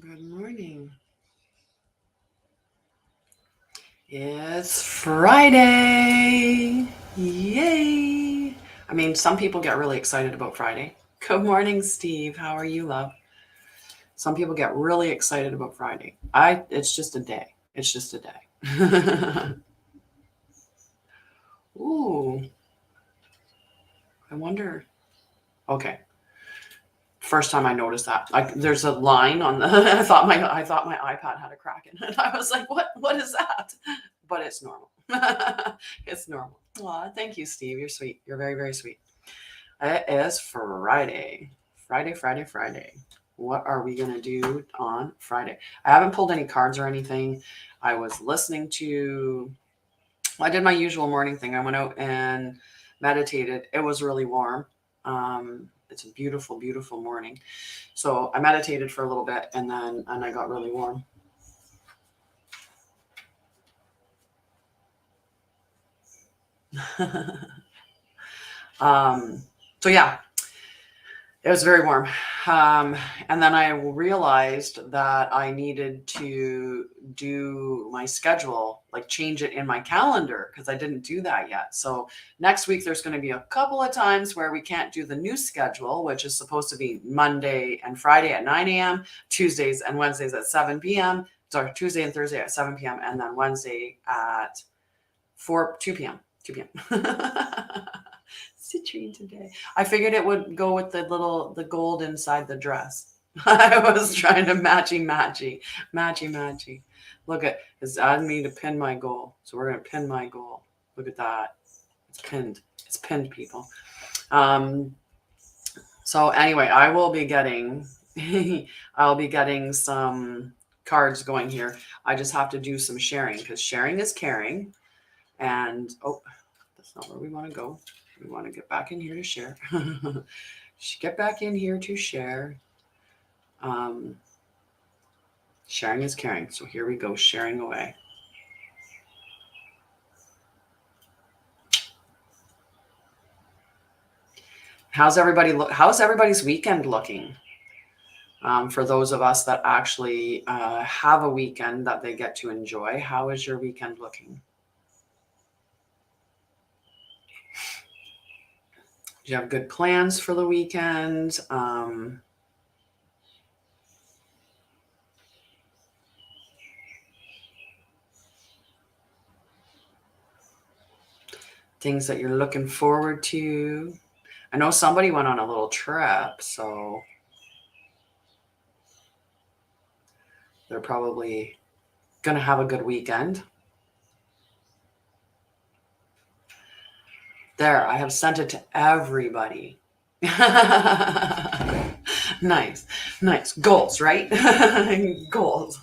Good morning. It's Friday. Yay. I mean, some people get really excited about Friday. Good morning, Steve. How are you, love? Some people get really excited about Friday. It's just a day. It's just a day. Ooh, I wonder. Okay. First time I noticed that. There's a line on the I thought my iPad had a crack in it. I was like, what is that? But it's normal. It's normal. Aw, thank you, Steve. You're sweet. You're very, very sweet. It is Friday. Friday. What are we gonna do on Friday? I haven't pulled any cards or anything. I was listening to I did my usual morning thing. I went out and meditated. It was really warm. It's a beautiful, beautiful morning. So I meditated for a little bit and I got really warm. So yeah, it was very warm. And then I realized that I needed to do my schedule, like change it in my calendar, because I didn't do that yet. So next week, there's going to be a couple of times where we can't do the new schedule, which is supposed to be Monday and Friday at 9 a.m., Tuesdays and Wednesdays at 7 p.m., sorry, Tuesday and Thursday at 7 p.m., and then Wednesday at 2 p.m. 2 p.m. Citrine today. I figured it would go with the gold inside the dress. I was trying to matchy. Look at it's adding me to pin my goal. So we're gonna pin my goal. Look at that. It's pinned. It's pinned, people. So anyway, I will be getting I'll be getting some cards going here. I just have to do some sharing because sharing is caring. And that's not where we want to go. We want to get back in here to share. Get back in here to share. Sharing is caring. So here we go, sharing away. How's everybody's weekend looking? For those of us that actually have a weekend that they get to enjoy, how is your weekend looking? Do you have good plans for the weekend? Things that you're looking forward to? I know somebody went on a little trip, so they're probably going to have a good weekend. There, I have sent it to everybody. Nice. Goals, right? Goals.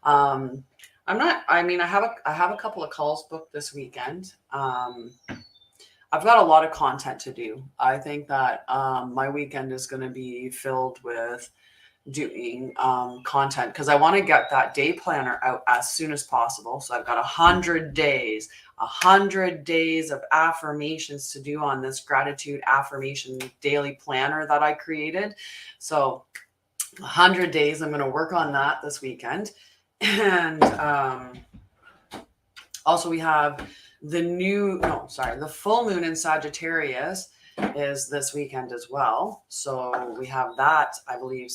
I have a couple of calls booked this weekend. I've got a lot of content to do. I think that my weekend is going to be filled with doing content because I want to get that day planner out as soon as possible. So I've got 100 days of affirmations to do on this gratitude affirmation daily planner that I created. So 100 days, I'm going to work on that this weekend. And also we have the full moon in Sagittarius is this weekend as well. So we have that, I believe,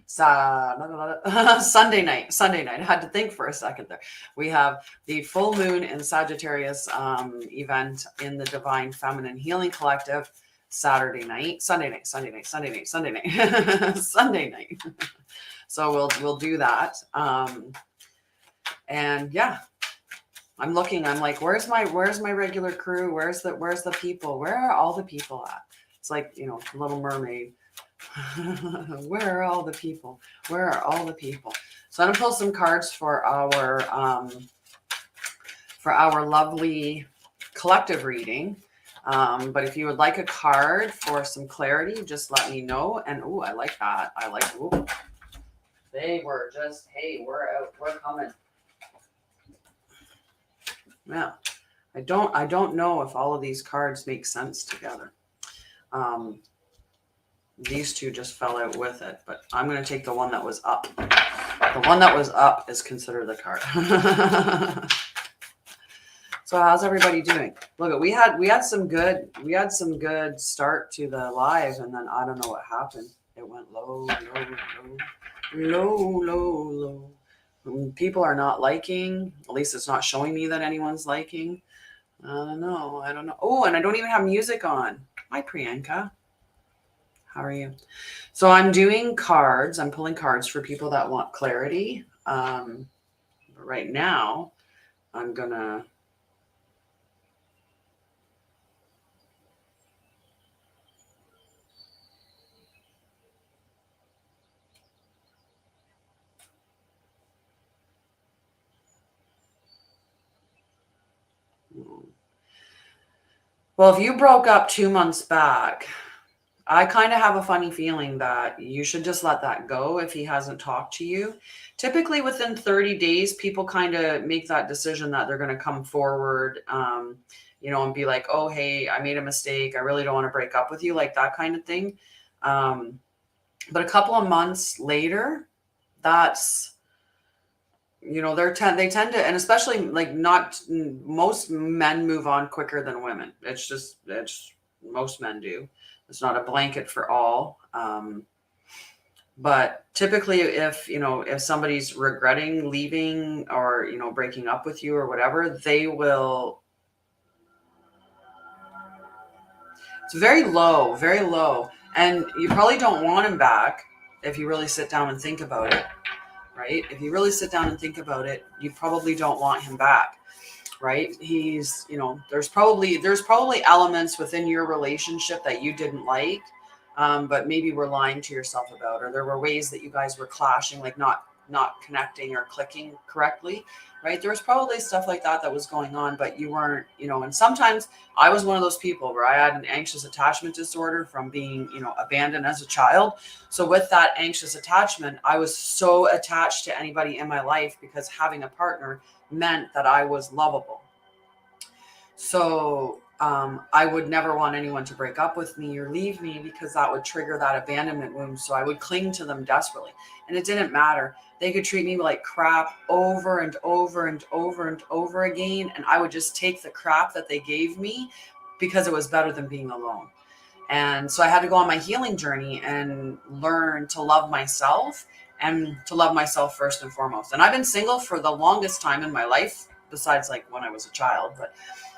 Sunday night. I had to think for a second there. We have the full moon in Sagittarius event in the Divine Feminine Healing Collective Sunday night. Sunday night. So we'll do that. And yeah, I'm looking. I'm like, where's my regular crew? Where's the people? Where are all the people at? It's like, Little Mermaid. Where are all the people? So I'm gonna pull some cards for our lovely collective reading. But if you would like a card for some clarity, just let me know. And I like that. They were just, hey, we're out, we're coming. Yeah, I don't know if all of these cards make sense together. These two just fell out with it, but I'm going to take the one that was up. The one that was up is considered the card. So how's everybody doing? Look, we had some good start to the live, and then I don't know what happened. It went low, low. People are not liking. At least it's not showing me that anyone's liking. I don't know. Oh, and I don't even have music on. Hi, Priyanka. How are you? So I'm doing cards. I'm pulling cards for people that want clarity. Right now, I'm gonna. Well, if you broke up 2 months back, I kind of have a funny feeling that you should just let that go if he hasn't talked to you. Typically within 30 days, people kind of make that decision that they're going to come forward, and be like, oh, hey, I made a mistake. I really don't want to break up with you, like that kind of thing. But a couple of months later, that's, they tend to, and especially like not most men move on quicker than women. It's most men do. It's not a blanket for all. But typically if somebody's regretting leaving or, breaking up with you or whatever, they will. It's very low, very low. And you probably don't want him back if you really sit down and think about it. Right? If you really sit down and think about it, you probably don't want him back, right? He's, there's probably elements within your relationship that you didn't like, but maybe were lying to yourself about, or there were ways that you guys were clashing, like not connecting or clicking correctly, right? There was probably stuff like that was going on, but you weren't, and sometimes I was one of those people where I had an anxious attachment disorder from being, abandoned as a child. So with that anxious attachment, I was so attached to anybody in my life because having a partner meant that I was lovable. So I would never want anyone to break up with me or leave me because that would trigger that abandonment wound. So I would cling to them desperately. And it didn't matter. They could treat me like crap over and over and over and over again. And I would just take the crap that they gave me because it was better than being alone. And so I had to go on my healing journey and learn to love myself and to love myself first and foremost. And I've been single for the longest time in my life, besides like when I was a child. But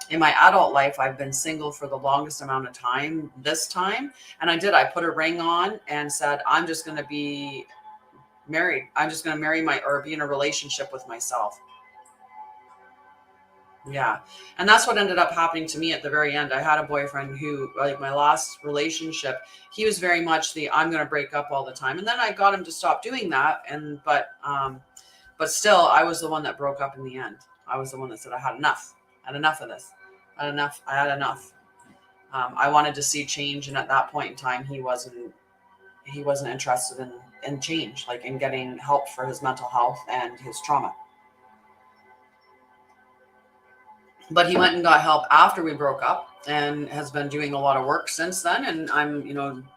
in my adult life, I've been single for the longest amount of time this time. And I put a ring on and said, I'm just going to be married. I'm just going to or be in a relationship with myself. Yeah. And that's what ended up happening to me at the very end. I had a boyfriend who, like my last relationship, he was very much I'm going to break up all the time. And then I got him to stop doing that. But still, I was the one that broke up in the end. I was the one that said, I had enough. I had enough of this. I had enough. I wanted to see change. And at that point in time, he wasn't interested in change, like in getting help for his mental health and his trauma. But he went and got help after we broke up and has been doing a lot of work since then. And I'm,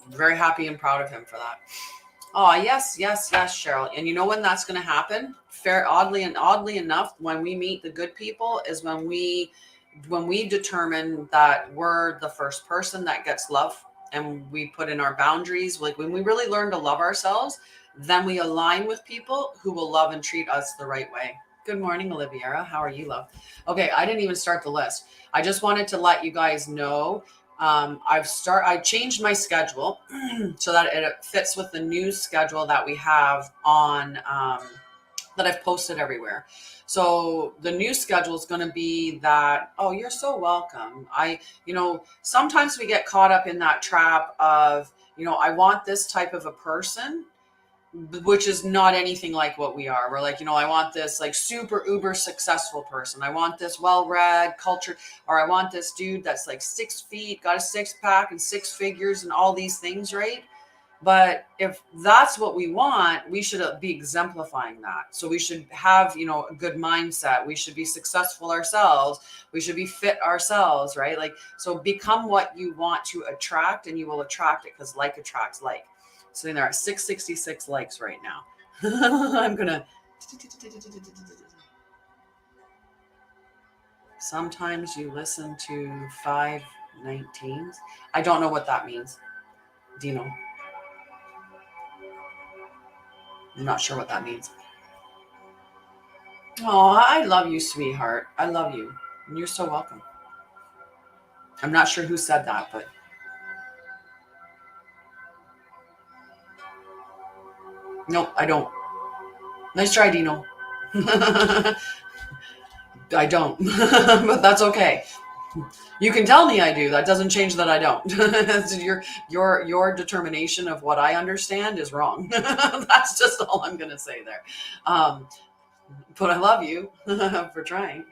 very happy and proud of him for that. Oh, yes, Cheryl. And you know when that's going to happen? Oddly enough, when we meet the good people is when we determine that we're the first person that gets love and we put in our boundaries. Like when we really learn to love ourselves, then we align with people who will love and treat us the right way. Good morning, Oliviera. How are you, love? Okay, I didn't even start the list. I just wanted to let you guys know I changed my schedule so that it fits with the new schedule that we have on that I've posted everywhere. So the new schedule is going to be that, oh, you're so welcome. Sometimes we get caught up in that trap of, I want this type of a person, which is not anything like what we are. We're like, I want this like super uber successful person. I want this well-read, cultured, or I want this dude that's like 6 feet, got a 6-pack and 6 figures and all these things, right? But if that's what we want, we should be exemplifying that. So we should have, a good mindset. We should be successful ourselves. We should be fit ourselves, right? Like, so become what you want to attract, and you will attract it, because like attracts like. Sitting there at 666 likes right now. I'm gonna. Sometimes you listen to 519s. I don't know what that means. Dino. I'm not sure what that means. Oh, I love you, sweetheart. I love you. And you're so welcome. I'm not sure who said that, but nope, I don't. Nice try, Dino. I don't, but that's okay. You can tell me I do. That doesn't change that I don't. your determination of what I understand is wrong. That's just all I'm gonna say there. But I love you for trying.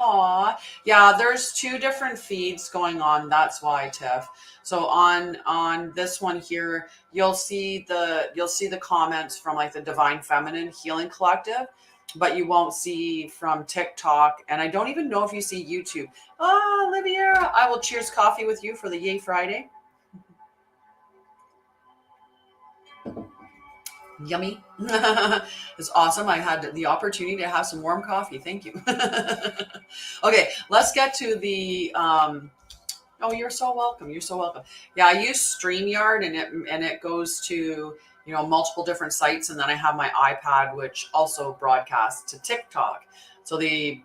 Aw, yeah, there's two different feeds going on. That's why, Tiff. So on this one here, you'll see the comments from like the Divine Feminine Healing Collective, but you won't see from TikTok. And I don't even know if you see YouTube. Oh, Olivia, I will cheers coffee with you for the Yay Friday. Yummy. It's awesome. I had the opportunity to have some warm coffee. Thank you. Okay, let's get to the oh, you're so welcome. You're so welcome. Yeah, I use StreamYard, and it goes to, multiple different sites, and then I have my iPad, which also broadcasts to TikTok. So the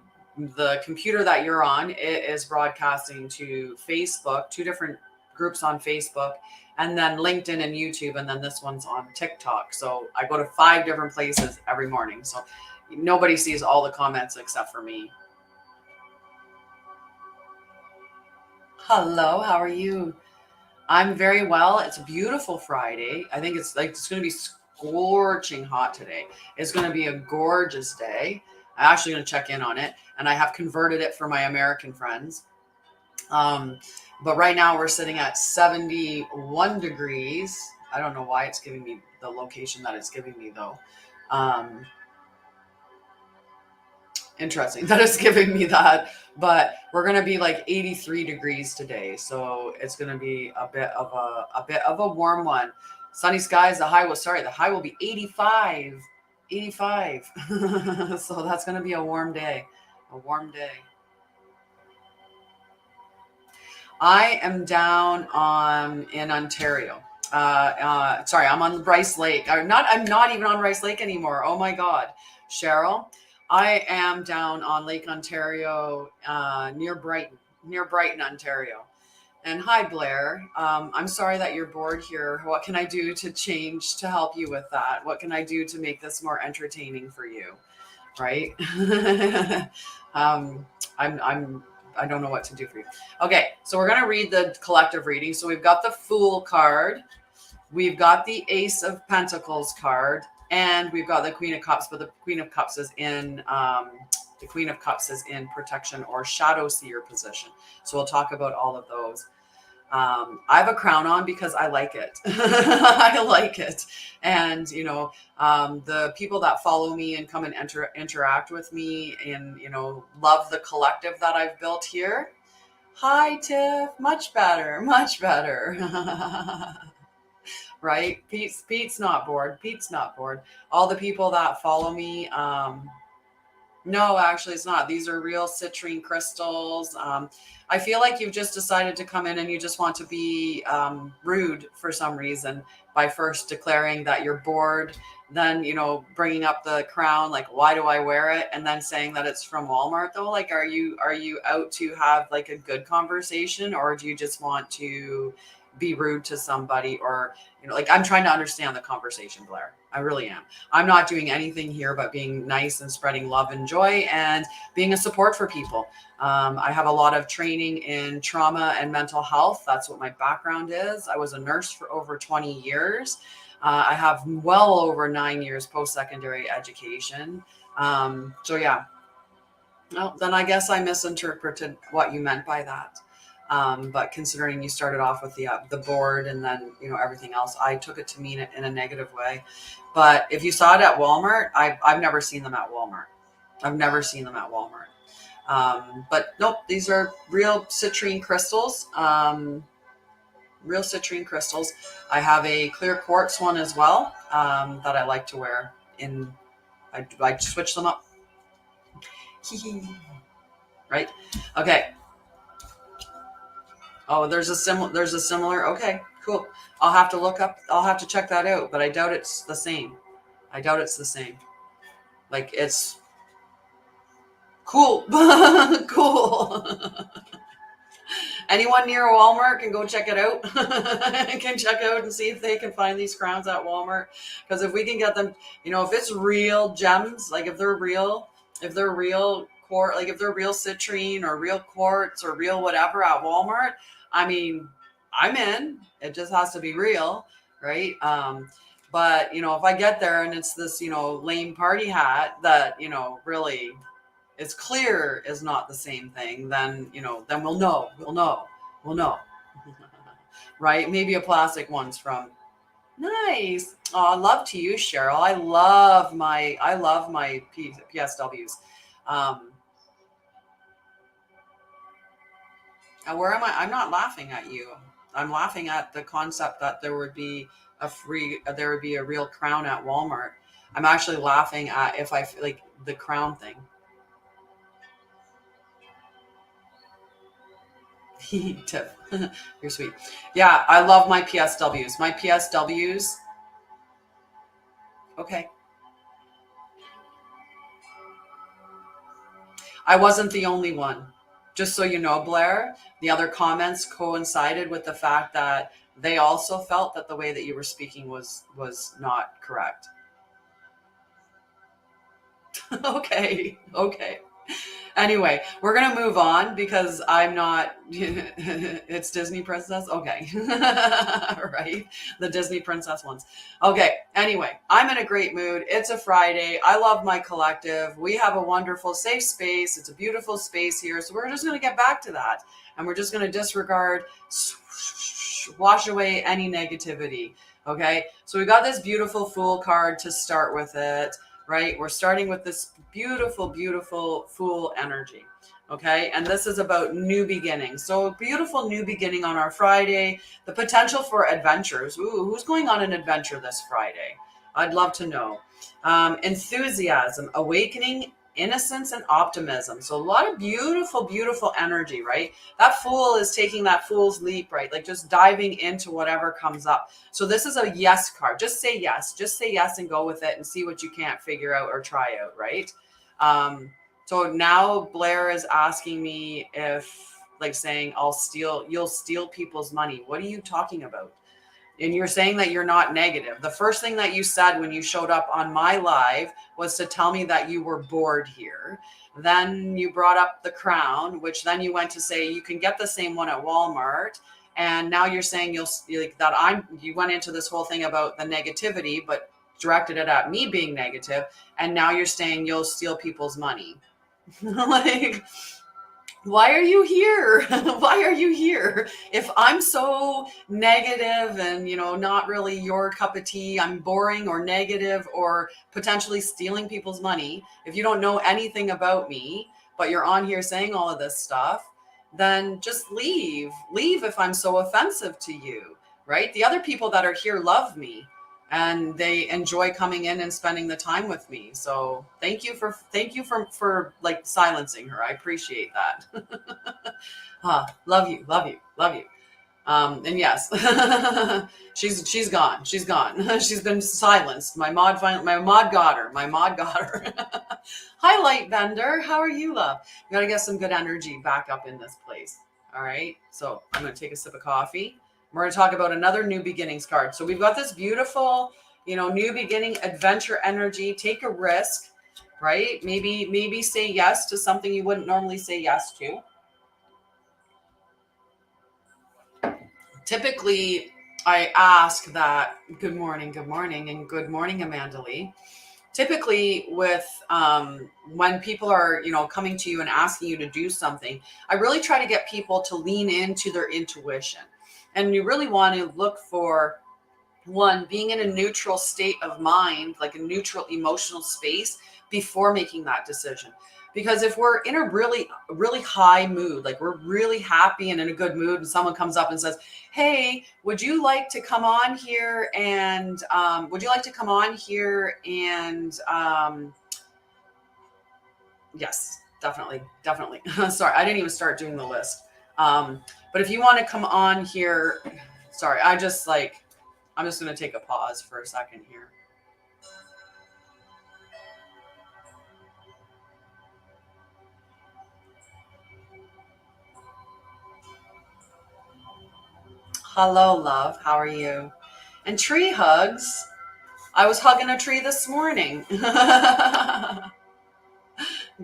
computer that you're on, it is broadcasting to Facebook, two different groups on Facebook, and then LinkedIn and YouTube, and then this one's on TikTok. So I go to 5 different places every morning. So nobody sees all the comments except for me. Hello, how are you? I'm very well. It's a beautiful Friday. I think it's going to be scorching hot today. It's going to be a gorgeous day. I'm actually going to check in on it, and I have converted it for my American friends. But right now we're sitting at 71 degrees. I don't know why it's giving me the location that it's giving me though. Interesting that it's giving me that, but we're going to be like 83 degrees today. So it's going to be a bit of a warm one. Sunny skies. The high will be 85. So that's going to be a warm day. I am down in Ontario. Sorry, I'm on Rice Lake. I'm not even on Rice Lake anymore. Oh my God, Cheryl. I am down on Lake Ontario, near Brighton, Ontario. And hi, Blair. I'm sorry that you're bored here. What can I do to help you with that? What can I do to make this more entertaining for you? Right? I don't know what to do for you. Okay, so we're going to read the collective reading. So we've got the Fool card. We've got the Ace of Pentacles card. And we've got the Queen of Cups, but the Queen of Cups is in protection or shadow seer position. So we'll talk about all of those. I have a crown on because I like it. I like it. And, the people that follow me and come and interact with me and, love the collective that I've built here. Hi, Tiff. Much better. Right? Pete's not bored. All the people that follow me, no, actually it's not. These are real citrine crystals. I feel like you've just decided to come in and you just want to be rude for some reason by first declaring that you're bored, then, bringing up the crown, like, why do I wear it? And then saying that it's from Walmart though. Like, are you out to have like a good conversation, or do you just want to be rude to somebody? Or, like, I'm trying to understand the conversation, Blair. I really am. I'm not doing anything here but being nice and spreading love and joy and being a support for people. I have a lot of training in trauma and mental health. That's what my background is. I was a nurse for over 20 years. I have well over 9 years post-secondary education. So yeah. Well, then I guess I misinterpreted what you meant by that. But considering you started off with the board and then, you know, everything else, I took it to mean it in a negative way. But if you saw it at Walmart, I've never seen them at Walmart. I've never seen them at Walmart. But nope, these are real citrine crystals. Real citrine crystals. I have a clear quartz one as well, that I like to wear in. I switch them up. Right? Okay. Oh, there's a similar. Okay, cool. I'll have to look up. I'll have to check that out, but I doubt it's the same. I doubt it's the same. Like, it's cool. Cool. Anyone near a Walmart can go check it out. Can check out and see if they can find these crowns at Walmart. Because if we can get them, you know, if it's real gems, like if they're real quartz, like if they're real citrine or real quartz or real whatever at Walmart, I mean, I'm in. It just has to be real, right? But you know, if I get there and it's this, you know, lame party hat that, you know, really is clear is not the same thing, then, you know, then we'll know. Right? Maybe a plastic one's from. Nice. Oh, love to you, Cheryl. I love my PSWs. Where am I? I'm not laughing at you. I'm laughing at the concept that there would be a real crown at Walmart. I'm actually laughing at if I like the crown thing. Tip. You're sweet. Yeah, I love my PSWs. My PSWs. Okay. I wasn't the only one. Just so you know, Blair, the other comments coincided with the fact that they also felt that the way that you were speaking was not correct. Okay. Anyway, we're going to move on because I'm not, it's Disney Princess. Okay. Right. The Disney Princess ones. Okay. Anyway, I'm in a great mood. It's a Friday. I love my collective. We have a wonderful safe space. It's a beautiful space here. So we're just going to get back to that. And we're just going to disregard, wash away any negativity. Okay. So we got this beautiful Fool card to start with it. Right? We're starting with this beautiful, beautiful Fool energy. Okay. And this is about new beginnings. So a beautiful new beginning on our Friday, the potential for adventures. Ooh, who's going on an adventure this Friday? I'd love to know. Enthusiasm, awakening, innocence, and optimism. So a lot of beautiful, beautiful energy, right? That Fool is taking that Fool's leap, right? Like just diving into whatever comes up. So this is a yes card. Just say yes and go with it and see what you can't figure out or try out, right? So now Blair is asking me if, like, saying you'll steal people's money. What are you talking about? And you're saying that you're not negative. The first thing that you said when you showed up on my live was to tell me that you were bored here. Then you brought up the crown, which then you went to say you can get the same one at Walmart. And now you're saying you went into this whole thing about the negativity, but directed it at me being negative. And now you're saying you'll steal people's money. Like, why are you here? Why are you here? If I'm so negative and, you know, not really your cup of tea, I'm boring or negative or potentially stealing people's money. If you don't know anything about me, but you're on here saying all of this stuff, then just leave. Leave if I'm so offensive to you, right? The other people that are here love me and they enjoy coming in and spending the time with me. So thank you for like silencing her. I appreciate that. Love you. And yes, she's gone. She's been silenced. My mod got her. Hi, Lightbender. How are you, love? You got to get some good energy back up in this place. All right. So I'm going to take a sip of coffee. We're going to talk about another new beginnings card. So we've got this beautiful, you know, new beginning adventure energy. Take a risk, right? Maybe say yes to something you wouldn't normally say yes to. Typically, I ask that good morning, and good morning, Amanda Lee. typically with when people are, coming to you and asking you to do something, I really try to get people to lean into their intuition. And you really want to look for, one, being in a neutral state of mind, like a neutral emotional space before making that decision. Because if we're in a really, really high mood, like we're really happy and in a good mood, and someone comes up and says, "Hey, would you like to come on here and yes, definitely, definitely." Sorry, I didn't even start doing the list. But if you want to come on here, sorry, I'm just going to take a pause for a second here. Hello, love. How are you? And tree hugs. I was hugging a tree this morning.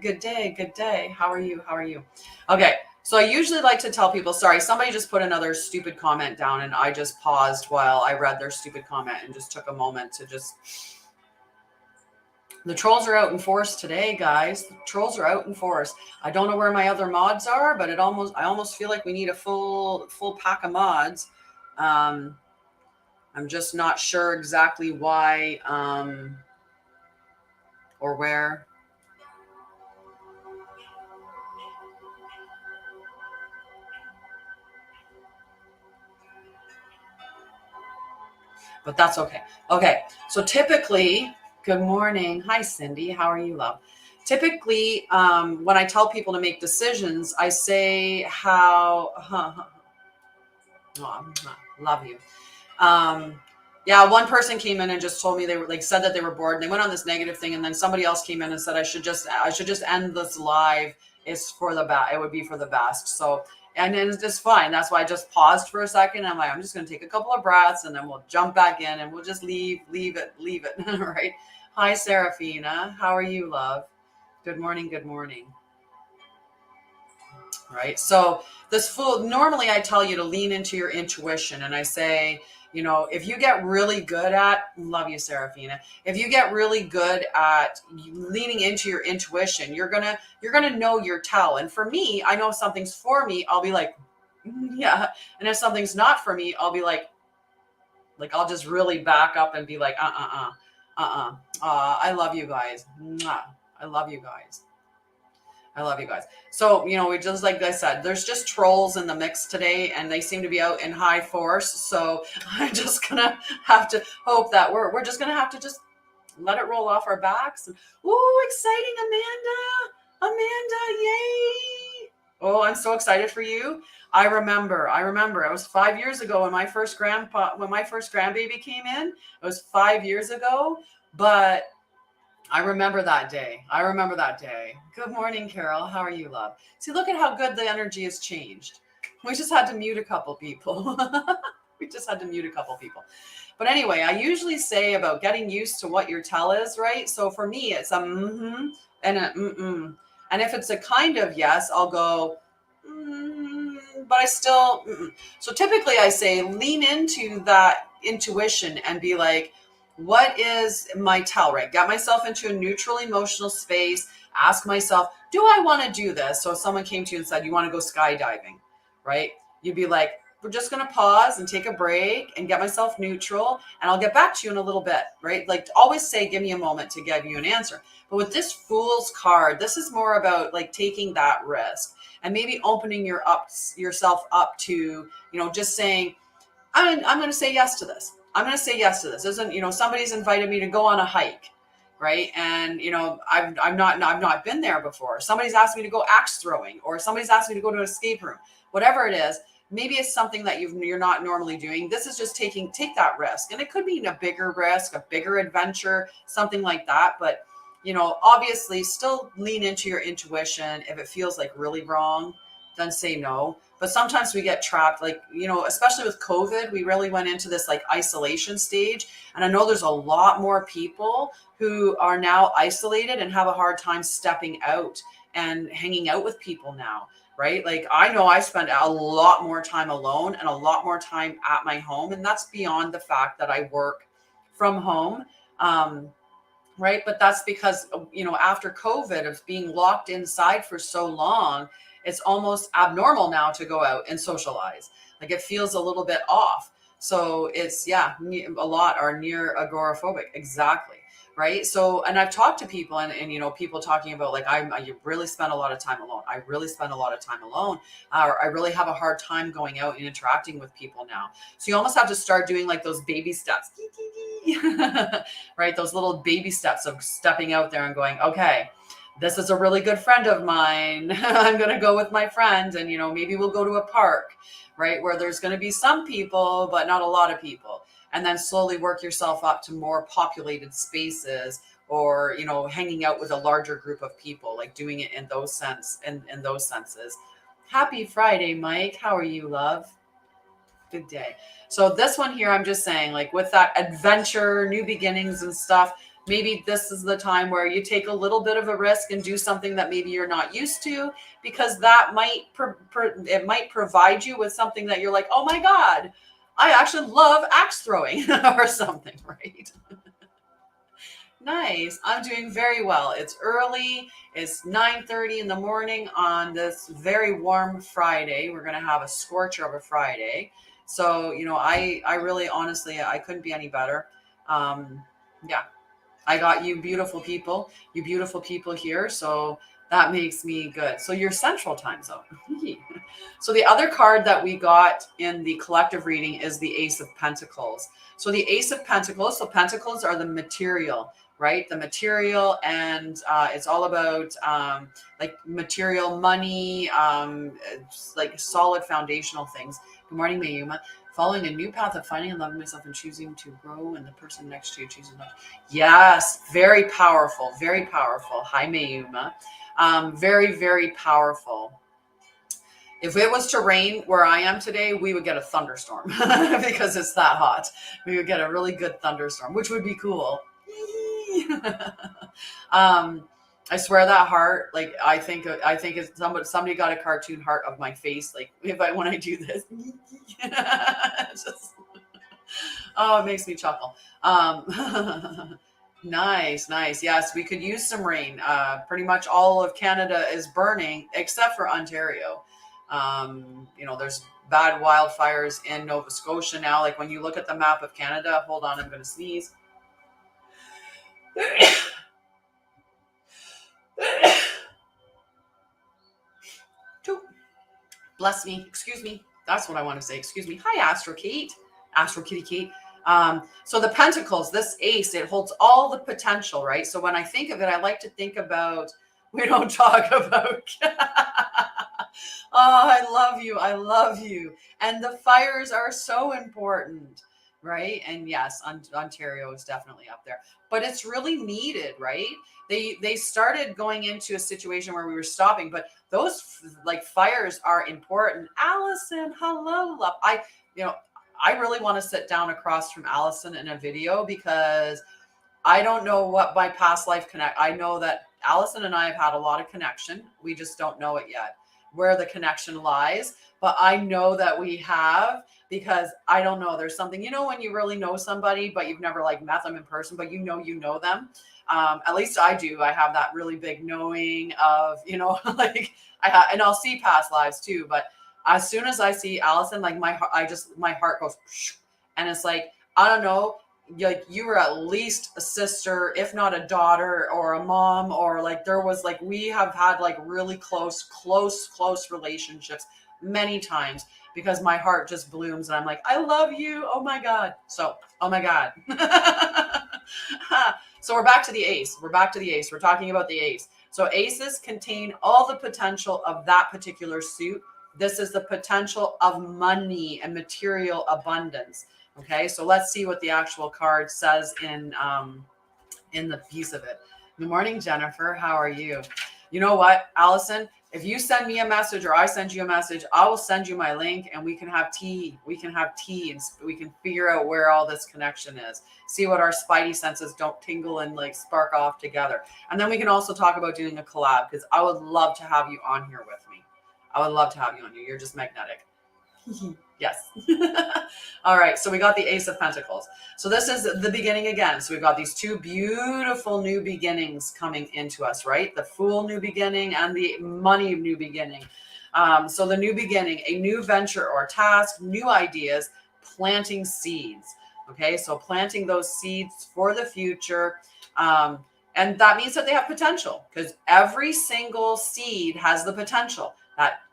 Good day. Good day. How are you? How are you? Okay. So I usually like to tell people, sorry, somebody just put another stupid comment down and I just paused while I read their stupid comment and just took a moment to just. The trolls are out in force today, guys. The trolls are out in force. I don't know where my other mods are, but I almost feel like we need a full pack of mods. I'm just not sure exactly why or where. But that's okay. Okay. So typically, good morning. Hi, Cindy. How are you, love? Typically, when I tell people to make decisions, I say how, oh, love you. Yeah, one person came in and just told me they were said that they were bored and they went on this negative thing, and then somebody else came in and said I should just end this live. It's for the best. It would be for the best. So, and it's just fine. That's why I just paused for a second. I'm like, I'm just going to take a couple of breaths and then we'll jump back in and we'll just leave it. Right. Hi, Serafina. How are you, love? Good morning. Good morning. Right. So normally I tell you to lean into your intuition, and I say, if you get really good at, love you, Serafina, if you get really good at leaning into your intuition, you're gonna know your tell. And for me, I know if something's for me, I'll be like, yeah. And if something's not for me, I'll be like I'll just really back up and be like, I love you guys. Mwah. I love you guys. I love you guys. So, we just, like I said, there's just trolls in the mix today and they seem to be out in high force. So I'm just going to have to hope that we're just going to have to just let it roll off our backs. Ooh, exciting, Amanda, yay. Oh, I'm so excited for you. I remember, it was 5 years ago when my first grandbaby came in. It was 5 years ago, but I remember that day. Good morning, Carol. How are you, love? See, look at how good the energy has changed. We just had to mute a couple people. But anyway, I usually say about getting used to what your tell is, right? So for me, it's a mm-hmm and a mm-mm. And if it's a kind of yes, I'll go, but I still, mm-mm. So typically I say lean into that intuition and be like, what is my tell, right? Get myself into a neutral emotional space. Ask myself, do I want to do this? So if someone came to you and said, you want to go skydiving, right? You'd be like, we're just going to pause and take a break and get myself neutral. And I'll get back to you in a little bit, right? Like always say, give me a moment to give you an answer. But with this Fool's card, this is more about taking that risk and maybe opening yourself up to, just saying, I'm going to say yes to this. I'm going to say yes to this. Isn't, somebody's invited me to go on a hike, right? And, I've not been there before. Somebody's asked me to go axe throwing, or somebody's asked me to go to an escape room, whatever it is. Maybe it's something that you're not normally doing. This is just take that risk. And it could be a bigger risk, a bigger adventure, something like that. But, obviously still lean into your intuition. If it feels really wrong, then say no. But sometimes we get trapped, especially with COVID, we really went into this isolation stage. And I know there's a lot more people who are now isolated and have a hard time stepping out and hanging out with people now, right? I know I spend a lot more time alone and a lot more time at my home. And that's beyond the fact that I work from home. right? But that's because, after COVID of being locked inside for so long, it's almost abnormal now to go out and socialize. Like it feels a little bit off. So it's, yeah, a lot are near agoraphobic. Exactly. Right. So, and I've talked to people and people talking about like, I really spend a lot of time alone. I really spend a lot of time alone. I really have a hard time going out and interacting with people now. So you almost have to start doing like those baby steps, right? Those little baby steps of stepping out there and going, okay, this is a really good friend of mine. I'm going to go with my friend and, maybe we'll go to a park, right? Where there's going to be some people, but not a lot of people. And then slowly work yourself up to more populated spaces or, hanging out with a larger group of people, like doing it in those senses. Happy Friday, Mike. How are you, love? Good day. So this one here, I'm just saying, like with that adventure, new beginnings and stuff, maybe this is the time where you take a little bit of a risk and do something that maybe you're not used to, because that might it might provide you with something that you're like, oh my God, I actually love axe throwing or something, right? Nice. I'm doing very well. It's early. It's 9:30 in the morning on this very warm Friday. We're going to have a scorcher of a Friday. So, I really, honestly, I couldn't be any better. Yeah, I got you beautiful people here. So that makes me good. So you're Central Time Zone. So the other card that we got in the collective reading is the Ace of Pentacles. So the Ace of Pentacles, so Pentacles are the material, right? The material, and it's all about like material, money, it's like solid foundational things. Good morning, Mayuma. Following a new path of finding and loving myself and choosing to grow, and the person next to you choosing not. Yes, very powerful, very powerful. Hi, Mayuma. Very, very powerful. If it was to rain where I am today, we would get a thunderstorm because it's that hot. We would get a really good thunderstorm, which would be cool. I swear that heart, like I think it's somebody got a cartoon heart of my face, like when I do this. Oh, it makes me chuckle. Nice. Yes, we could use some rain. Pretty much all of Canada is burning except for Ontario. There's bad wildfires in Nova Scotia now. Like when you look at the map of Canada, hold on, I'm going to sneeze. Bless me. Excuse me. That's what I want to say. Excuse me. Hi, Astro Kate. Astro Kitty Kate. So the Pentacles, this ace, it holds all the potential, right? So when I think of it, I like to think about, we don't talk about. Oh, I love you. And the fires are so important, right? And yes, Ontario is definitely up there, but it's really needed, right? They started going into a situation where we were stopping, but those like fires are important. Allison, hello, love. I really want to sit down across from Allison in a video because I don't know what my past life connect. I know that Allison and I have had a lot of connection. We just don't know it yet, where the connection lies. But I know that we have, because I don't know. There's something, when you really know somebody, but you've never like met them in person, but you know them. At least I do. I have that really big knowing of, like and I'll see past lives too. But as soon as I see Allison, like my heart goes, and it's like, I don't know, like you were at least a sister, if not a daughter or a mom, or like there was like, we have had like really close relationships many times, because my heart just blooms and I'm like, I love you. Oh my God. So, oh my God. So we're back to the ace. We're talking about the ace. So aces contain all the potential of that particular suit. This is the potential of money and material abundance. Okay, so let's see what the actual card says in the piece of it. Good morning, Jennifer. How are you? You know what, Allison? If you send me a message or I send you a message, I will send you my link and we can have tea. We can and we can figure out where all this connection is. See what our spidey senses don't tingle and like spark off together. And then we can also talk about doing a collab, because I would love to have you on here with me. I would love to have you on here. You're just magnetic. Yes. All right. So we got the Ace of Pentacles. So this is the beginning again. So we've got these two beautiful new beginnings coming into us, right? The Fool new beginning and the Money new beginning. So the new beginning, a new venture or task, new ideas, planting seeds. Okay. So planting those seeds for the future. And that means that they have potential, because every single seed has the potential.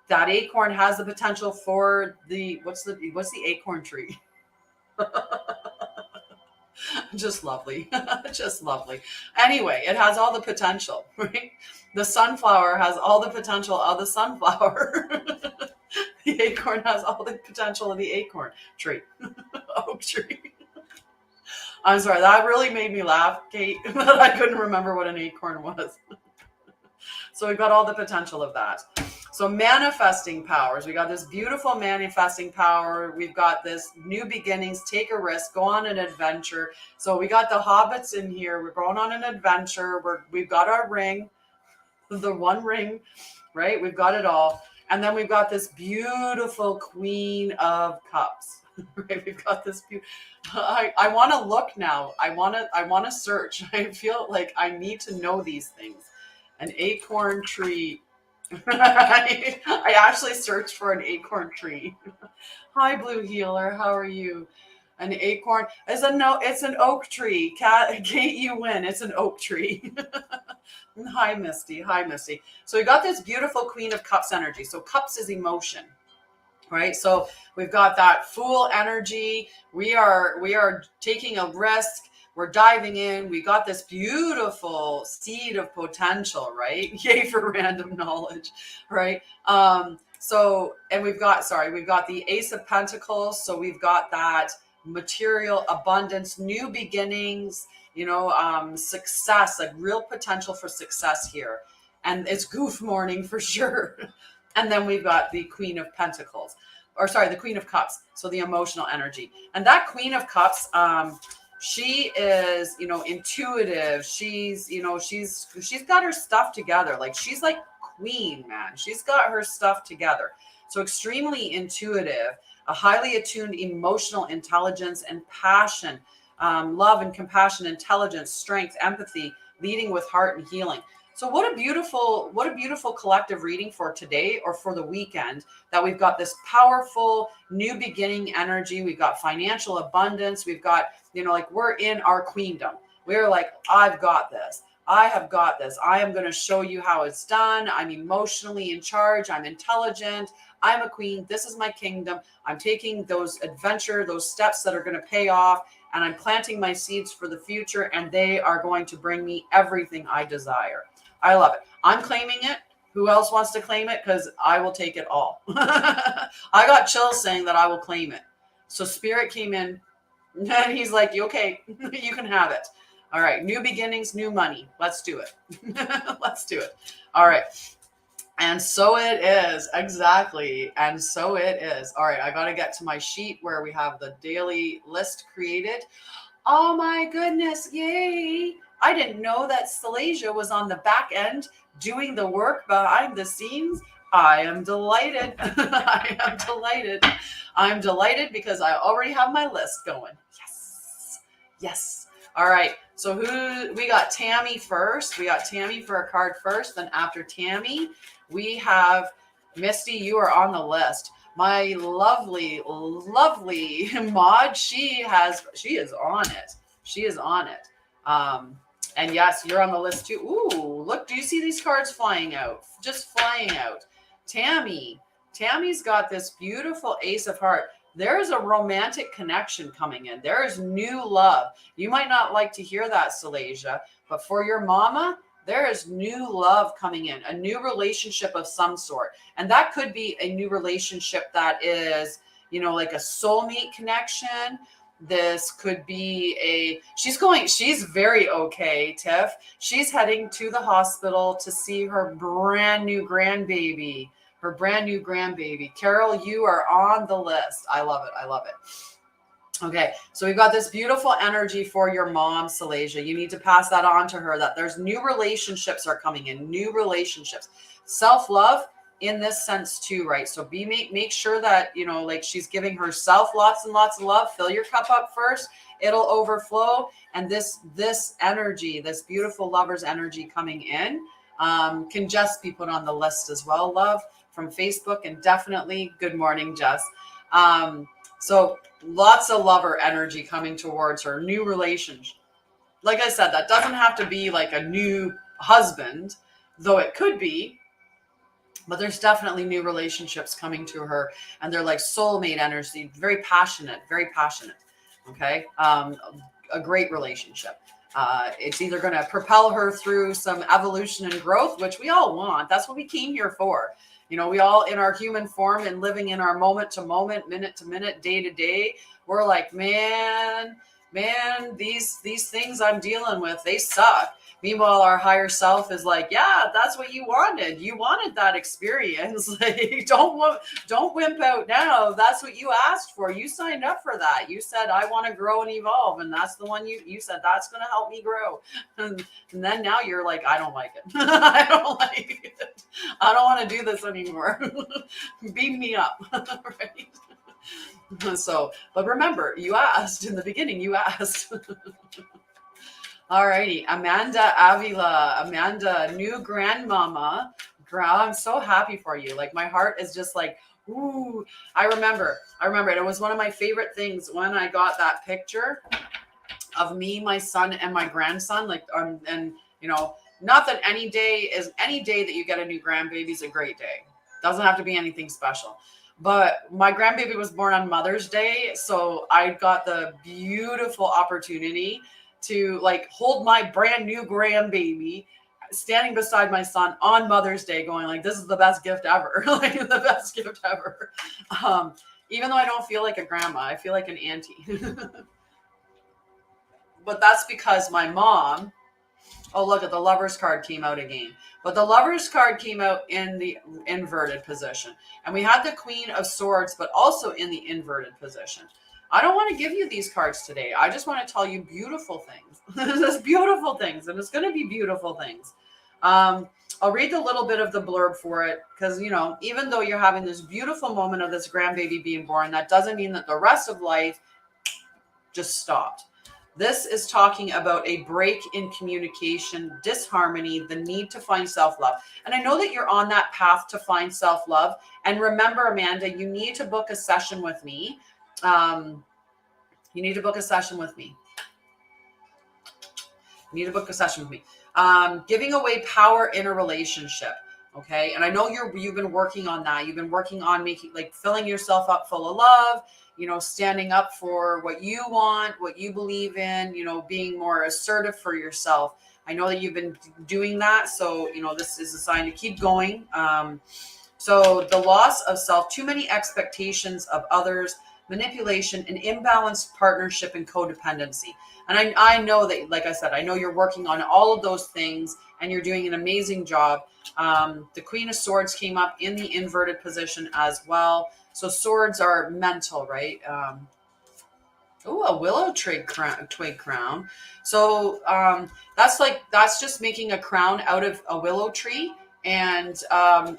That acorn has the potential for what's the acorn tree? Just lovely. Just lovely. Anyway, it has all the potential, right? The sunflower has all the potential of the sunflower. The acorn has all the potential of the acorn tree. Oak tree. I'm sorry, that really made me laugh, Kate, that I couldn't remember what an acorn was. So we've got all the potential of that. So manifesting powers, we got this beautiful manifesting power. We've got this new beginnings, take a risk, go on an adventure. So we got the hobbits in here. We're going on an adventure. We've got our ring, the one ring, right? We've got it all. And then we've got this beautiful Queen of Cups. Right? We've got this I want to look now. I want to search. I feel like I need to know these things. An acorn tree. I actually searched for an acorn tree. Hi, Blue Healer. How are you? An acorn is it's an oak tree. Kate, you win. It's an oak tree. Hi, Misty. Hi, Misty. So we got this beautiful Queen of Cups energy. So cups is emotion, right? So we've got that Fool energy. We are taking a risk. We're diving in. We got this beautiful seed of potential, right? Yay for random knowledge, right? So, and we've got the Ace of Pentacles. So we've got that material abundance, new beginnings, success, like real potential for success here. And it's goof morning for sure. And then we've got the Queen of Pentacles, the Queen of Cups. So the emotional energy. And that Queen of Cups, she is, intuitive. She's got her stuff together. Like she's like queen, man. She's got her stuff together. So extremely intuitive, a highly attuned emotional intelligence and passion, love and compassion, intelligence, strength, empathy, leading with heart and healing. So what a beautiful collective reading for today or for the weekend, that we've got this powerful new beginning energy. We've got financial abundance. We've got, we're in our queendom. We're like, I've got this. I have got this. I am going to show you how it's done. I'm emotionally in charge. I'm intelligent. I'm a queen. This is my kingdom. I'm taking those steps that are going to pay off, and I'm planting my seeds for the future, and they are going to bring me everything I desire. I love it. I'm claiming it. Who else wants to claim it? Because I will take it all. I got chills saying that I will claim it. So Spirit came in and he's like, okay, you can have it. All right. New beginnings, new money. Let's do it. Let's do it. All right. And so it is. Exactly. And so it is. All right. I got to get to my sheet where we have the daily list created. Oh my goodness. Yay. I didn't know that Salasia was on the back end doing the work behind the scenes. I am delighted. I am delighted. I'm delighted because I already have my list going. Yes. Yes. All right. So we got Tammy first. We got Tammy for a card first. Then after Tammy, we have Misty. You are on the list. My lovely, lovely mod. She is on it. She is on it. And yes, you're on the list too. Ooh, look, do you see these cards flying out? Just flying out. Tammy's got this beautiful Ace of Heart. There is a romantic connection coming in. There is new love. You might not like to hear that, Salasia, but for your mama, there is new love coming in, a new relationship of some sort. And that could be a new relationship that is, like a soulmate connection. This could be she's very okay, Tiff. She's heading to the hospital to see her brand new grandbaby. Carol, you are on the list. I love it. I love it. Okay, so we've got this beautiful energy for your mom, Salasia. You need to pass that on to her, that there's new relationships are coming in, new relationships. Self-love in this sense too, right? So make sure that, you know, like she's giving herself lots and lots of love. Fill your cup up first. It'll overflow. And this energy, this beautiful lover's energy coming in, can just be put on the list as well, love, from Facebook. And definitely good morning, Jess. So lots of lover energy coming towards her, new relationship. Like I said, that doesn't have to be like a new husband, though it could be, but there's definitely new relationships coming to her, and they're like soulmate energy, very passionate, very passionate. Okay. A great relationship. It's either going to propel her through some evolution and growth, which we all want. That's what we came here for. You know, we all, in our human form and living in our moment to moment, minute to minute, day to day, we're like, man, these things I'm dealing with, they suck. Meanwhile, our higher self is like, yeah, that's what you wanted. You wanted that experience. Like, don't wimp out now. That's what you asked for. You signed up for that. You said, I want to grow and evolve. And that's the one you said, that's going to help me grow. And then now you're like, I don't like it. I don't like it. I don't want to do this anymore. Beam me up. Right? So, but remember, you asked in the beginning, you asked. Alrighty, Amanda Avila, Amanda, new grandmama. I'm so happy for you. Like, my heart is just like, ooh. I remember it. It was one of my favorite things when I got that picture of me, my son, and my grandson. Like, and you know, not that any day that you get a new grandbaby is a great day. Doesn't have to be anything special. But my grandbaby was born on Mother's Day, so I got the beautiful opportunity to like hold my brand new grandbaby standing beside my son on Mother's Day, going like, this is the best gift ever. Like, the best gift ever. Even though I don't feel like a grandma, I feel like an auntie. But that's because my mom, oh, look at the Lover's card came out again. But the Lover's card came out in the inverted position. And we had the Queen of Swords, but also in the inverted position. I don't want to give you these cards today. I just want to tell you beautiful things. Just beautiful things. And it's going to be beautiful things. I'll read a little bit of the blurb for it. Because, you know, even though you're having this beautiful moment of this grandbaby being born, that doesn't mean that the rest of life just stopped. This is talking about a break in communication, disharmony, the need to find self-love. And I know that you're on that path to find self-love. And remember, Amanda, you need to book a session with me. You need to book a session with me. Giving away power in a relationship. Okay. And I know you've been working on that. You've been working on making, like, filling yourself up full of love, you know, standing up for what you want, what you believe in, you know, being more assertive for yourself. I know that you've been doing that. So, you know, this is a sign to keep going. So the loss of self, too many expectations of others, manipulation, an imbalanced partnership, and codependency. And I know that, like I said, I know you're working on all of those things and you're doing an amazing job. The Queen of Swords came up in the inverted position as well. So swords are mental, right? Oh, a willow twig crown. So that's just making a crown out of a willow tree. And I'm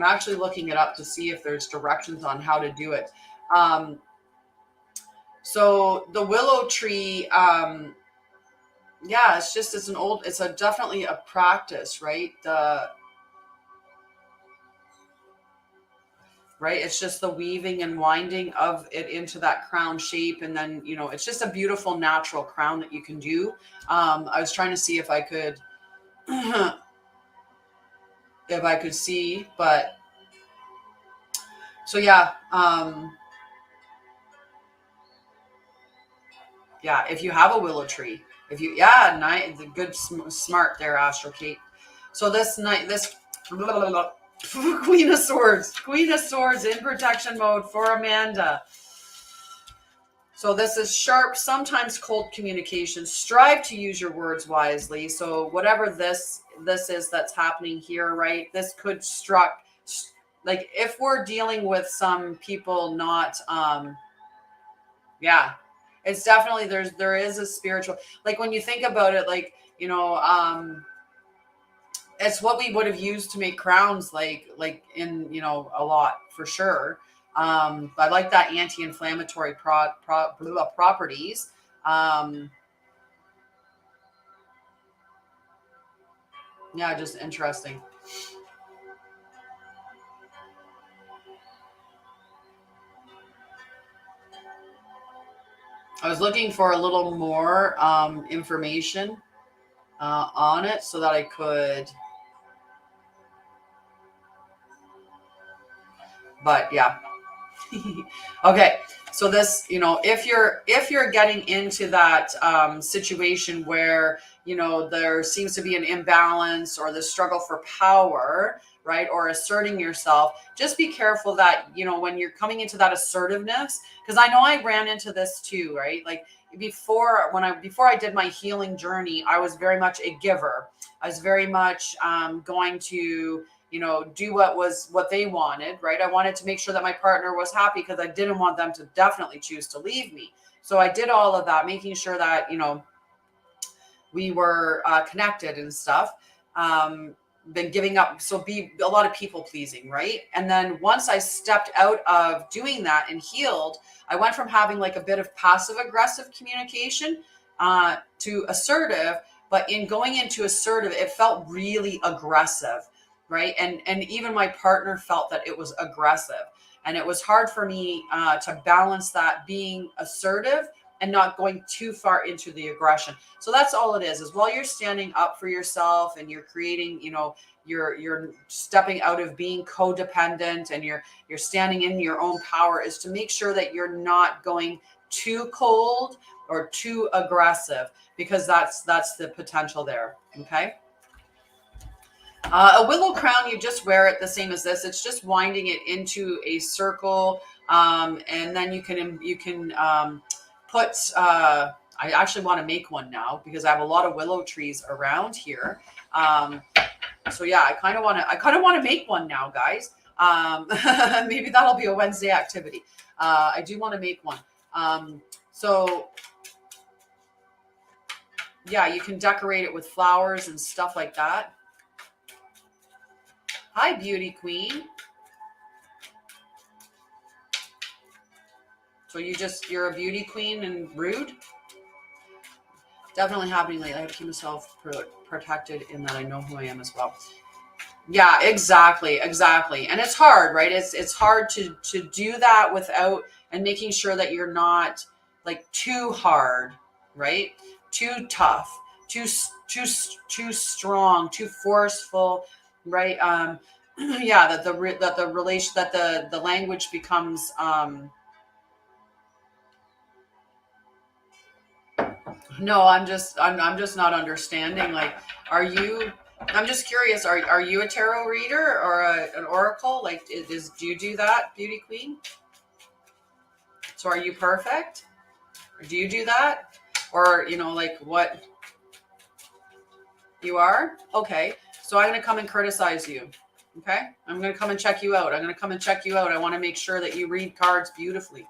actually looking it up to see if there's directions on how to do it. So the willow tree, yeah, it's definitely a practice, right? Right. It's just the weaving and winding of it into that crown shape. And then, you know, it's just a beautiful natural crown that you can do. I was trying to see if I could, see, but so yeah. Yeah, if you have a willow tree, nice, good, smart there, Astro Kate. So this Queen of Swords in protection mode for Amanda. So this is sharp, sometimes cold communication. Strive to use your words wisely. So whatever this is that's happening here, right? This could like if we're dealing with some people not, yeah. It's definitely, there is a spiritual, like when you think about it, like, you know, it's what we would have used to make crowns, like in, you know, a lot for sure. I like that anti-inflammatory properties. Yeah, just interesting. I was looking for a little more information on it so that I could, but yeah. Okay, so this, you know, if you're getting into that situation where, you know, there seems to be an imbalance or the struggle for power, right, or asserting yourself, just be careful that, you know, when you're coming into that assertiveness, because I know I ran into this too, right? Like before I did my healing journey, I was very much a giver. I was very much going to, you know, do what they wanted, right? I wanted to make sure that my partner was happy because I didn't want them to definitely choose to leave me. So I did all of that, making sure that, you know, we were connected and stuff. Been giving up, so be a lot of people pleasing, right? And then once I stepped out of doing that and healed, I went from having like a bit of passive aggressive communication to assertive. But in going into assertive, it felt really aggressive, right? And even my partner felt that it was aggressive, and it was hard for me to balance that being assertive and not going too far into the aggression. So that's all it is while you're standing up for yourself and you're creating, you know, you're stepping out of being codependent and you're standing in your own power, is to make sure that you're not going too cold or too aggressive, because that's the potential there. Okay. A willow crown, you just wear it the same as this. It's just winding it into a circle, and then you can put. I actually want to make one now because I have a lot of willow trees around here. So yeah, I kind of want to make one now, guys. Maybe that'll be a Wednesday activity. I do want to make one. So yeah, you can decorate it with flowers and stuff like that. Hi, beauty queen. So you're a beauty queen and rude? Definitely happening lately. I have to keep myself protected in that I know who I am as well. Yeah, exactly. And it's hard, right? It's hard to do that without, and making sure that you're not like too hard, right? Too tough, too strong, too forceful, right? Yeah, that the language becomes no, I'm just not understanding. Like, are you? I'm just curious. Are you a tarot reader or an oracle? Like, do you do that, beauty queen? So, are you perfect? Or do you do that? Or, you know, like what you are? Okay. So I'm gonna come and criticize you. Okay. I'm gonna come and check you out. I want to make sure that you read cards beautifully.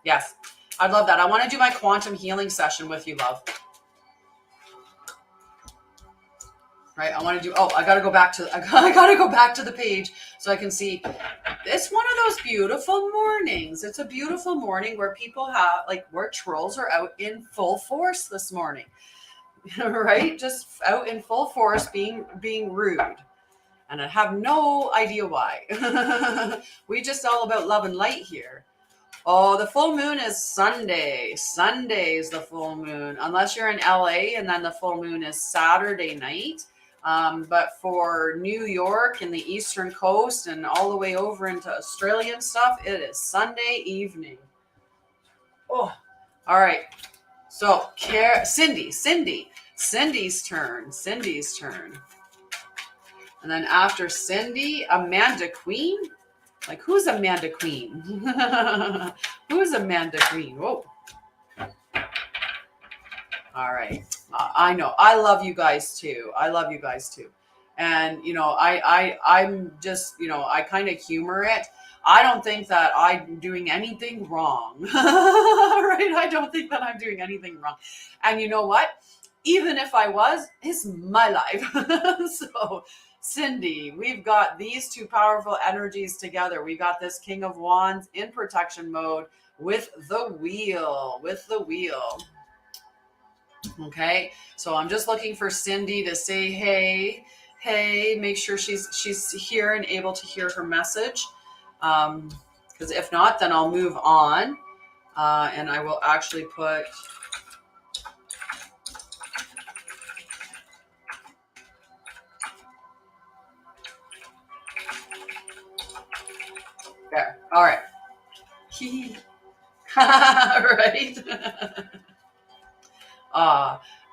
Yes. I'd love that. I want to do my quantum healing session with you, love. Right. I want to do, I got to go back to the page so I can see. It's one of those beautiful mornings. It's a beautiful morning where people where trolls are out in full force this morning. Right? Just out in full force being rude. And I have no idea why. We just all about love and light here. Oh, the full moon is Sunday. Sunday is the full moon, unless you're in LA, and then the full moon is Saturday night. But for New York and the Eastern Coast and all the way over into Australian stuff, it is Sunday evening. Oh, all right. So, Cindy's turn. And then after Cindy, Amanda Queen. Like, who's Amanda Queen? Who's Amanda Queen? Whoa. All right. I know. I love you guys too. And, you know, I'm just, you know, I kind of humor it. I don't think that I'm doing anything wrong. Right? I don't think that I'm doing anything wrong. And you know what? even if I was, it's my life. So Cindy, we've got these two powerful energies together. We got this King of Wands in protection mode with the wheel, Okay, so I'm just looking for Cindy to say, hey, make sure she's here and able to hear her message. Because if not, then I'll move on. And I will actually put... There. All right. Right?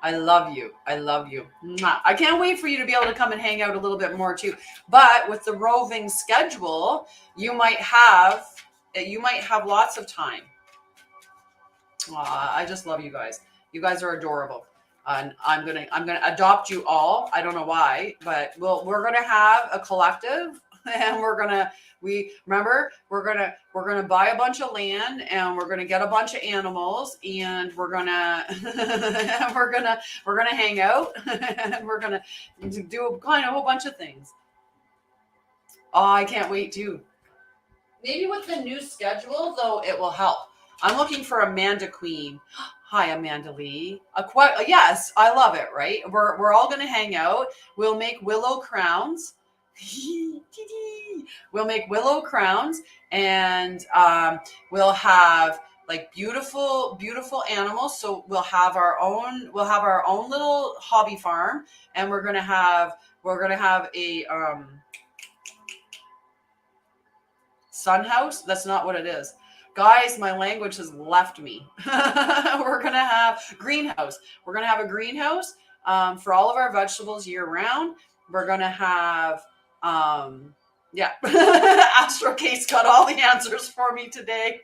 I love you. Mwah. I can't wait for you to be able to come and hang out a little bit more too. But with the roving schedule, you might have lots of time. I just love you guys. You guys are adorable. And I'm gonna adopt you all. I don't know why, but we're gonna have a collective, and we're gonna buy a bunch of land, and we're gonna get a bunch of animals, and we're gonna hang out, and we're gonna do a whole bunch of things. Oh, I can't wait too. Maybe with the new schedule though, it will help. I'm looking for Amanda Queen. Hi, Amanda Lee. Yes, I love it, right? We're all going to hang out. We'll make willow crowns. We'll make willow crowns, and we'll have like beautiful animals. So we'll have our own little hobby farm, and we're going to have a sun house. That's not what it is. Guys, my language has left me. We're going to have greenhouse. We're going to have a greenhouse for all of our vegetables year round. We're going to have, Astro Case got all the answers for me today.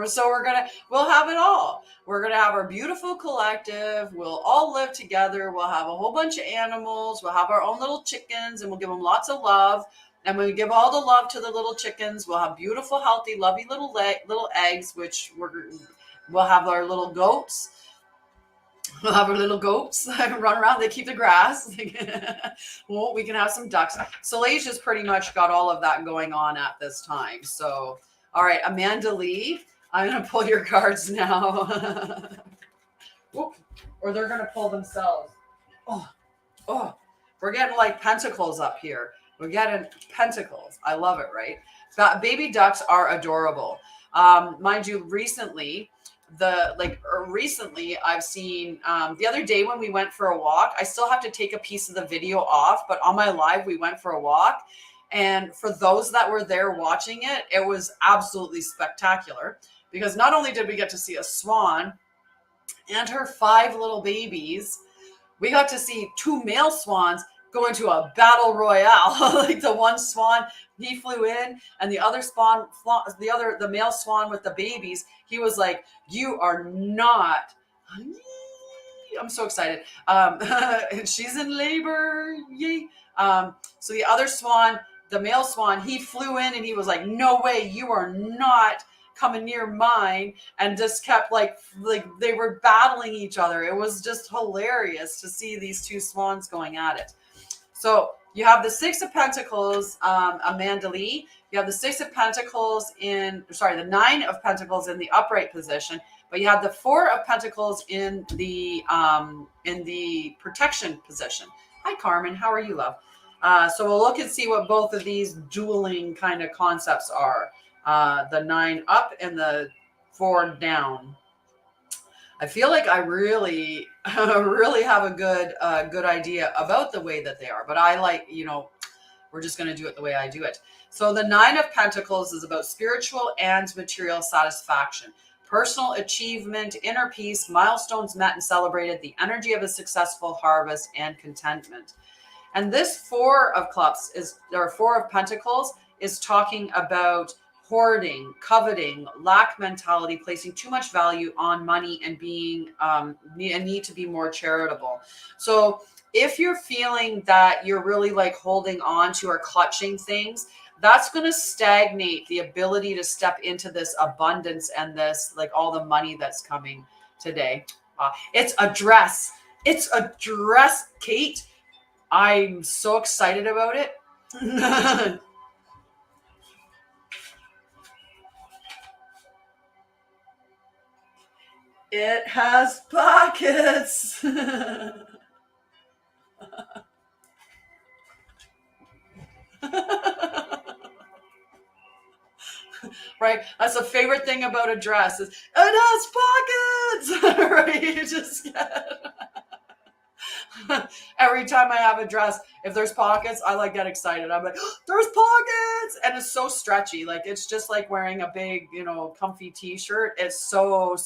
So we'll have it all. We're going to have our beautiful collective. We'll all live together. We'll have a whole bunch of animals. We'll have our own little chickens, and we'll give them lots of love. And when we give all the love to the little chickens, we'll have beautiful, healthy, lovely little eggs, which we'll have our little goats. We'll have our little goats run around. They keep the grass. We can have some ducks. Soleil's pretty much got all of that going on at this time. So, all right, Amanda Lee, I'm going to pull your cards now. Or they're going to pull themselves. Oh, we're getting like pentacles up here. We're getting pentacles. I love it, right? Baby ducks are adorable. Mind you, recently I've seen the other day when we went for a walk, I still have to take a piece of the video off, but on my live, we went for a walk. And for those that were there watching it, it was absolutely spectacular, because not only did we get to see a swan and her 5 little babies, we got to see 2 male swans go into a battle royale. Like the one swan, he flew in, and the other the male swan with the babies, he was like, "You are not." I'm so excited. She's in labor. Yay. So the other swan, the male swan, he flew in, and he was like, "No way, you are not coming near mine," and just kept like they were battling each other. It was just hilarious to see these 2 swans going at it. So you have the 6 of Pentacles, Amanda Lee. You have the 6 of Pentacles the 9 of Pentacles in the upright position, but you have the 4 of Pentacles in the protection position. Hi, Carmen. How are you, love? So we'll look and see what both of these dueling kind of concepts are. The 9 up and the 4 down. I feel like I really have a good idea about the way that they are, but I like, we're just going to do it the way I do it. So the 9 of Pentacles is about spiritual and material satisfaction, personal achievement, inner peace, milestones met and celebrated, the energy of a successful harvest, and contentment. And this 4 of Pentacles is talking about hoarding, coveting, lack mentality, placing too much value on money, and being a need to be more charitable. So if you're feeling that you're really like holding on to or clutching things, that's going to stagnate the ability to step into this abundance and this like all the money that's coming today. It's a dress. It's a dress, Kate. I'm so excited about it. It has pockets. Right? That's the favorite thing about a dress is it has pockets. Right? You just get every time I have a dress, if there's pockets, I like get excited. I'm like, oh, there's pockets, and it's so stretchy. Like it's just like wearing a big, comfy t-shirt. It's so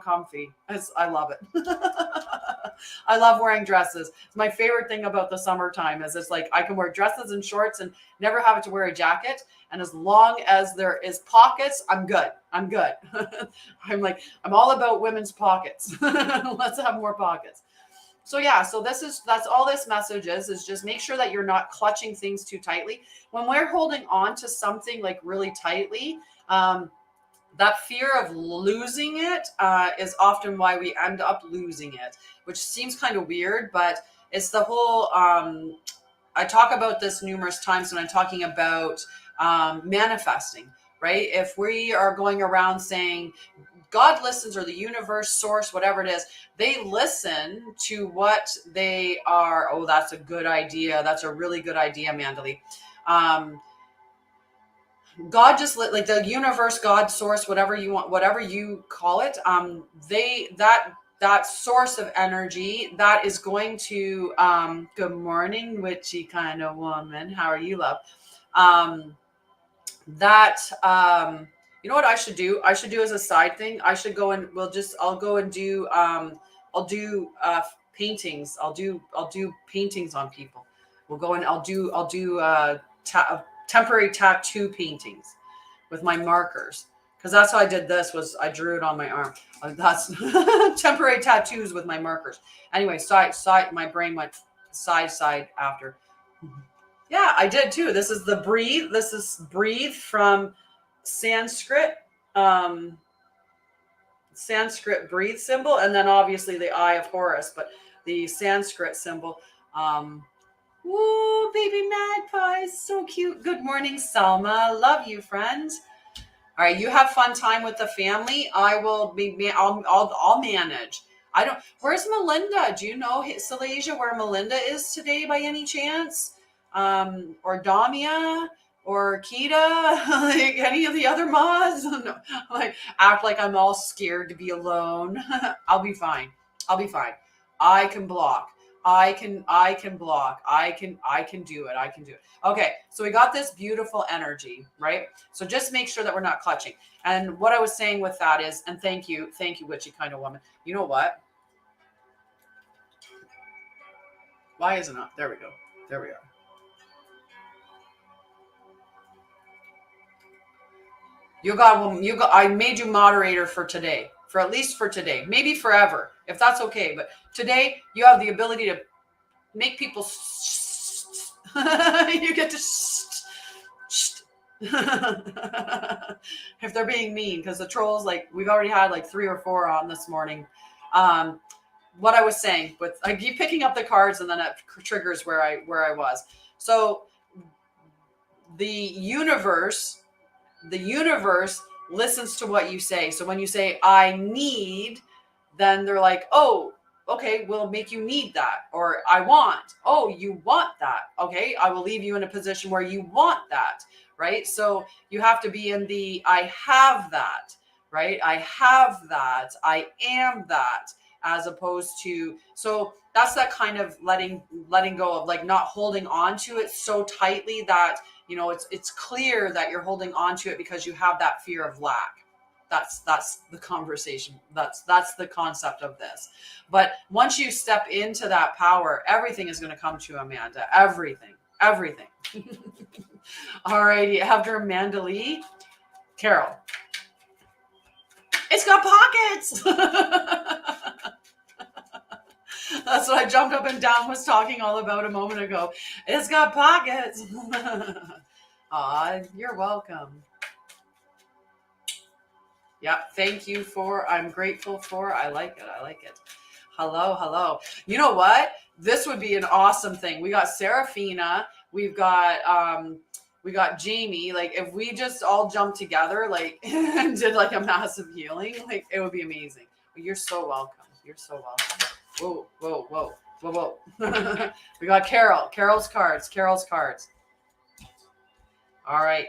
comfy. I love it. I love wearing dresses. It's my favorite thing about the summertime is it's like I can wear dresses and shorts and never have to wear a jacket. And as long as there is pockets, I'm good. I'm good. I'm all about women's pockets. Let's have more pockets. So yeah, so that's all this message is just make sure that you're not clutching things too tightly. When we're holding on to something like really tightly, that fear of losing it is often why we end up losing it, which seems kind of weird, but it's the whole, I talk about this numerous times when I'm talking about manifesting, right? If we are going around saying, God listens, or the universe, source, whatever it is, they listen to what they are. Oh, that's a good idea. That's a really good idea, Mandalee. God just like the universe, God, source, whatever you want, whatever you call it. That source of energy that is going to, good morning, witchy kind of woman. How are you, love? You know what I should do? I should do as a side thing. I should go and I'll go and do, I'll do paintings. I'll do paintings on people. We'll go and I'll do temporary tattoo paintings with my markers. Because that's how I did this, was I drew it on my arm. That's temporary tattoos with my markers. Anyway, side, my brain went side after. Yeah, I did too. This is the breathe. This is breathe from Sanskrit. Sanskrit breathe symbol, and then obviously the eye of Horus, but the Sanskrit symbol. Woo, baby magpies, so cute. Good morning, Selma. Love you, friend. All right, you have fun time with the family. I will be. I'll manage. I don't. Where's Melinda? Do you know, Salasia, where Melinda is today by any chance? Or Damia, or Kita, like any of the other mods? No, like act like I'm all scared to be alone. I'll be fine. I'll be fine. I can block. I can block. I can do it. I can do it. Okay, so we got this beautiful energy, right? So just make sure that we're not clutching. And what I was saying with that is, and thank you, witchy kind of woman. You know what? Why isn't it? There we go. There we are. You got. I made you moderator for today, for at least for today, maybe forever, if that's okay. But today, you have the ability to make people. You get to. If they're being mean, because the trolls, like we've already had like 3 or 4 on this morning. What I was saying, with I keep picking up the cards, and then it triggers where I was. So the universe listens to what you say. So when you say I need, then they're like, oh, okay, we'll make you need that. Or I want, oh, you want that. Okay, I will leave you in a position where you want that, right? So you have to be in the I have that, right? I have that. I am that, as opposed to, so that's that kind of letting go of, like, not holding on to it so tightly that, you know, it's clear that you're holding on to it because you have that fear of lack. That's the conversation. That's the concept of this. But once you step into that power, everything is going to come to Amanda. Everything. All righty. After Amanda Lee, Carol. It's got pockets. That's what I jumped up and down was talking all about a moment ago. It's got pockets. Aw, you're welcome. Yeah. Thank you for, I'm grateful for, I like it. I like it. Hello, hello. You know what? This would be an awesome thing. We got Serafina. We got Jamie. Like if we just all jumped together, like and did like a massive healing, like it would be amazing. But you're so welcome. You're so welcome. Whoa, whoa, whoa, whoa, whoa. We got Carol. Carol's cards. Carol's cards. All right.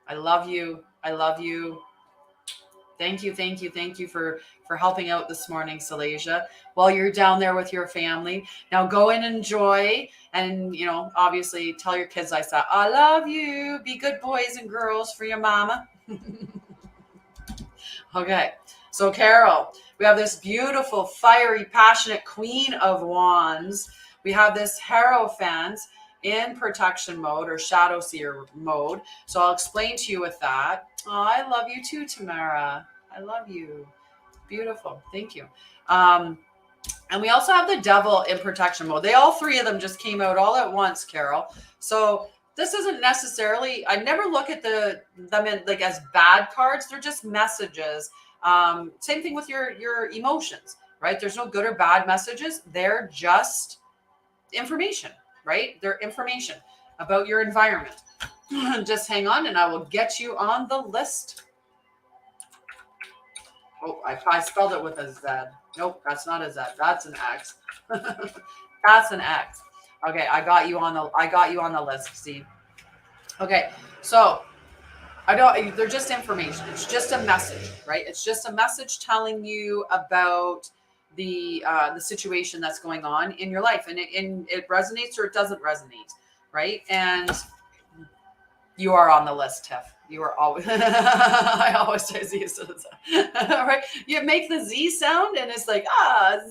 I love you. I love you. Thank you, thank you, thank you for helping out this morning, Salasia. While you're down there with your family, now go and enjoy, and obviously tell your kids I said I love you. Be good boys and girls for your mama. Okay, so Carol, we have this beautiful, fiery, passionate Queen of Wands. We have this Hierophant in protection mode or shadow seer mode. So I'll explain to you with that. Oh, I love you too, Tamara. I love you. Beautiful. Thank you. And we also have the Devil in protection mode. All three of them just came out all at once, Carol. So this isn't necessarily, I never look at them in, like as bad cards. They're just messages. Same thing with your emotions, right? There's no good or bad messages. They're just information, right? They're information about your environment. Just hang on and I will get you on the list. Oh, I spelled it with a Z. Nope, that's not a Z. That's an X. That's an X. Okay, I got you on the list, Steve. Okay, so they're just information. It's just a message, right? It's just a message telling you about the situation that's going on in your life, and it resonates or it doesn't resonate, right? And you are on the list, Tiff. You are always. I always say Z. So right? You make the Z sound, and it's like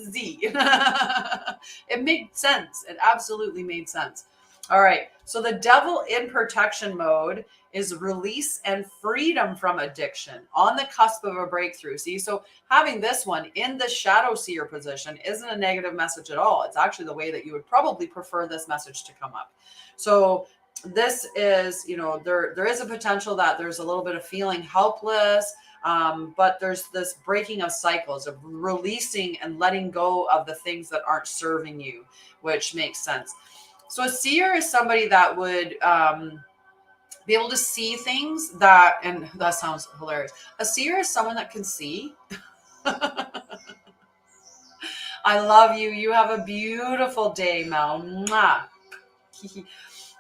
Z. It made sense. It absolutely made sense. All right. So the Devil in protection mode is release and freedom from addiction on the cusp of a breakthrough. See, so having this one in the shadow seer position isn't a negative message at all. It's actually the way that you would probably prefer this message to come up. So this is, there is a potential that there's a little bit of feeling helpless, but there's this breaking of cycles of releasing and letting go of the things that aren't serving you, which makes sense. So a seer is somebody that would be able to see things that, and that sounds hilarious. A seer is someone that can see. I love you. You have a beautiful day, Mel. Mwah.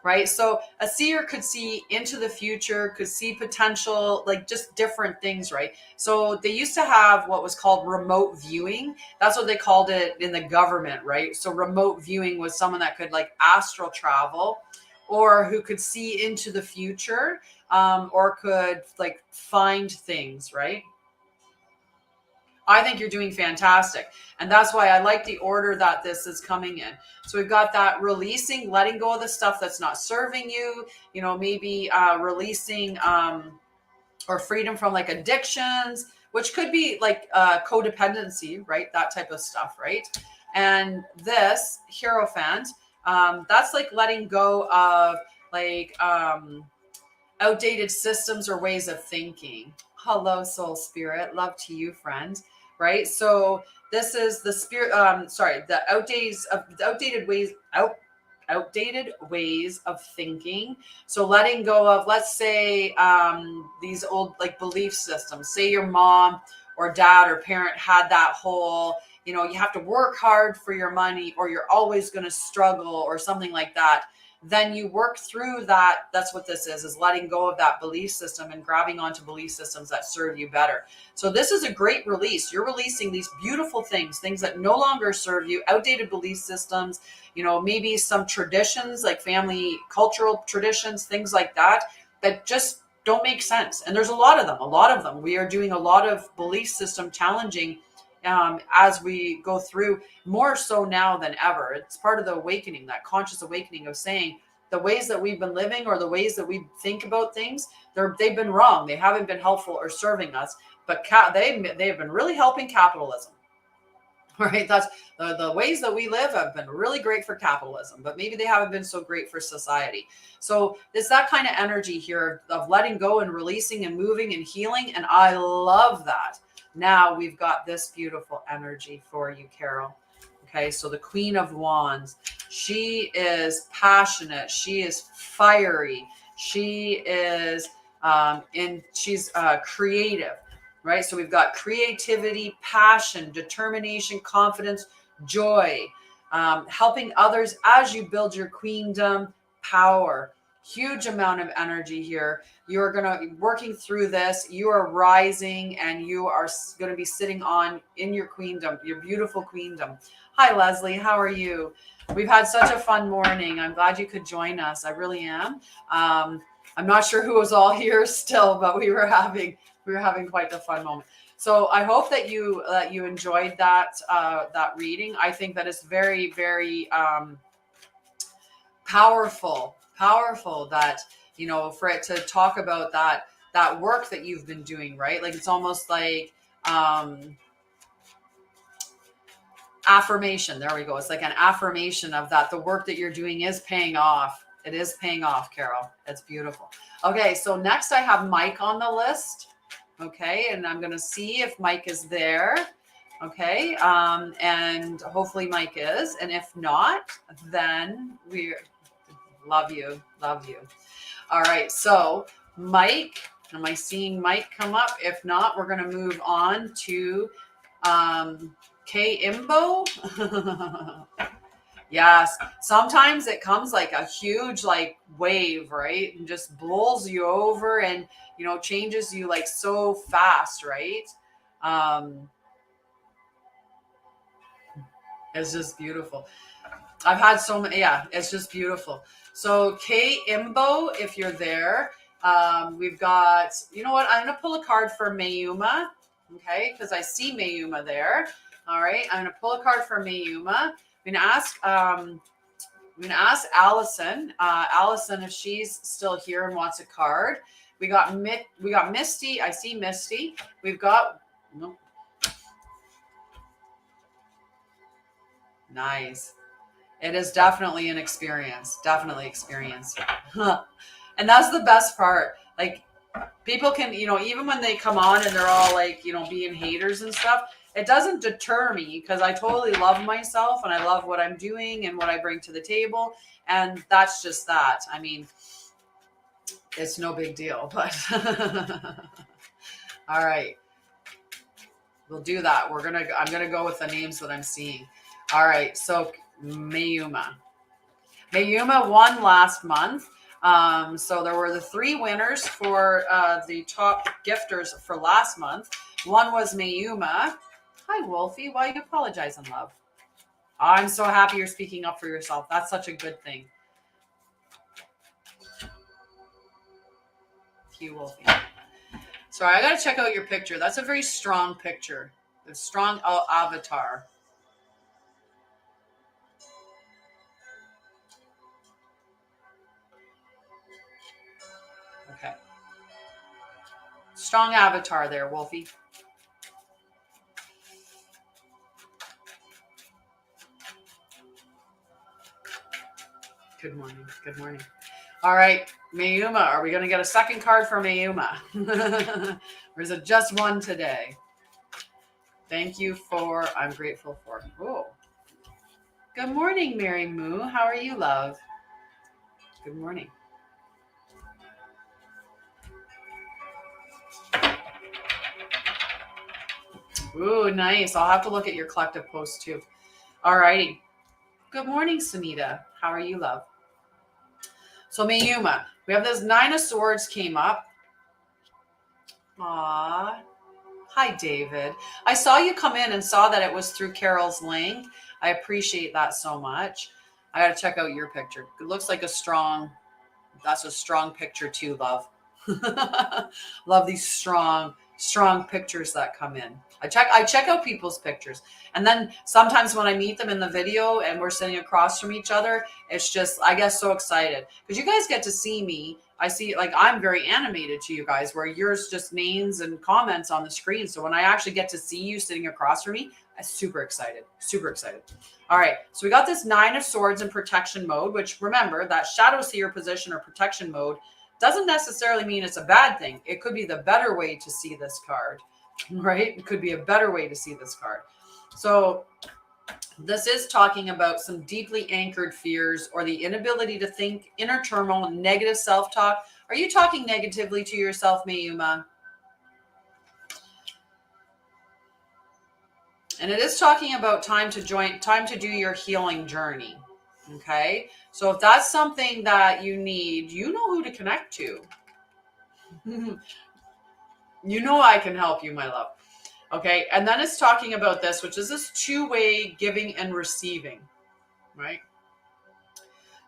Right? So a seer could see into the future, could see potential, like just different things, right? So they used to have what was called remote viewing. That's what they called it in the government, right? So remote viewing was someone that could like astral travel, or who could see into the future, or could like find things, right? I think you're doing fantastic. And that's why I like the order that this is coming in. So we've got that releasing, letting go of the stuff that's not serving you, maybe releasing or freedom from like addictions, which could be like codependency, right? That type of stuff, right? And this Hierophant, that's like letting go of like outdated systems or ways of thinking. Hello, soul spirit. Love to you, friend. Right? So this is the spirit, the outdated ways of thinking. So letting go of, let's say, these old like belief systems. Say your mom or dad or parent had that whole, you have to work hard for your money, or you're always going to struggle, or something like that. Then you work through that. That's what this is letting go of that belief system and grabbing onto belief systems that serve you better. So this is a great release. You're releasing these beautiful things that no longer serve you, outdated belief systems, maybe some traditions like family cultural traditions, things like that just don't make sense. And there's a lot of them. We are doing a lot of belief system challenging as we go through, more so now than ever. It's part of the awakening, that conscious awakening of saying the ways that we've been living or the ways that we think about things, they've been wrong. They haven't been helpful or serving us, but they have been really helping capitalism. right? That's the ways that we live have been really great for capitalism, but maybe they haven't been so great for society. So it's that kind of energy here of letting go and releasing and moving and healing. And I love that. Now we've got this beautiful energy for you, Carol. Okay, so the Queen of Wands, she is passionate. She is fiery. She is she's creative, right? So we've got creativity, passion, determination, confidence, joy, helping others as you build your queendom, power. Huge amount of energy here. You're going to be working through this. You are rising and you are going to be sitting on in your queendom, your beautiful queendom. Hi, Leslie. How are you? We've had such a fun morning. I'm glad you could join us. I really am. I'm not sure who was all here still, but we were having quite a fun moment. So I hope that you enjoyed that reading. I think that it's very, very powerful that, you know, for it to talk about that work that you've been doing, right? Like it's almost like affirmation. There we go. It's like an affirmation of that the work that you're doing is paying off. It is paying off, Carol. It's beautiful. Okay, so next I have Mike on the list. Okay, and I'm going to see if Mike is there. Okay, and hopefully Mike is. And if not, then we love you. Love you. All right, so Mike, am I seeing Mike come up? If not, we're going to move on to K Imbo. Yes, sometimes it comes like a huge like wave, right? And just bowls you over and, you know, changes you like so fast, right? It's just beautiful. I've had so many, yeah, it's just beautiful. So K Imbo, if you're there, we've got, you know what? I'm going to pull a card for Mayuma. Okay, because I see Mayuma there. All right, I'm going to pull a card for Mayuma. I'm going to ask Allison. Allison, if she's still here and wants a card. We got Misty. I see Misty. We've got nope. Nice. It is definitely an experience. Definitely experience. And that's the best part. Like people can, you know, even when they come on and they're all like, you know, being haters and stuff, it doesn't deter me because I totally love myself and I love what I'm doing and what I bring to the table. And that's just that. I mean, it's no big deal, but all right. We'll do that. I'm going to go with the names that I'm seeing. All right. So Mayuma won last month. So there were the 3 winners for the top gifters for last month. One was Mayuma. Hi, Wolfie. Why are you apologizing, love? I'm so happy you're speaking up for yourself. That's such a good thing. You, Wolfie. Sorry, I got to check out your picture. That's a very strong picture. A strong avatar. Okay. Strong avatar there, Wolfie. Good morning. Good morning. All right, Mayuma. Are we going to get a second card for Mayuma? Or is it just one today? Thank you for, I'm grateful for. Oh. Good morning, Mary Moo. How are you, love? Good morning. Ooh, nice. I'll have to look at your collective post too. All righty. Good morning, Sunita. How are you, love? So Mayuma, we have this 9 of Swords came up. Aw. Hi, David. I saw you come in and saw that it was through Carol's link. I appreciate that so much. I got to check out your picture. It looks like that's a strong picture too, love. Love these strong strong pictures that come in. I check out people's pictures. And then sometimes when I meet them in the video and we're sitting across from each other, it's just, I get so excited because you guys get to see me. I see, like, I'm very animated to you guys, where yours just names and comments on the screen. So when I actually get to see you sitting across from me, I'm super excited, super excited. All right, so we got this 9 of Swords in protection mode, which, remember, that shadow seer position or protection mode doesn't necessarily mean it's a bad thing. It could be the better way to see this card, right? It could be a better way to see this card. So this is talking about some deeply anchored fears or the inability to think, inner turmoil, negative self-talk. Are you talking negatively to yourself, Mayuma? And it is talking about time to do your healing journey. Okay. So if that's something that you need, you know who to connect to. You know I can help you, my love. Okay. And then it's talking about this, which is this two-way giving and receiving, right?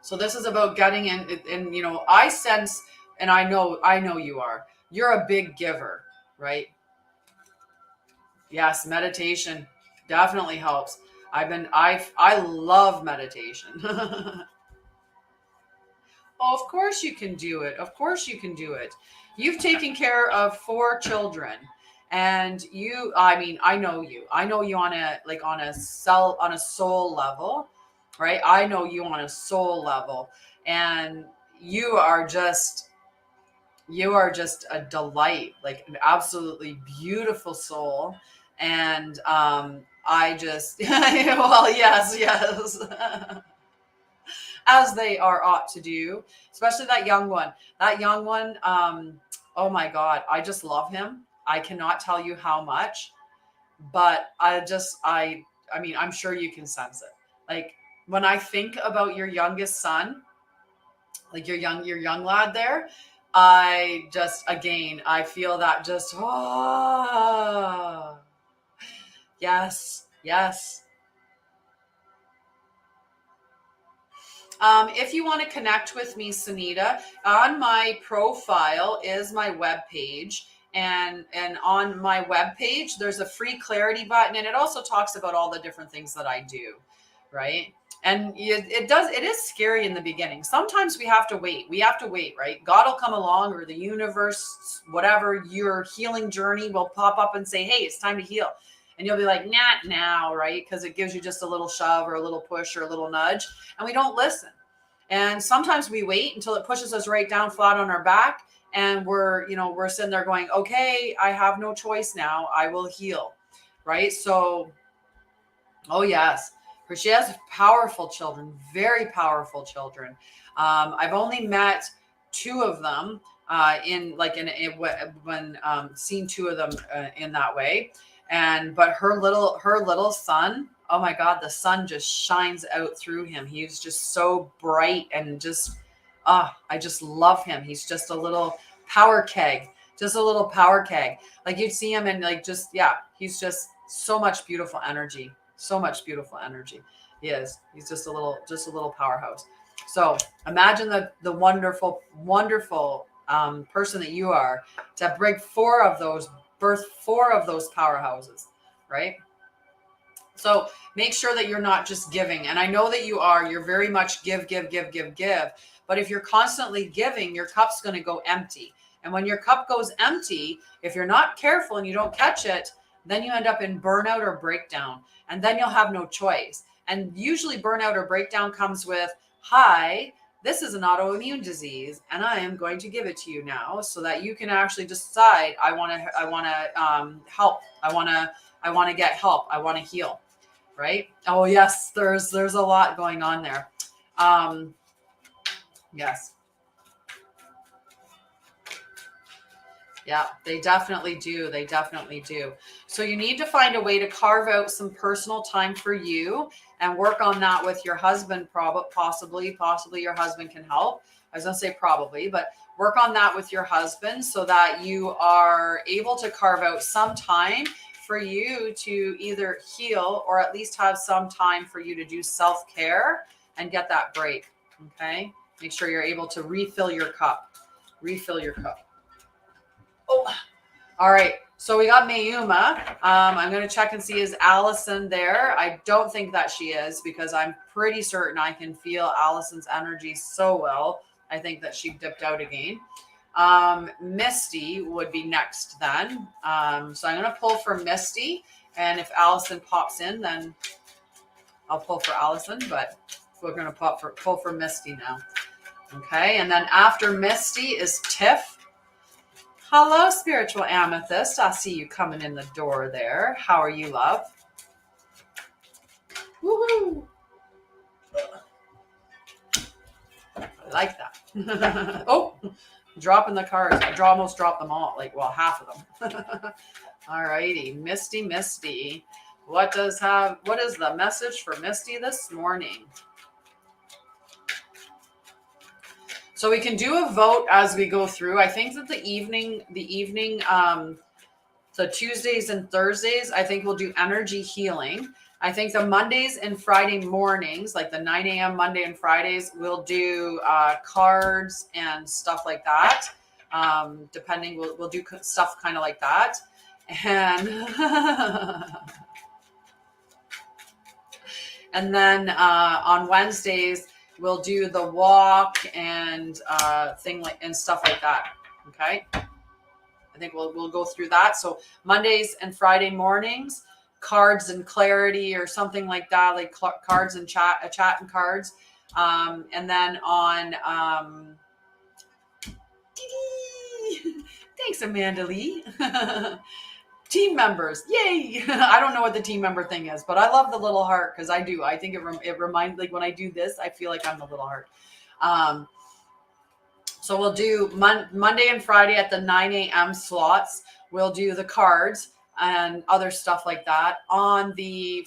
So this is about getting in, and you know, I sense, and I know you're a big giver, right? Yes, meditation definitely helps. I love meditation. Oh, of course you can do it. Of course you can do it. You've taken care of 4 children, and I know you on a soul level, right? I know you on a soul level, and you are just a delight, like an absolutely beautiful soul. And I just, well, yes. As they ought to do, especially that young one. Oh my God, I just love him. I cannot tell you how much, but I mean, I'm sure you can sense it. Like, when I think about your youngest son, like your young lad there, I feel that just, oh, yes. If you want to connect with me, Sunita, on my profile is my webpage. And on my webpage, there's a free clarity button. And it also talks about all the different things that I do, right? And it is scary in the beginning. Sometimes we have to wait, right? God will come along, or the universe, whatever, your healing journey will pop up and say, hey, it's time to heal. And you'll be like, not now, right? Because it gives you just a little shove or a little push or a little nudge, and we don't listen. And sometimes we wait until it pushes us right down flat on our back, and we're sitting there going, okay, I have no choice now. I will heal, right? So, oh yes, for she has powerful children, very powerful children. I've only met 2 of them seen 2 of them in that way. But her little son, oh my God, the sun just shines out through him. He's just so bright and just, I just love him. He's just a little power keg, Like, you'd see him and he's just so much beautiful energy. He is. He's just a little powerhouse. So imagine the wonderful, wonderful person that you are, to birth 4 of those powerhouses, right? So make sure that you're not just giving. And I know that you're very much give. But if you're constantly giving, your cup's going to go empty. And when your cup goes empty, if you're not careful and you don't catch it, then you end up in burnout or breakdown. And then you'll have no choice. And usually burnout or breakdown comes with, hi, this is an autoimmune disease, and I am going to give it to you now, so that you can actually decide, I want to help. I want to get help. I want to heal, right? Oh yes, there's a lot going on there. Yes. Yeah, they definitely do. So you need to find a way to carve out some personal time for you and work on that with your husband. Possibly your husband can help. I was going to say probably, but work on that with your husband so that you are able to carve out some time for you to either heal, or at least have some time for you to do self-care and get that break. Okay. Make sure you're able to refill your cup. Oh, all right. So we got Mayuma. I'm going to check and see, is Allison there? I don't think that she is, because I'm pretty certain I can feel Allison's energy so well. I think that she dipped out again. Misty would be next then. So I'm going to pull for Misty. And if Allison pops in, then I'll pull for Allison. But we're going to pull for Misty now. Okay. And then after Misty is Tiff. Hello, spiritual amethyst. I see you coming in the door there. How are you, love? Woohoo! I like that. Oh, dropping the cards. I almost dropped them all. Like, well, half of them. All righty. Misty. What is the message for Misty this morning? So we can do a vote as we go through. I think that the evening, so Tuesdays and Thursdays, I think we'll do energy healing. I think the Mondays and Friday mornings, like the 9 a.m. Monday and Fridays, we'll do cards and stuff like that. Depending, we'll do stuff kind of like that. And then on Wednesdays, we'll do the walk and and stuff like that. Okay. I think we'll go through that. So Mondays and Friday mornings, cards and clarity or something like that, like cards and chat and cards. And then on thanks, Amanda Lee. Team members, yay! I don't know what the team member thing is, but I love the little heart because I do. I think it reminds, like when I do this, I feel like I'm the little heart. So we'll do Monday and Friday at the 9 a.m. slots. We'll do the cards and other stuff like that. On the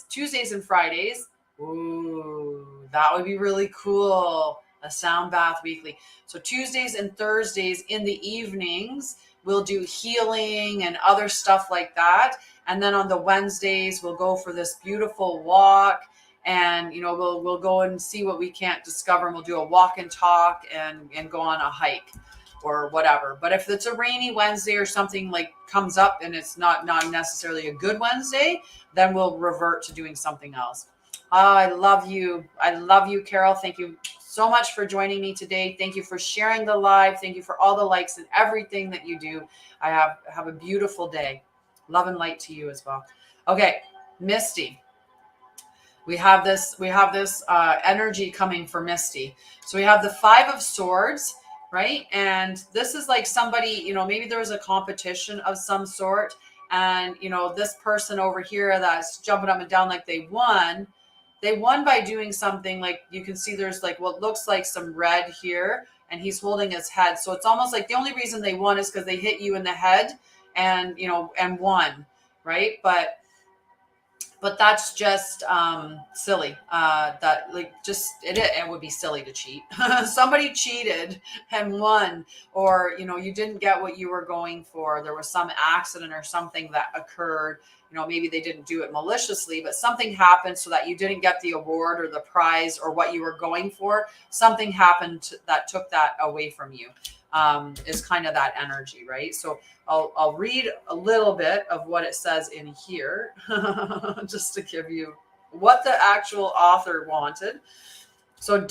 Tuesdays and Fridays, ooh, that would be really cool. A sound bath weekly. So Tuesdays and Thursdays in the evenings, we'll do healing and other stuff like that. And then on the Wednesdays, we'll go for this beautiful walk. And, we'll go and see what we can't discover. And we'll do a walk and talk and go on a hike or whatever. But if it's a rainy Wednesday or something like comes up and it's not necessarily a good Wednesday, then we'll revert to doing something else. I love you. I love you, Carol. Thank you so much for joining me today. Thank you for sharing the live. Thank you for all the likes and everything that you do. I have a beautiful day. Love and light to you as well. Okay, Misty. We have this energy coming for Misty. So we have the 5 of Swords, right? And this is like somebody, maybe there was a competition of some sort. And, this person over here that's jumping up and down like they won by doing something. Like you can see there's like what looks like some red here, and he's holding his head. So it's almost like the only reason they won is because they hit you in the head and, and won, right? But that's just silly. It would be silly to cheat. Somebody cheated and won, or you didn't get what you were going for. There was some accident or something that occurred. Maybe they didn't do it maliciously, but something happened so that you didn't get the award or the prize or what you were going for. Something happened that took that away from you. Is kind of that energy, right? So I'll read a little bit of what it says in here, just to give you what the actual author wanted. So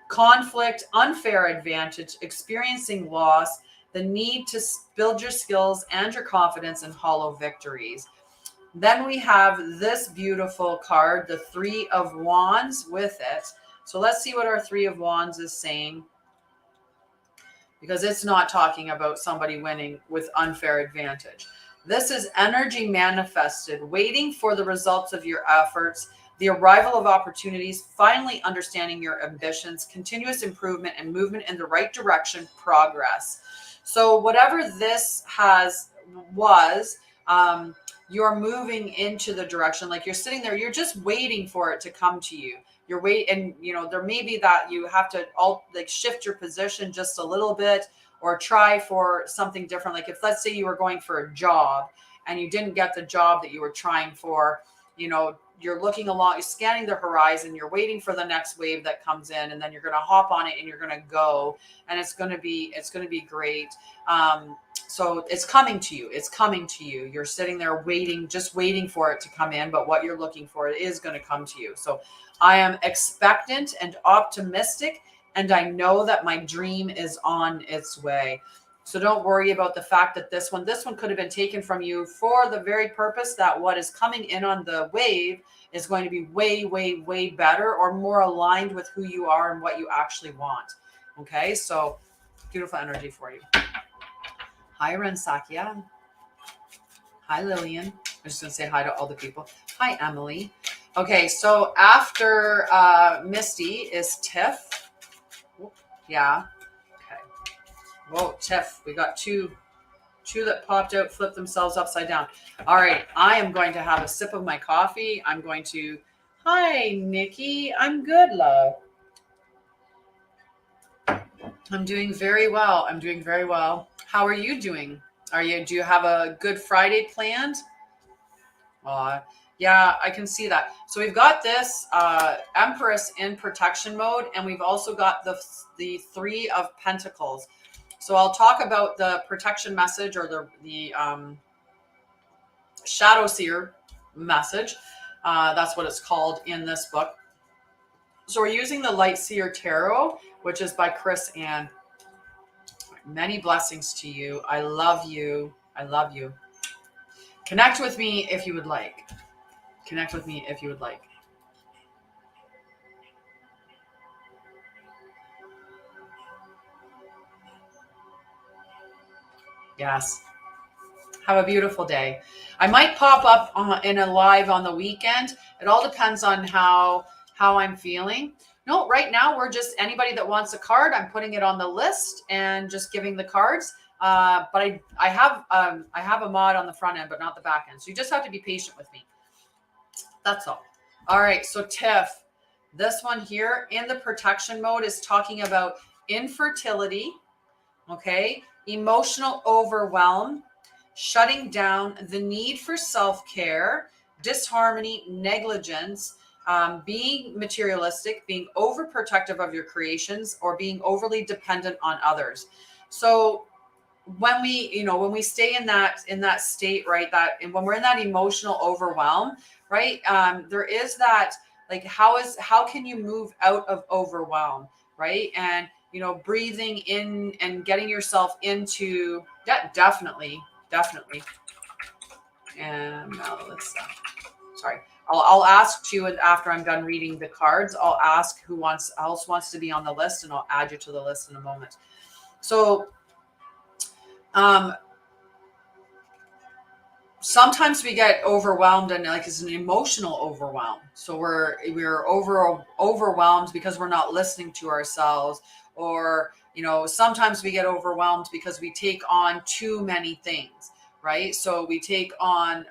conflict, unfair advantage, experiencing loss, the need to build your skills and your confidence, and hollow victories. Then we have this beautiful card, the 3 of Wands with it. So let's see what our 3 of Wands is saying, because it's not talking about somebody winning with unfair advantage. This is energy manifested, waiting for the results of your efforts, the arrival of opportunities, finally understanding your ambitions, continuous improvement and movement in the right direction, progress. So whatever this was, you're moving into the direction, like you're sitting there, you're just waiting for it to come to you. You're waiting, and there may be that you have to shift your position just a little bit or try for something different. Like if, let's say you were going for a job and you didn't get the job that you were trying for, you're looking along, you're scanning the horizon, you're waiting for the next wave that comes in, and then you're going to hop on it and you're going to go, and it's going to be great. So it's coming to you. It's coming to you. You're sitting there waiting, just waiting for it to come in. But what you're looking for, it is going to come to you. So I am expectant and optimistic, and I know that my dream is on its way. So don't worry about the fact that this one could have been taken from you for the very purpose that what is coming in on the wave is going to be way, way, way better or more aligned with who you are and what you actually want. Okay, so beautiful energy for you. Hi, Rensakya. Hi, Lillian. I'm just going to say hi to all the people. Hi, Emily. Okay, so after Misty is Tiff. Yeah. Okay. Whoa, Tiff. We got two that popped out, flipped themselves upside down. All right, I am going to have a sip of my coffee. I'm going to... Hi, Nikki. I'm good, love. I'm doing very well. I'm doing very well. How are you doing? Do you have a good Friday planned? Yeah, I can see that. So we've got this Empress in protection mode, and we've also got the Three of Pentacles. So I'll talk about the protection message or the Shadow Seer message. That's what it's called in this book. So we're using the Light Seer Tarot, which is by Chris Ann. Many blessings to you. I love you. I love you. Connect with me if you would like. Connect with me if you would like. Yes. Have a beautiful day. I might pop up in a live on the weekend. It all depends on how I'm feeling. No, right now we're just anybody that wants a card. I'm putting it on the list and just giving the cards. But I have a mod on the front end, but not the back end. So you just have to be patient with me. That's all. All right. So Tiff, this one here in the protection mode is talking about infertility. Okay. Emotional overwhelm, shutting down, the need for self-care, disharmony, negligence, being materialistic, being overprotective of your creations, or being overly dependent on others. So when we stay in that state, right, and when we're in that emotional overwhelm, right, there is that, like, how can you move out of overwhelm, right? And breathing in and getting yourself into that. Definitely. And let's sorry, I'll ask you after I'm done reading the cards. I'll ask who else wants to be on the list, and I'll add you to the list in a moment. So sometimes we get overwhelmed, and like it's an emotional overwhelm. So we're overwhelmed because we're not listening to ourselves, or sometimes we get overwhelmed because we take on too many things, right? So we take on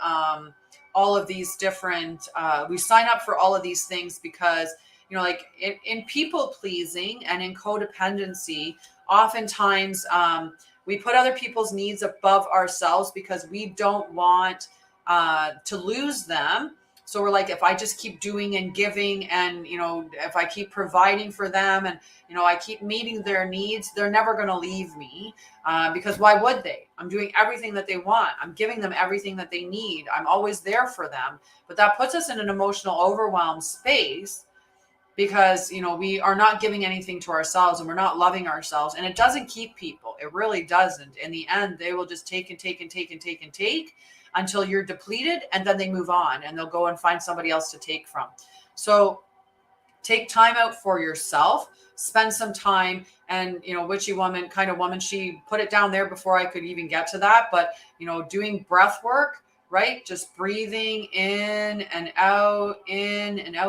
all of these different we sign up for all of these things because like in people pleasing and in codependency, oftentimes we put other people's needs above ourselves because we don't want to lose them. So we're like, if I just keep doing and giving, and if I keep providing for them, and I keep meeting their needs, they're never going to leave me, because why would they? I'm doing everything that they want. I'm giving them everything that they need. I'm always there for them. But that puts us in an emotional overwhelm space, because we are not giving anything to ourselves, and we're not loving ourselves, and it doesn't keep people. It really doesn't. In the end, they will just take and take and take and take and take until you're depleted, and then they move on and they'll go and find somebody else to take from. So take time out for yourself, spend some time. And witchy woman kind of woman, she put it down there before I could even get to that, but doing breath work, right? Just breathing in and out,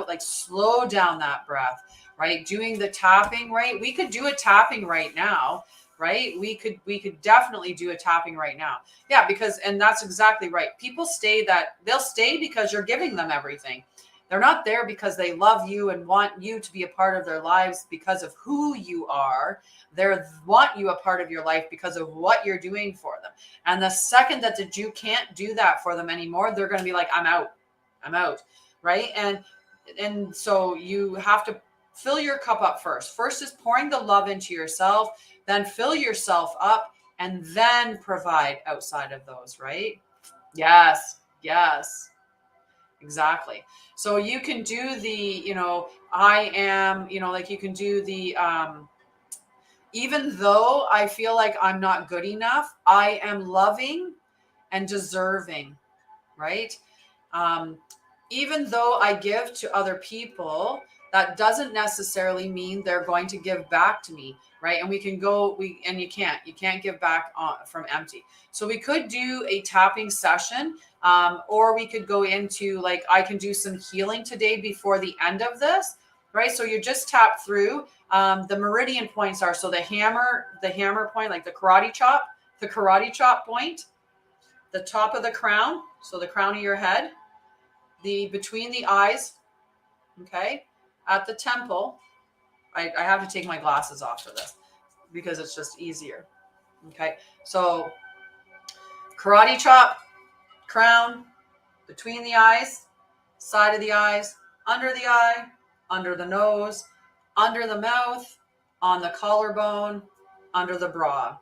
like slow down that breath, right? Doing the tapping, right? We could do a tapping right now, right? We could definitely do a tapping right now. Yeah, and that's exactly right. People they'll stay because you're giving them everything. They're not there because they love you and want you to be a part of their lives because of who you are. They want you a part of your life because of what you're doing for them. And the second that you can't do that for them anymore, they're going to be like, I'm out. right? And so you have to fill your cup up first. First is pouring the love into yourself, then fill yourself up, and then provide outside of those, right? Yes, yes, exactly. So you can do the, I am, like you can do the, even though I feel like I'm not good enough, I am loving and deserving, right? Um, Even though I give to other people, that doesn't necessarily mean they're going to give back to me, right? And you can't give back from empty. So we could do a tapping session, or we could go into, like, I can do some healing today before the end of this, right? So you just tap through. The meridian points are, so the hammer point, like the karate chop point, the top of the crown, so the crown of your head, the between the eyes, okay, at the temple. I have to take my glasses off for this because it's just easier. Okay, so karate chop, crown, between the eyes, side of the eyes, under the eye, under the nose, under the mouth, on the collarbone, under the bra.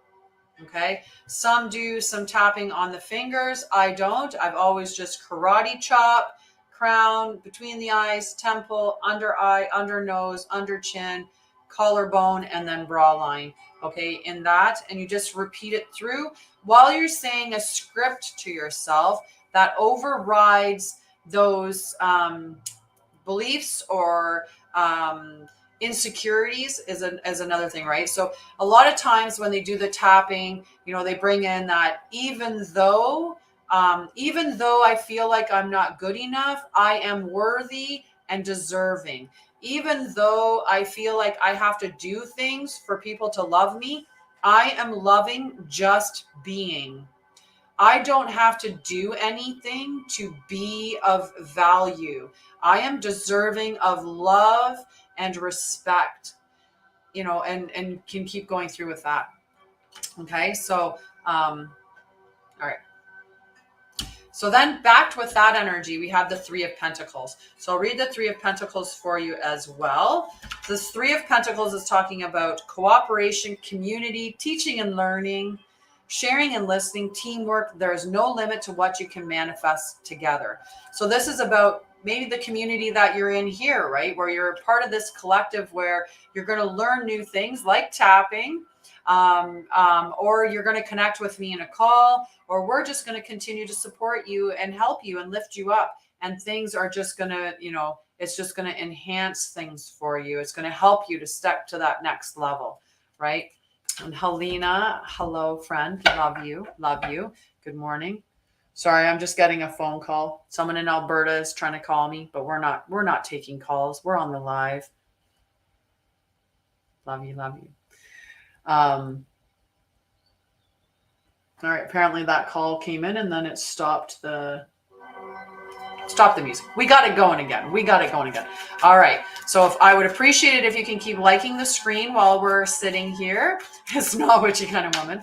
Okay, some do some tapping on the fingers. I don't. I've always just karate chop, crown, between the eyes, temple, under eye, under nose, under chin, collarbone, and then bra line. Okay, in that, and you just repeat it through while you're saying a script to yourself that overrides those beliefs or insecurities is another thing, right? So a lot of times when they do the tapping, they bring in that even though I feel like I'm not good enough, I am worthy and deserving. Even though I feel like I have to do things for people to love me, I am loving just being. I don't have to do anything to be of value. I am deserving of love and respect, and can keep going through with that. Okay, so all right. So then backed with that energy, we have the Three of Pentacles. So I'll read the Three of Pentacles for you as well. This Three of Pentacles is talking about cooperation, community, teaching and learning, sharing and listening, teamwork. There is no limit to what you can manifest together. So this is about maybe the community that you're in here, right? Where you're part of this collective where you're going to learn new things like tapping, or you're going to connect with me in a call, or we're just going to continue to support you and help you and lift you up. And things are just going to, it's just going to enhance things for you. It's going to help you to step to that next level, right? And Helena, hello, friend. Love you. Love you. Good morning. Sorry, I'm just getting a phone call. Someone in Alberta is trying to call me, but we're not taking calls. We're on the live. Love you. Love you. All right. Apparently that call came in and then it stopped the music. We got it going again. All right. So if I would appreciate it if you can keep liking the screen while we're sitting here. It's not witchy kind of woman.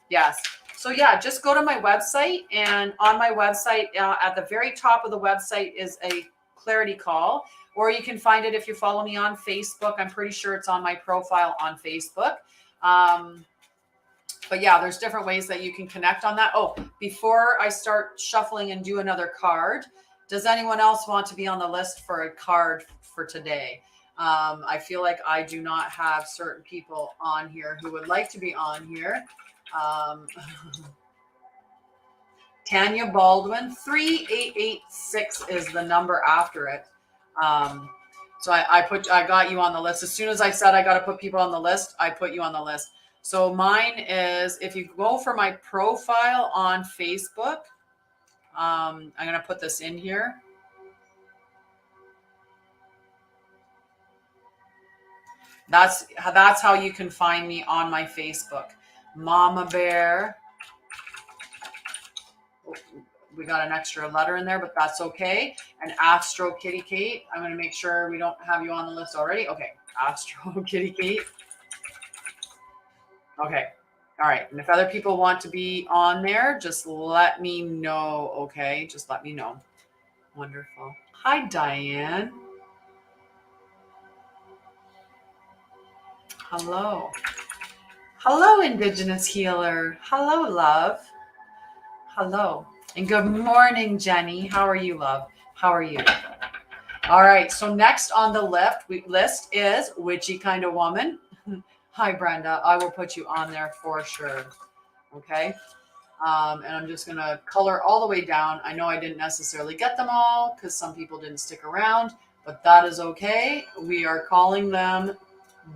Yes. So yeah, just go to my website, and on my website, at the very top of the website is a clarity call, or you can find it if you follow me on Facebook. I'm pretty sure it's on my profile on Facebook. But yeah, there's different ways that you can connect on that. Oh, before I start shuffling and do another card, does anyone else want to be on the list for a card for today? I feel like I do not have certain people on here who would like to be on here. Tanya Baldwin, 3886 is the number after it. So I got you on the list. As soon as I said I got to put people on the list, I put you on the list. So mine is, if you go for my profile on Facebook, I'm going to put this in here. That's how you can find me on my Facebook. Mama Bear. Oh, we got an extra letter in there, but that's okay. And Astro Kitty Kate. I'm going to make sure we don't have you on the list already. Okay. Astro Kitty Kate. Okay. All right. And if other people want to be on there, just let me know. Okay. Just let me know. Wonderful. Hi, Diane. Hello. Hello, Indigenous healer. Hello, love. Hello. And good morning, Jenny. How are you, love? How are you? All right. So next on the list is Witchy Kind of Woman. Hi, Brenda. I will put you on there for sure. Okay. And I'm just going to color all the way down. I know I didn't necessarily get them all because some people didn't stick around, but that is okay. We are calling them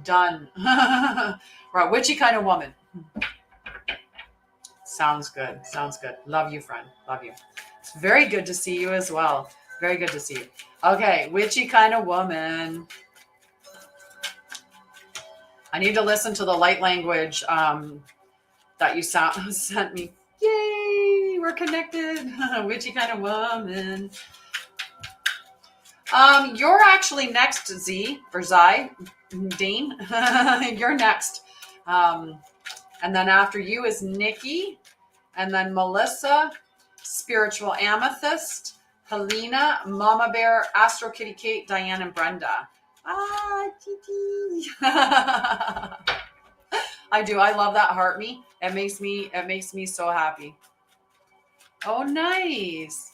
done. Right. Witchy Kind of Woman. Sounds good. Sounds good. Love you, friend. Love you. It's very good to see you as well. Very good to see you. Okay. Witchy Kind of Woman. I need to listen to the light language that you sent me. Yay, we're connected. Witchy Kind of Woman. You're actually next, Z or Zai, Dean. You're next. And then after you is Nikki, and then Melissa, Spiritual Amethyst, Helena, Mama Bear, Astro Kitty Kate, Diane, and Brenda. Titi. I do. I love that heart me. It makes me so happy. Oh, nice.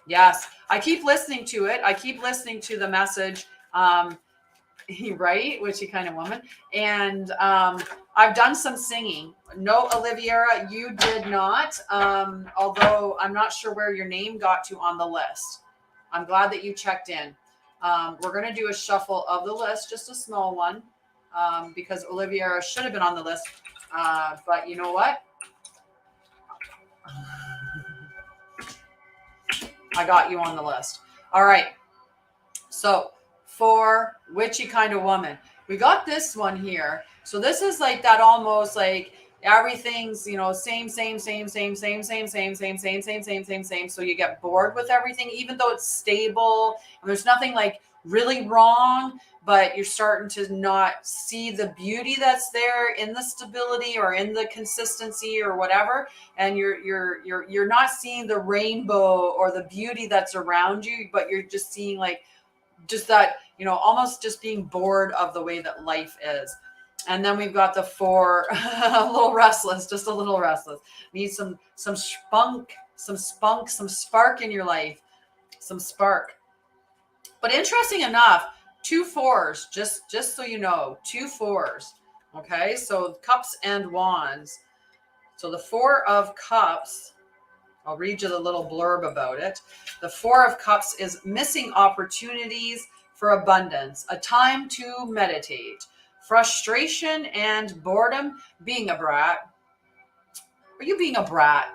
Yes. I keep listening to it. I keep listening to the message. Right? Witchy Kind of Woman. And I've done some singing. No, Oliviera, you did not. Although I'm not sure where your name got to on the list. I'm glad that you checked in. We're going to do a shuffle of the list, just a small one, because Oliviera should have been on the list. But you know what? I got you on the list. All right. So for Witchy Kind of Woman, we got this one here. So this is like that almost like everything's, same. So you get bored with everything, even though it's stable and there's nothing like really wrong, but you're starting to not see the beauty that's there in the stability or in the consistency or whatever. And you're not seeing the rainbow or the beauty that's around you, but you're just seeing like just that, almost just being bored of the way that life is. And then we've got the 4, a little restless. Need some spunk, some spark in your life, some spark. But interesting enough, 2 4s, just so you know, 2 4s. Okay, so cups and wands. So the 4 of cups, I'll read you the little blurb about it. The 4 of cups is missing opportunities for abundance, a time to meditate, frustration and boredom, being a brat. Are you being a brat?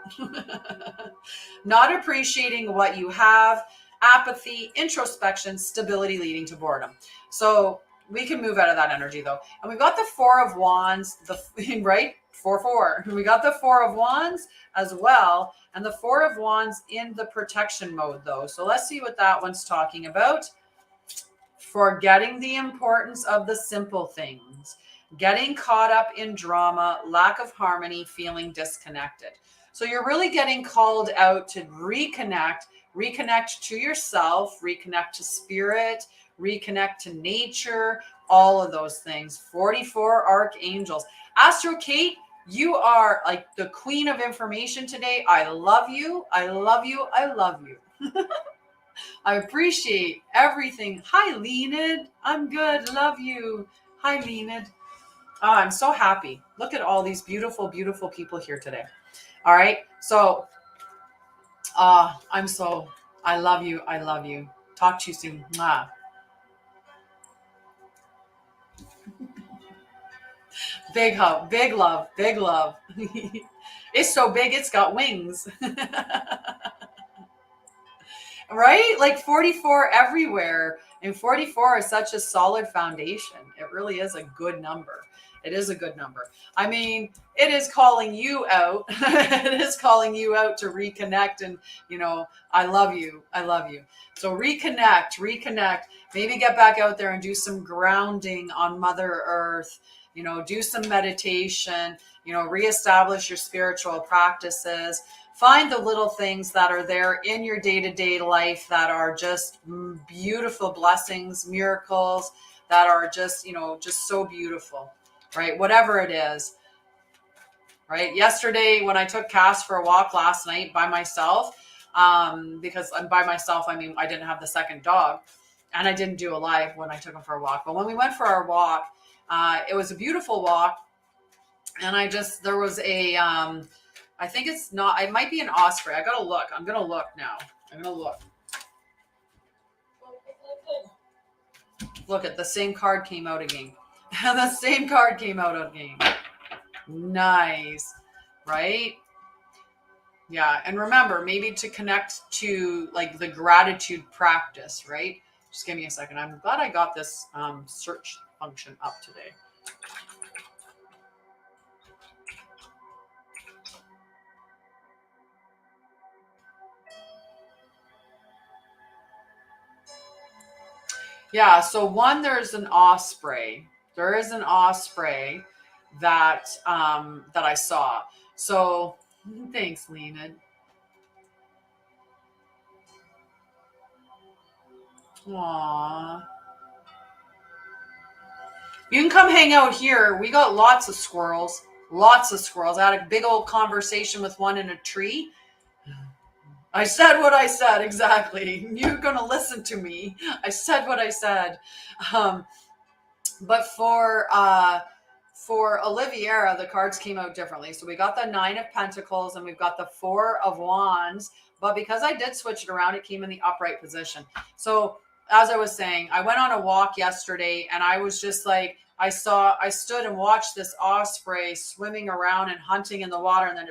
Not appreciating what you have, apathy, introspection, stability leading to boredom. So we can move out of that energy though. And we've got the 4 of wands, right? 4. We got the 4 of wands as well. And the 4 of wands in the protection mode though. So let's see what that one's talking about. Forgetting the importance of the simple things, getting caught up in drama, lack of harmony, feeling disconnected. So you're really getting called out to reconnect to yourself, reconnect to spirit, reconnect to nature, all of those things. 44 archangels. Astro Kate, you are like the queen of information today. I love you. I love you. I love you. I appreciate everything. Hi, Leonid. I'm good. Love you. Hi, Leonid. Oh, I'm so happy. Look at all these beautiful, beautiful people here today. All right. So, I love you. I love you. Talk to you soon. Mwah. Big hug, big love, big love. It's so big, it's got wings. Right? Like 44 everywhere. And 44 is such a solid foundation. It really is a good number. It is a good number. I mean, it is calling you out. It is calling you out to reconnect. And, I love you. I love you. So reconnect. Maybe get back out there and do some grounding on Mother Earth. you know, do some meditation, you know, reestablish your spiritual practices. Find the little things that are there in your day-to-day life that are just beautiful blessings, miracles that are just, you know, just so beautiful, right? Whatever it is, right? Yesterday, when I took Cass for a walk last night by myself, because by myself, I mean, I didn't have the second dog, and I didn't do a live when I took him for a walk. But when we went for our walk, it was a beautiful walk. And there was a, I think it's not, it might be an osprey. I gotta look. I'm gonna look now. I'm gonna look. Look at the same card came out again. The same card came out again. Nice, right? Yeah, and remember, maybe to connect to like the gratitude practice, right? Just give me a second. I'm glad I got this search function up today. Yeah, so there's an osprey. There is an osprey that that I saw. So thanks, Lena. Aww. You can come hang out here. We got lots of squirrels. Lots of squirrels. I had a big old conversation with one in a tree. I said what I said, exactly. You're going to listen to me. I said what I said. But for Oliviera, the cards came out differently. So we got the 9 of Pentacles and we've got the 4 of Wands. But because I did switch it around, it came in the upright position. So as I was saying, I went on a walk yesterday and I was just like, I stood and watched this osprey swimming around and hunting in the water and then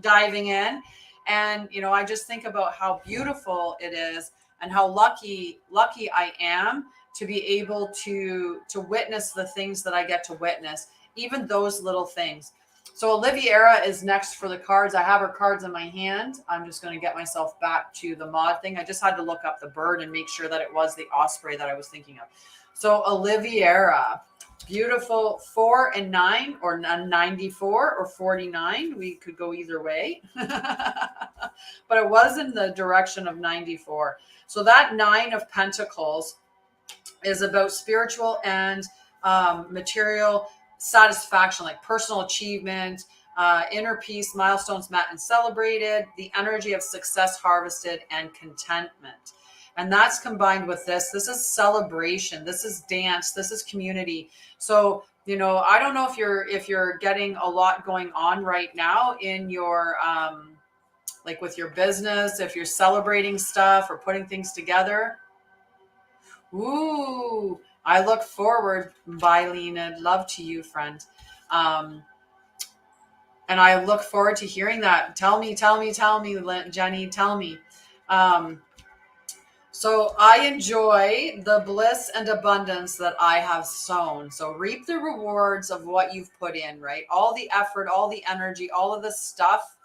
diving in. And, you know, I just think about how beautiful it is and how lucky I am to be able to witness the things that I get to witness, even those little things. So Oliviera is next for the cards. I have her cards in my hand. I'm just going to get myself back to the mod thing. I just had to look up the bird and make sure that it was the osprey that I was thinking of. So Oliviera, beautiful 4 and 9 or 94 or 49. We could go either way, but it was in the direction of 94. So that 9 of Pentacles is about spiritual and material satisfaction, like personal achievement, inner peace, milestones met and celebrated, the energy of success harvested, and contentment. And that's combined with this. This is celebration. This is dance. This is community. So, you know, I don't know if you're getting a lot going on right now in your like with your business, if you're celebrating stuff or putting things together. Ooh, I look forward. Bye, Lena. Love to you, friend. And I look forward to hearing that. Tell me, Jenny, tell me. So I enjoy the bliss and abundance that I have sown. So reap the rewards of what you've put in, right? All the effort, all the energy, all of the stuff,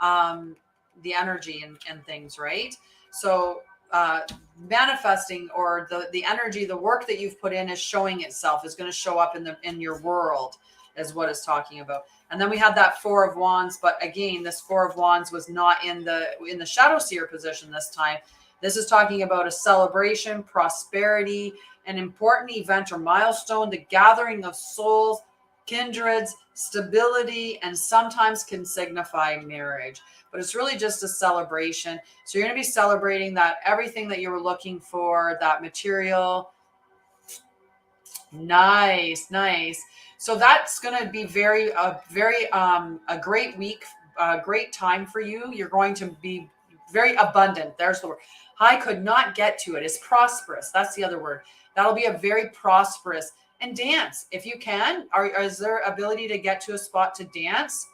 the energy and things, right? So manifesting or the energy, the work that you've put in is showing itself, is going to show up in your world, is what it's talking about. And then we had that 4 of Wands, but again, this 4 of Wands was not in the Shadow Seer position this time. This is talking about a celebration, prosperity, an important event or milestone, the gathering of souls, kindreds, stability, and sometimes can signify marriage. But it's really just a celebration. So you're going to be celebrating that everything that you were looking for, that material. Nice. So that's going to be a great week, a great time for you. You're going to be very abundant. There's the word. I could not get to it. It's prosperous. That's the other word. That'll be a very prosperous. And dance if you can. Is there ability to get to a spot to dance?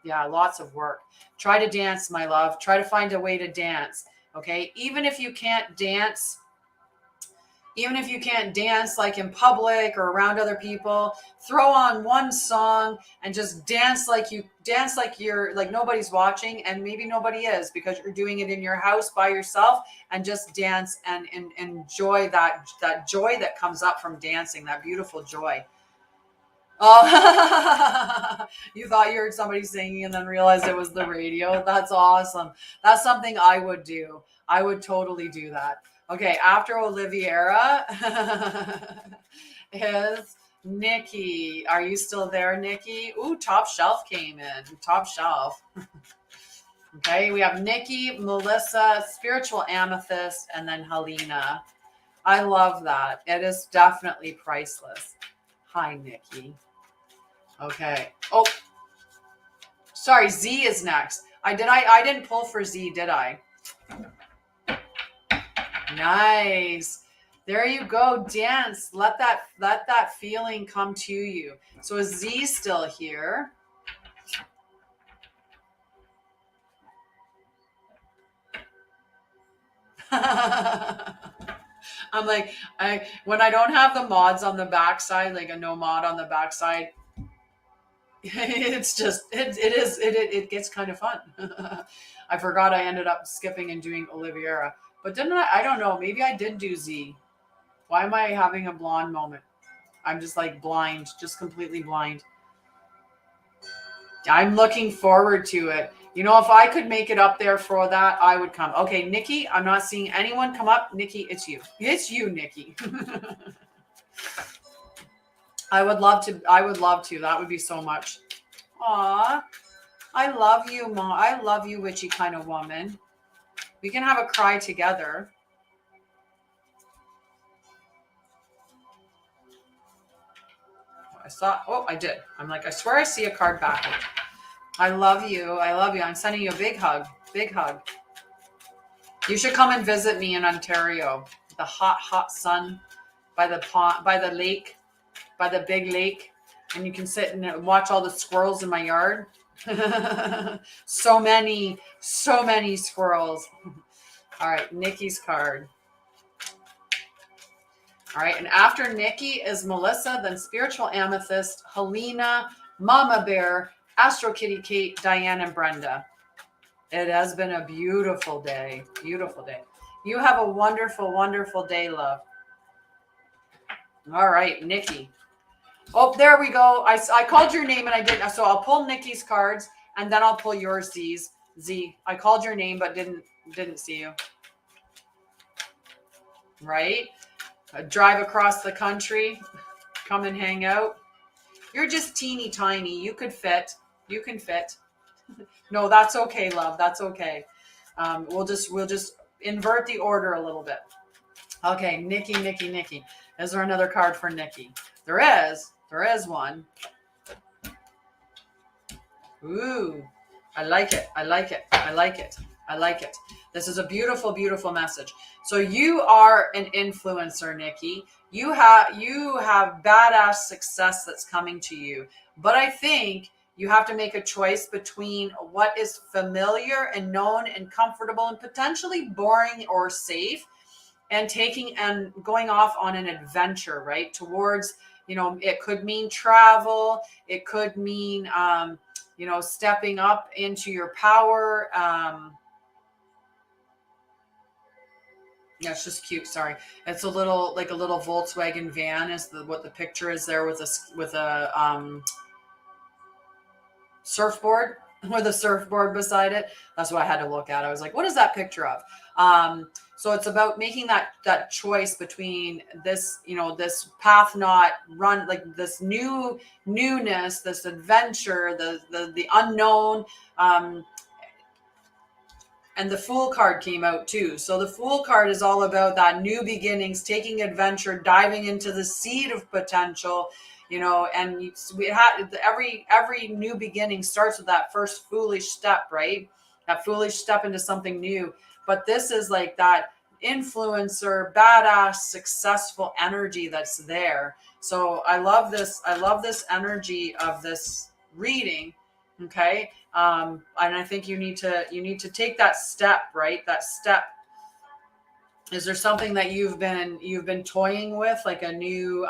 Yeah, lots of work. Try to dance, my love. Try to find a way to dance. Okay. Even if you can't dance like in public or around other people, throw on one song and just dance like you're like nobody's watching, and maybe nobody is because you're doing it in your house by yourself, and just dance and enjoy that joy that comes up from dancing, that beautiful joy. Oh, you thought you heard somebody singing and then realized it was the radio. That's awesome. That's something I would do. I would totally do that. Okay, after Oliviera is Nikki. Are you still there, Nikki? Ooh, Top Shelf came in. Top Shelf. Okay, we have Nikki, Melissa, Spiritual Amethyst, and then Helena. I love that. It is definitely priceless. Hi, Nikki. Okay. Oh, sorry. Z is next. I didn't pull for Z, did I? Nice. There you go. Dance. Let that feeling come to you. So is Z still here? I'm like, when I don't have the mods on the backside, like a no mod on the backside, it's just it gets kind of fun. I forgot I ended up skipping and doing Oliviera, but didn't I don't know, maybe I did do Z. Why am I having a blonde moment? I'm just like blind, just completely blind. I'm looking forward to it. You know, if I could make it up there for that, I would come. Okay, Nikki, I'm not seeing anyone come up. Nikki, it's you. It's you, Nikki. I would love to. That would be so much. Aw, I love you, Mom. I love you, witchy kind of woman. We can have a cry together. I did. I'm like, I swear I see a card back. I love you. I love you. I'm sending you a big hug. Big hug. You should come and visit me in Ontario. The hot, hot sun by the pond, by the lake, by the big lake. And you can sit and watch all the squirrels in my yard. So many squirrels. All right, Nikki's card. All right, and after Nikki is Melissa, then Spiritual Amethyst, Helena, Mama Bear, Astro Kitty Kate, Diane, and Brenda. It has been a beautiful day. Beautiful day. You have a wonderful, wonderful day, love. All right, Nikki. Oh, there we go. I called your name and I didn't. So I'll pull Nikki's cards and then I'll pull yours, Z's. Z. I called your name but didn't see you. Right? Drive across the country. Come and hang out. You're just teeny tiny. You could fit. You can fit. No, that's okay, love. That's okay. We'll just invert the order a little bit. Okay, Nikki. Is there another card for Nikki? There is one. Ooh, I like it. This is a beautiful, beautiful message. So you are an influencer, Nikki. You have badass success that's coming to you. But I think you have to make a choice between what is familiar and known and comfortable and potentially boring or safe, and taking and going off on an adventure, right? Towards, it could mean travel. It could mean, stepping up into your power. Yeah, it's just cute. Sorry. It's a little Volkswagen van is what the picture is there with a surfboard with a surfboard beside it. That's what I had to look at. I was like, what is that picture of? So it's about making that choice between this, this path not run, like this newness, this adventure, the unknown. And the Fool card came out too. So the Fool card is all about that new beginnings, taking adventure, diving into the seed of potential, and we had every new beginning starts with that first foolish step, right? That foolish step into something new. But this is like that influencer, badass, successful energy that's there. So I love this energy of this reading. Okay. And I think you need to take that step, right? That step. Is there something that you've been toying with, like a new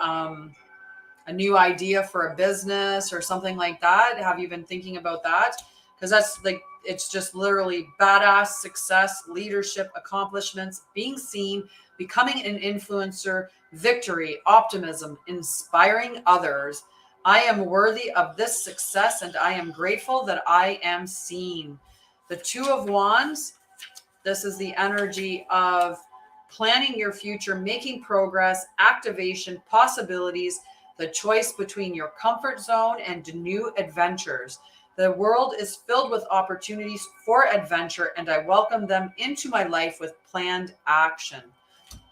idea for a business or something like that? Have you been thinking about that? Because that's like, it's just literally badass success, leadership, accomplishments, being seen, becoming an influencer, victory, optimism, inspiring others, I am worthy of this success, and I am grateful that I am seen. The Two of Wands, this is the energy of planning your future, making progress, activation, possibilities, the choice between your comfort zone and new adventures. The world is filled with opportunities for adventure, and I welcome them into my life with planned action.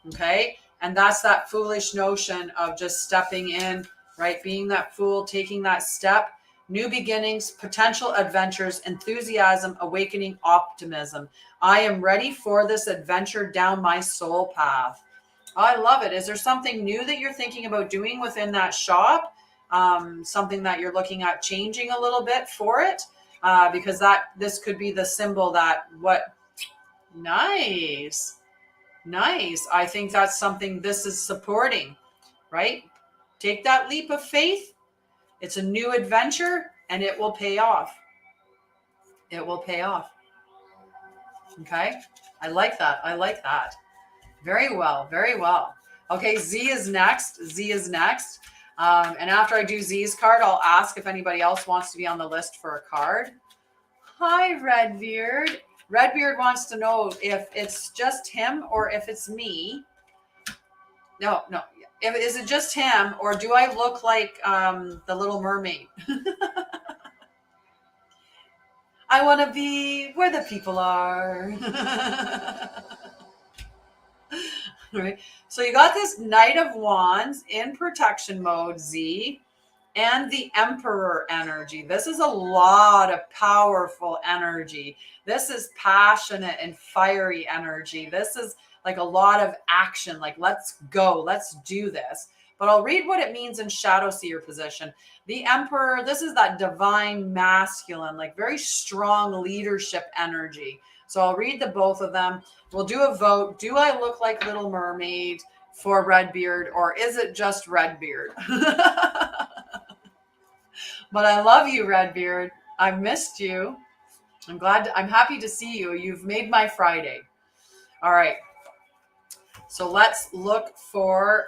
Okay. And that's that foolish notion of just stepping in, right? Being that fool, taking that step, new beginnings, potential adventures, enthusiasm, awakening, optimism. I am ready for this adventure down my soul path. I love it. Is there something new that you're thinking about doing within that shop? Something that you're looking at changing a little bit for it? Because this could be the symbol that nice. Nice. I think that's something this is supporting, right? Take that leap of faith. It's a new adventure and it will pay off. It will pay off. Okay. I like that. I like that. Very well. Very well. Okay. Z is next. Z is next. And after I do Z's card, I'll ask if anybody else wants to be on the list for a card. Hi, Redbeard. Redbeard wants to know if it's just him or if it's me. No. Is it just him or do I look like the Little Mermaid? I want to be where the people are. Right. So you got this Knight of Wands in protection mode, Z, and the Emperor energy. This is a lot of powerful energy. This is passionate and fiery energy. This is like a lot of action, like let's go, let's do this. But I'll read what it means in shadow seer position. The Emperor, this is that divine masculine, like very strong leadership energy. So I'll read the both of them. We'll do a vote. Do I look like Little Mermaid for Redbeard, or is it just Redbeard? But I love you, Redbeard. I've missed you. I'm happy to see you. You've made my Friday. All right. So let's look for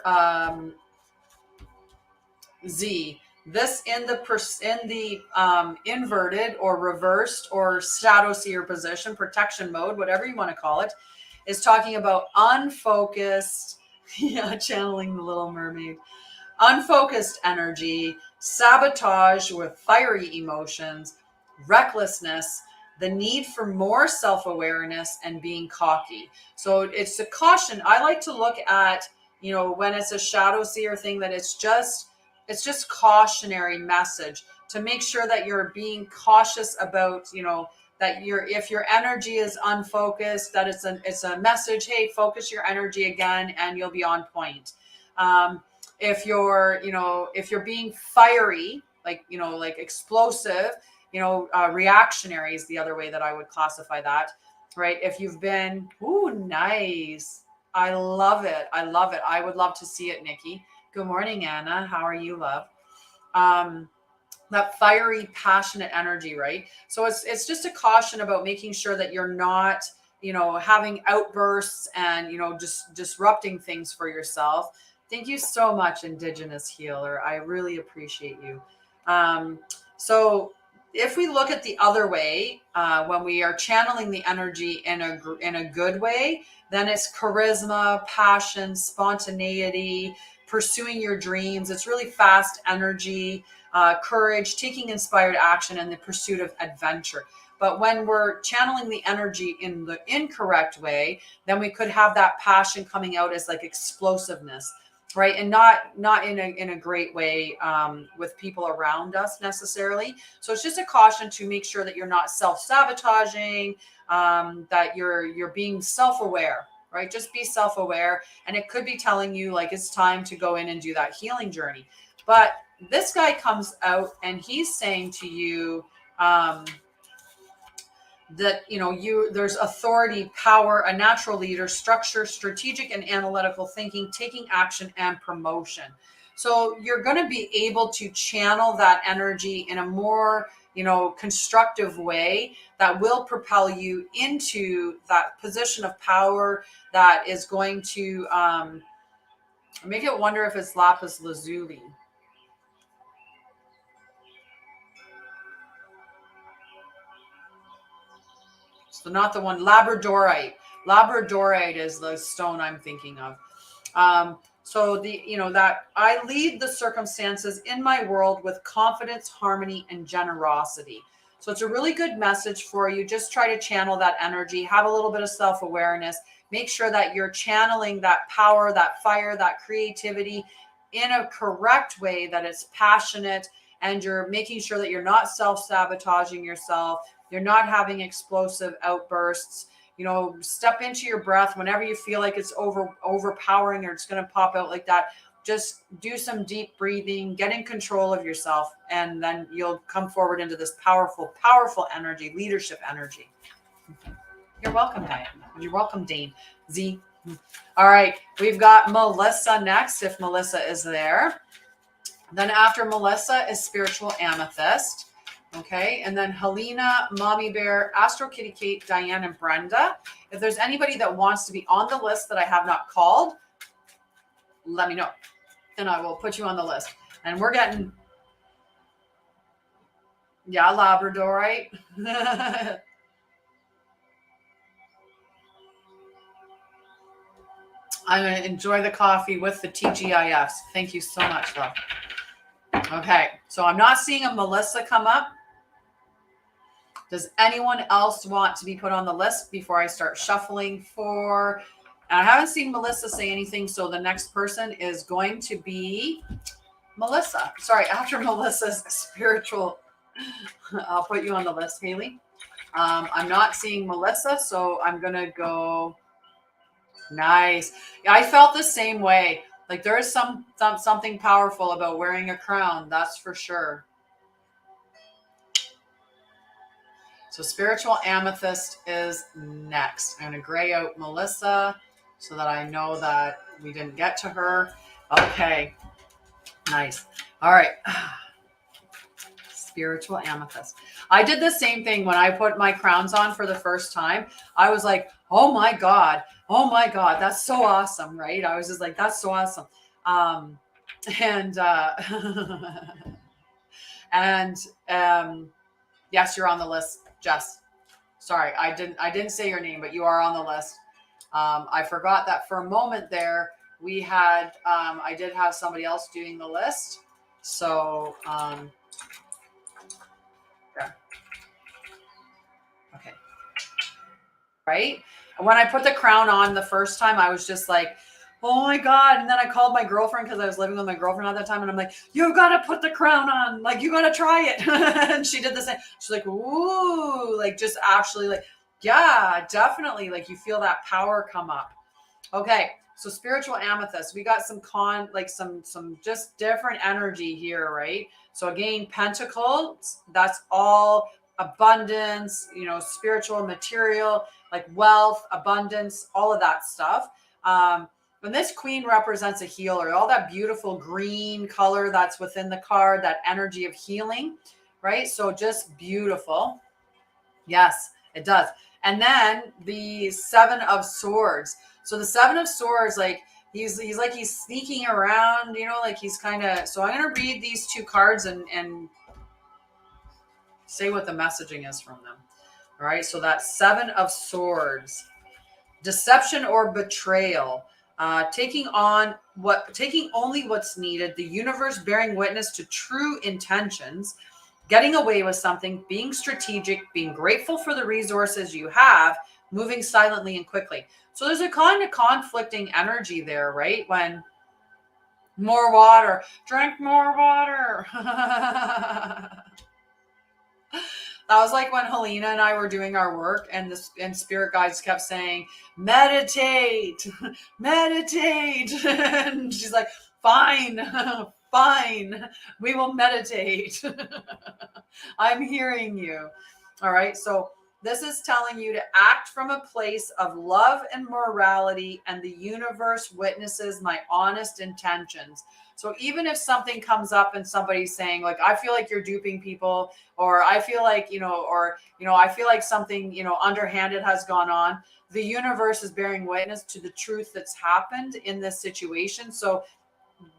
Z. This in the inverted or reversed or shadow seer position, protection mode, whatever you want to call it, is talking about unfocused, channeling the Little Mermaid, unfocused energy, sabotage with fiery emotions, recklessness, the need for more self-awareness, and being cocky. So it's a caution. I like to look at, when it's a shadow seer thing, that it's just cautionary message to make sure that you're being cautious about, that if your energy is unfocused, that it's a message, hey, focus your energy again and you'll be on point. If you're being fiery, like explosive, reactionary is the other way that I would classify that, right? If you've been, nice. I love it. I love it. I would love to see it, Nikki. Good morning, Anna. How are you, love? That fiery, passionate energy, right? So it's just a caution about making sure that you're not, having outbursts and, just disrupting things for yourself. Thank you so much, Indigenous Healer. I really appreciate you. So if we look at the other way, when we are channeling the energy in a good way, then it's charisma, passion, spontaneity, pursuing your dreams. It's really fast energy, courage, taking inspired action, and the pursuit of adventure. But when we're channeling the energy in the incorrect way, then we could have that passion coming out as like explosiveness, right? And not in a great way with people around us necessarily. So it's just a caution to make sure that you're not self-sabotaging, that you're being self-aware, right? Just be self-aware. And it could be telling you like it's time to go in and do that healing journey. But this guy comes out and he's saying to you that, there's authority, power, a natural leader, structure, strategic and analytical thinking, taking action, and promotion. So you're going to be able to channel that energy in a more, constructive way that will propel you into that position of power that is going to make it wonder if it's lapis lazuli. So not the one, Labradorite. Labradorite is the stone I'm thinking of. So that I lead the circumstances in my world with confidence, harmony, and generosity. So it's a really good message for you. Just try to channel that energy, have a little bit of self-awareness, make sure that you're channeling that power, that fire, that creativity in a correct way, that it's passionate, and you're making sure that you're not self-sabotaging yourself. You're not having explosive outbursts. Step into your breath whenever you feel like it's overpowering or it's going to pop out like that. Just do some deep breathing, get in control of yourself, and then you'll come forward into this powerful, powerful energy, leadership energy. You're welcome, Diane. You're welcome, Dane. Z. All right. We've got Melissa next, if Melissa is there. Then after Melissa is Spiritual Amethyst. Okay. And then Helena, Mommy Bear, Astro Kitty Kate, Diane, and Brenda. If there's anybody that wants to be on the list that I have not called, let me know. And I will put you on the list. And we're getting, Labradorite. I'm going to enjoy the coffee with the TGIFs. Thank you so much, love. Okay, so I'm not seeing a Melissa come up. Does anyone else want to be put on the list before I start shuffling for? And I haven't seen Melissa say anything, so the next person is going to be Melissa. Sorry, after Melissa's Spiritual, I'll put you on the list, Haley. I'm not seeing Melissa, so I'm going to go. Nice. I felt the same way. Like there is something powerful about wearing a crown. That's for sure. So Spiritual Amethyst is next. I'm going to gray out Melissa so that I know that we didn't get to her. Okay. Nice. All right. Spiritual Amethyst. I did the same thing when I put my crowns on for the first time. I was like, oh my God, that's so awesome, right? I was just like, that's so awesome. Yes, you're on the list, Jess. Sorry, I didn't say your name, but you are on the list. I forgot that for a moment there, we had, I did have somebody else doing the list. So, okay. Right? And when I put the crown on the first time, I was just like, oh my God. And then I called my girlfriend because I was living with my girlfriend at that time. And I'm like, you've got to put the crown on. Like, you got to try it. And she did the same. She's like, ooh, like just actually like, yeah, definitely. Like you feel that power come up. Okay. So Spiritual Amethyst, we got some some just different energy here, right? So again, Pentacles, that's all abundance, spiritual, material, like wealth, abundance, all of that stuff. When this queen represents a healer, all that beautiful green color that's within the card, that energy of healing, right? So just beautiful. Yes, it does. And then the Seven of Swords. So the Seven of Swords, like he's sneaking around, like he's kind of, so I'm going to read these two cards and say what the messaging is from them. All right. So that Seven of Swords, deception or betrayal, taking only what's needed, the universe bearing witness to true intentions, getting away with something, being strategic, being grateful for the resources you have, moving silently and quickly. So there's a kind of conflicting energy there, right? When more water, drink more water. That was like when Helena and I were doing our work and spirit guides kept saying, meditate, meditate. And she's like, fine, we will meditate. I'm hearing you. All right. So this is telling you to act from a place of love and morality, and the universe witnesses my honest intentions. So even if something comes up and somebody's saying, like, I feel like you're duping people, or I feel like, I feel like something, underhanded has gone on, the universe is bearing witness to the truth that's happened in this situation. So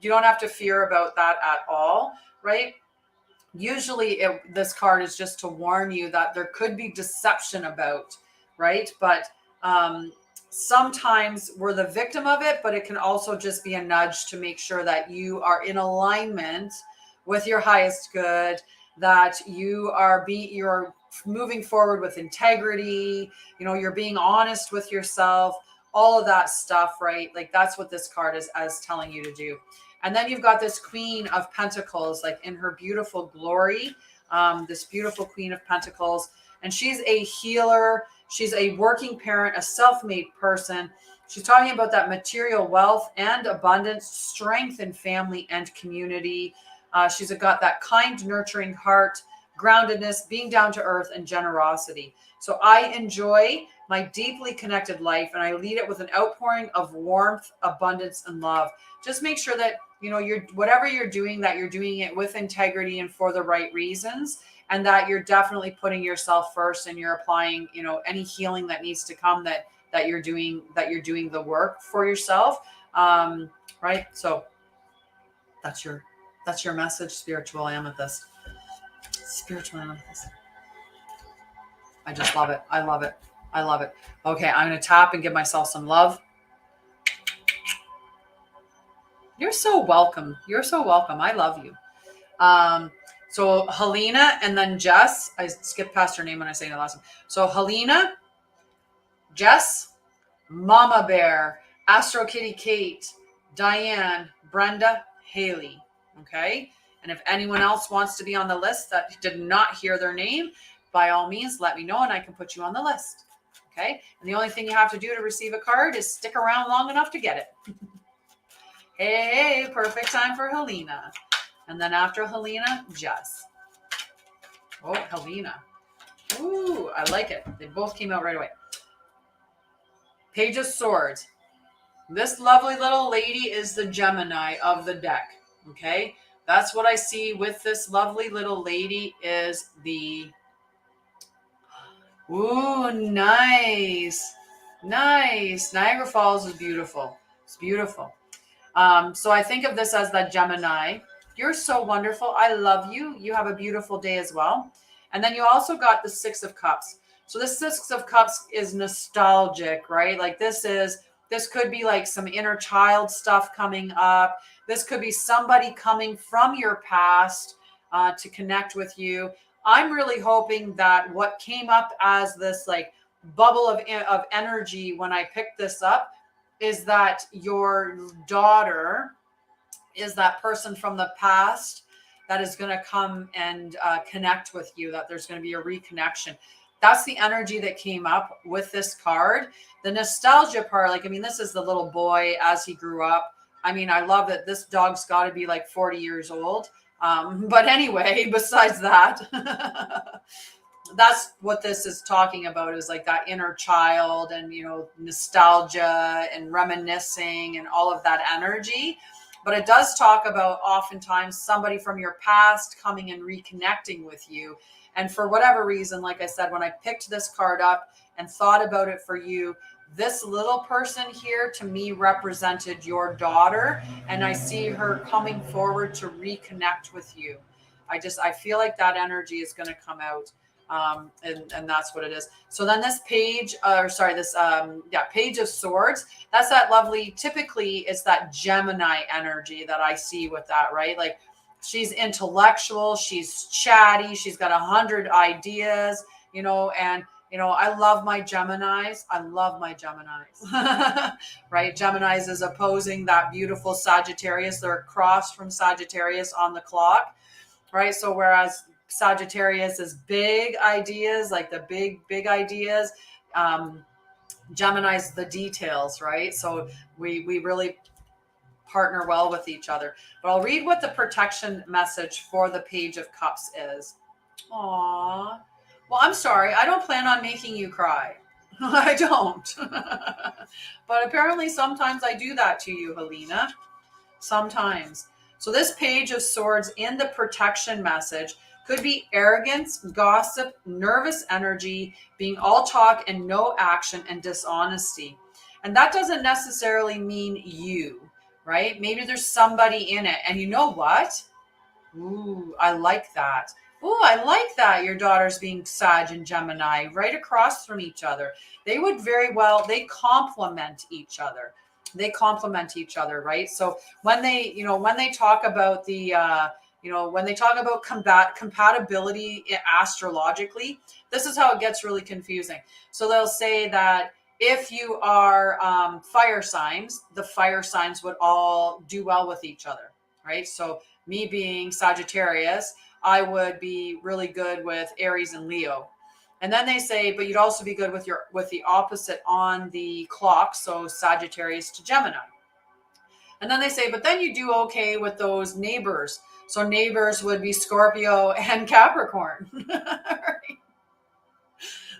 you don't have to fear about that at all, right? Usually this card is just to warn you that there could be deception about, right? But sometimes we're the victim of it, but it can also just be a nudge to make sure that you are in alignment with your highest good, that you're moving forward with integrity, you're being honest with yourself, all of that stuff, right? Like that's what this card is as telling you to do. And then you've got this Queen of Pentacles, like in her beautiful glory, this beautiful Queen of Pentacles. And she's a healer. She's a working parent, a self-made person. She's talking about that material wealth and abundance, strength in family and community. She's got that kind, nurturing heart, groundedness, being down to earth, and generosity. So I enjoy my deeply connected life, and I lead it with an outpouring of warmth, abundance, and love. Just make sure that, whatever you're doing, that you're doing it with integrity and for the right reasons, and that you're definitely putting yourself first, and you're applying, any healing that needs to come, that you're doing the work for yourself. Right. So that's your message, spiritual amethyst. Spiritual amethyst. I just love it. I love it. I love it. Okay, I'm going to tap and give myself some love. You're so welcome. You're so welcome. I love you. So Helena and then Jess. I skipped past her name when I say the last one. So Helena, Jess, Mama Bear, Astro Kitty Kate, Diane, Brenda, Haley. Okay. And if anyone else wants to be on the list that did not hear their name, by all means, let me know and I can put you on the list. Okay. And the only thing you have to do to receive a card is stick around long enough to get it. Hey, perfect time for Helena. And then after Helena, Jess. Oh, Helena. Ooh, I like it. They both came out right away. Page of Swords. This lovely little lady is the Gemini of the deck. Okay. That's what I see with this lovely little lady is the... Ooh, nice. Nice. Niagara Falls is beautiful. It's beautiful. So I think of this as the Gemini. You're so wonderful. I love you. You have a beautiful day as well. And then you also got the Six of Cups. So the Six of Cups is nostalgic, right? Like this could be like some inner child stuff coming up. This could be somebody coming from your past to connect with you. I'm really hoping that what came up as this like bubble of energy when I picked this up is that your daughter is that person from the past that is going to come and connect with you, that there's going to be a reconnection. That's the energy that came up with this card. The nostalgia part, like, I mean, this is the little boy as he grew up. I mean, I love that this dog's got to be like 40 years old. But anyway, besides that, that's what this is talking about, is like that inner child and, nostalgia and reminiscing and all of that energy. But it does talk about oftentimes somebody from your past coming and reconnecting with you. And for whatever reason, like I said, when I picked this card up and thought about it for you, this little person here to me represented your daughter. And I see her coming forward to reconnect with you. I feel like that energy is going to come out. And that's what it is. So then this page, Page of Swords, that's that lovely, typically it's that Gemini energy that I see with that, right? Like she's intellectual, she's chatty, she's got 100 ideas, and I love my Geminis. Right? Geminis is opposing that beautiful Sagittarius. They're across from Sagittarius on the clock, right? So whereas Sagittarius is big ideas, like the big ideas. Gemini's the details, right? So we really partner well with each other. But I'll read what the protection message for the Page of Cups is. Aww. Well, I'm sorry. I don't plan on making you cry. I don't. But apparently sometimes I do that to you, Helena. Sometimes. So this Page of Swords in the protection message could be arrogance, gossip, nervous energy, being all talk and no action, and dishonesty. And that doesn't necessarily mean you, right? Maybe there's somebody in it. And you know what? Ooh, I like that. Oh, I like that. Your daughters being Sag and Gemini right across from each other. They would very well, they complement each other. They complement each other, right? So when they, when they talk about when they talk about compatibility astrologically, this is how it gets really confusing. So they'll say that if you are fire signs, the fire signs would all do well with each other, right? So me being Sagittarius, I would be really good with Aries and Leo. And then they say, but you'd also be good with the opposite on the clock, so Sagittarius to Gemini. And then they say, but then you do okay with those neighbors. So neighbors would be Scorpio and Capricorn. Right?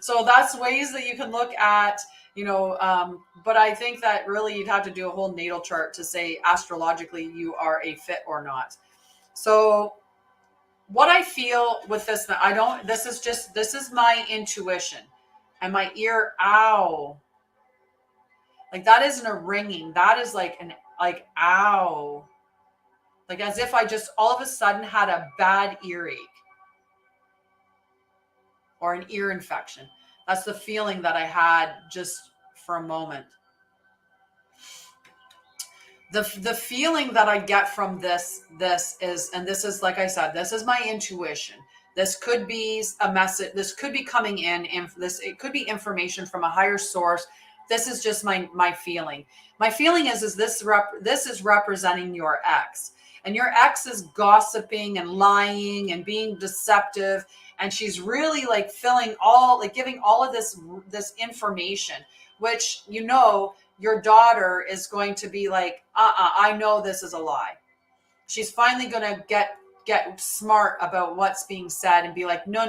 So that's ways that you can look at, but I think that really you'd have to do a whole natal chart to say astrologically you are a fit or not. So what I feel with this, this is my intuition and my ear. Ow. Like that isn't a ringing. That is like ow. Like as if I just all of a sudden had a bad earache or an ear infection. That's the feeling that I had just for a moment. The feeling that I get from this is, and this is, like I said, this is my intuition. This could be a message. This could be coming in, it could be information from a higher source. This is just my feeling. My feeling is this is representing your ex, and your ex is gossiping and lying and being deceptive, and she's really like giving all of this information, which your daughter is going to be like, I know this is a lie. She's finally going to get smart about what's being said and be like, no.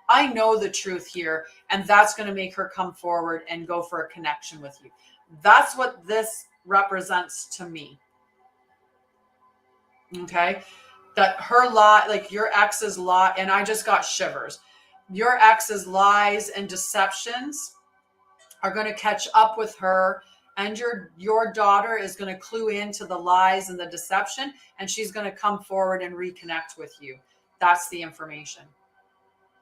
I know the truth here. And that's going to make her come forward and go for a connection with you. That's what this represents to me. Okay. That her lie, like your ex's lie, and I just got shivers. Your ex's lies and deceptions are going to catch up with her, and your daughter is going to clue into the lies and the deception, and she's going to come forward and reconnect with you. That's the information.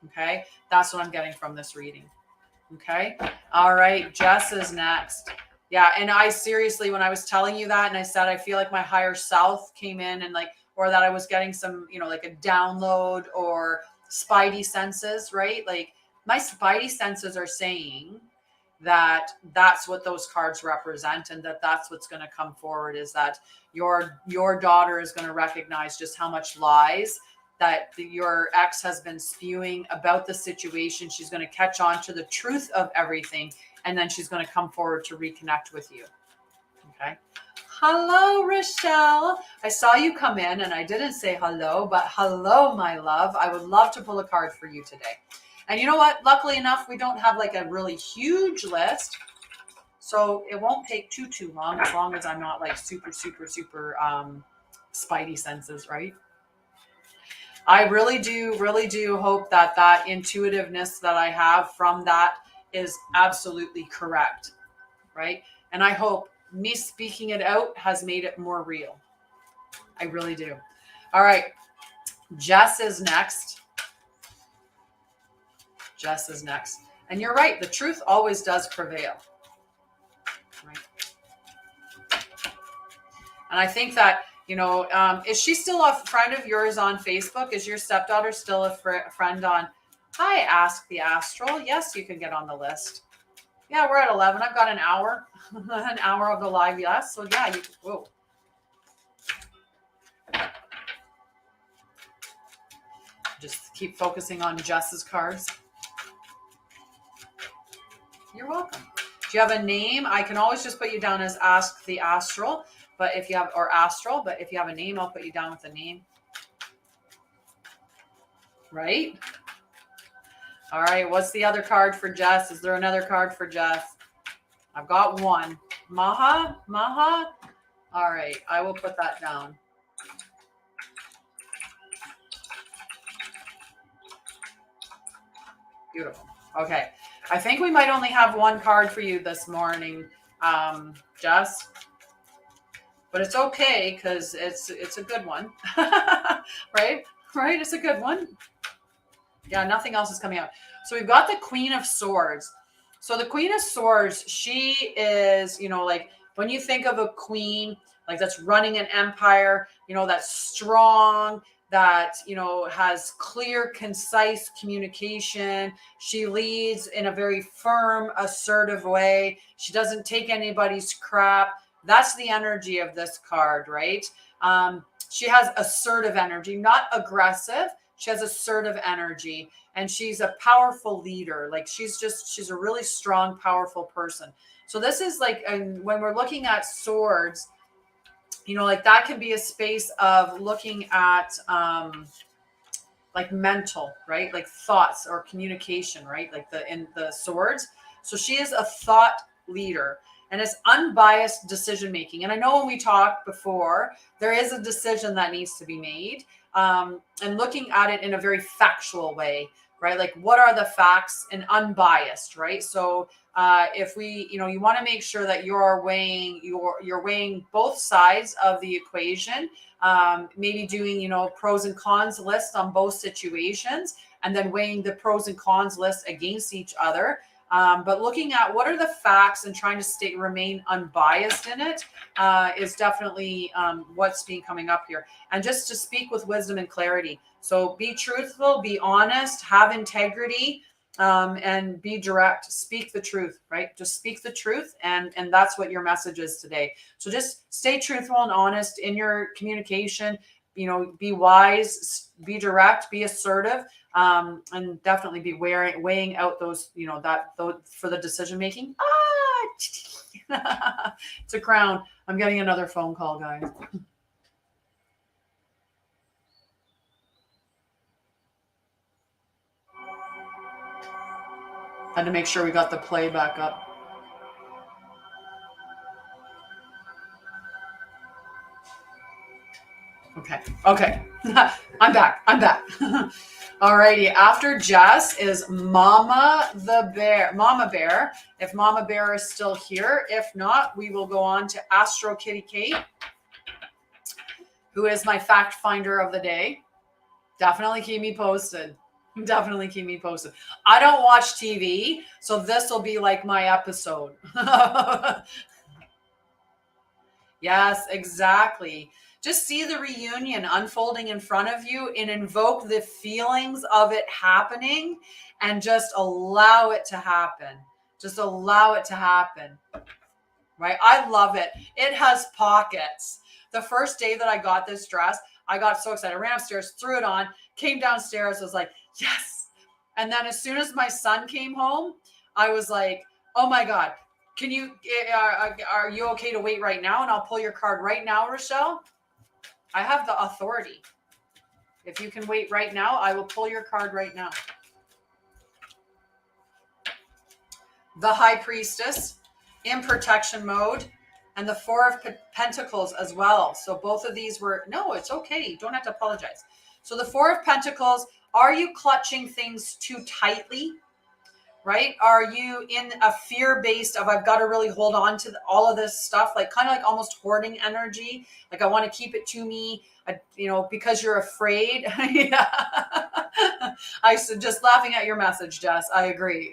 Okay. That's what I'm getting from this reading. Okay. All right. Jess is next. Yeah. And I seriously, when I was telling you that, and I said, I feel like my higher self came in and or that I was getting some, like a download or spidey senses, right? Like my spidey senses are saying that's what those cards represent, and that's what's going to come forward, is that your daughter is going to recognize just how much lies that your ex has been spewing about the situation. She's going to catch on to the truth of everything, and then she's going to come forward to reconnect with you. Okay. Hello, Rochelle. I saw you come in and I didn't say hello, but hello, my love. I would love to pull a card for you today. And you know what? Luckily enough, we don't have like a really huge list. So it won't take too long, as long as I'm not like super spidey senses, right? I really do hope that intuitiveness that I have from that is absolutely correct, right? And I hope me speaking it out has made it more real. I really do. All right. Jess is next. And you're right. The truth always does prevail. Right. And I think that, is she still a friend of yours on Facebook? Is your stepdaughter still a friend on? Hi, Ask the Astral. Yes, you can get on the list. Yeah, we're at 11. I've got an hour, of the live. Yes. So yeah, whoa. Just keep focusing on Jess's cards. You're welcome. Do you have a name? I can always just put you down as Ask the Astral, but if you have a name, I'll put you down with a name. Right? All right. What's the other card for Jess? Is there another card for Jess? I've got one. Maha. All right. I will put that down. Beautiful. Okay. I think we might only have one card for you this morning, Jess. But it's okay because it's a good one. Right? right? It's a good one. Yeah, nothing else is coming out. So we've got the Queen of Swords. So the Queen of Swords, she is, like when you think of a queen, like that's running an empire, that's strong, that, has clear, concise communication. She leads in a very firm, assertive way. She doesn't take anybody's crap. That's the energy of this card, right? She has assertive energy, not aggressive. She has assertive energy, and she's a powerful leader. Like she's a really strong, powerful person. So this is like, and when we're looking at swords, like that can be a space of looking at like mental, right? Like thoughts or communication, right? Like in the swords. So she is a thought leader, and it's unbiased decision making. And I know when we talked before, there is a decision that needs to be made, and looking at it in a very factual way, right? Like what are the facts, and unbiased, right? So if we, you want to make sure that you're weighing both sides of the equation, maybe doing, pros and cons list on both situations, and then weighing the pros and cons list against each other. But looking at what are the facts and trying to remain unbiased in it is definitely what's been coming up here. And just to speak with wisdom and clarity. So be truthful, be honest, have integrity, and be direct. Speak the truth, right? Just speak the truth, and that's what your message is today. So just stay truthful and honest in your communication. Be wise, be direct, be assertive, and definitely be weighing out those, for the decision making. It's a crown. I'm getting another phone call, guys. Had to make sure we got the play back up. Okay. I'm back. Alrighty. After Jess is Mama Bear. If Mama Bear is still here. If not, we will go on to Astro Kitty Kate, who is my fact finder of the day. Definitely keep me posted. I don't watch TV, so this will be like my episode. Yes, exactly. Just see the reunion unfolding in front of you and invoke the feelings of it happening, and just allow it to happen. Right? I love it. It has pockets. The first day that I got this dress, I got so excited. I ran upstairs, threw it on, came downstairs, was like, yes. And then as soon as my son came home, I was like, oh my God, are you okay to wait right now? And I'll pull your card right now, Rochelle. I have the authority. If you can wait right now, I will pull your card right now. The High Priestess in protection mode, and the Four of Pentacles as well. So both of these were, no, it's okay. You don't have to apologize. So the Four of Pentacles, are you clutching things too tightly? Right? Are you in a fear-based of, I've got to really hold on to all of this stuff, like kind of like almost hoarding energy. Like I want to keep it to me, because you're afraid. Yeah. I said, just laughing at your message, Jess. I agree.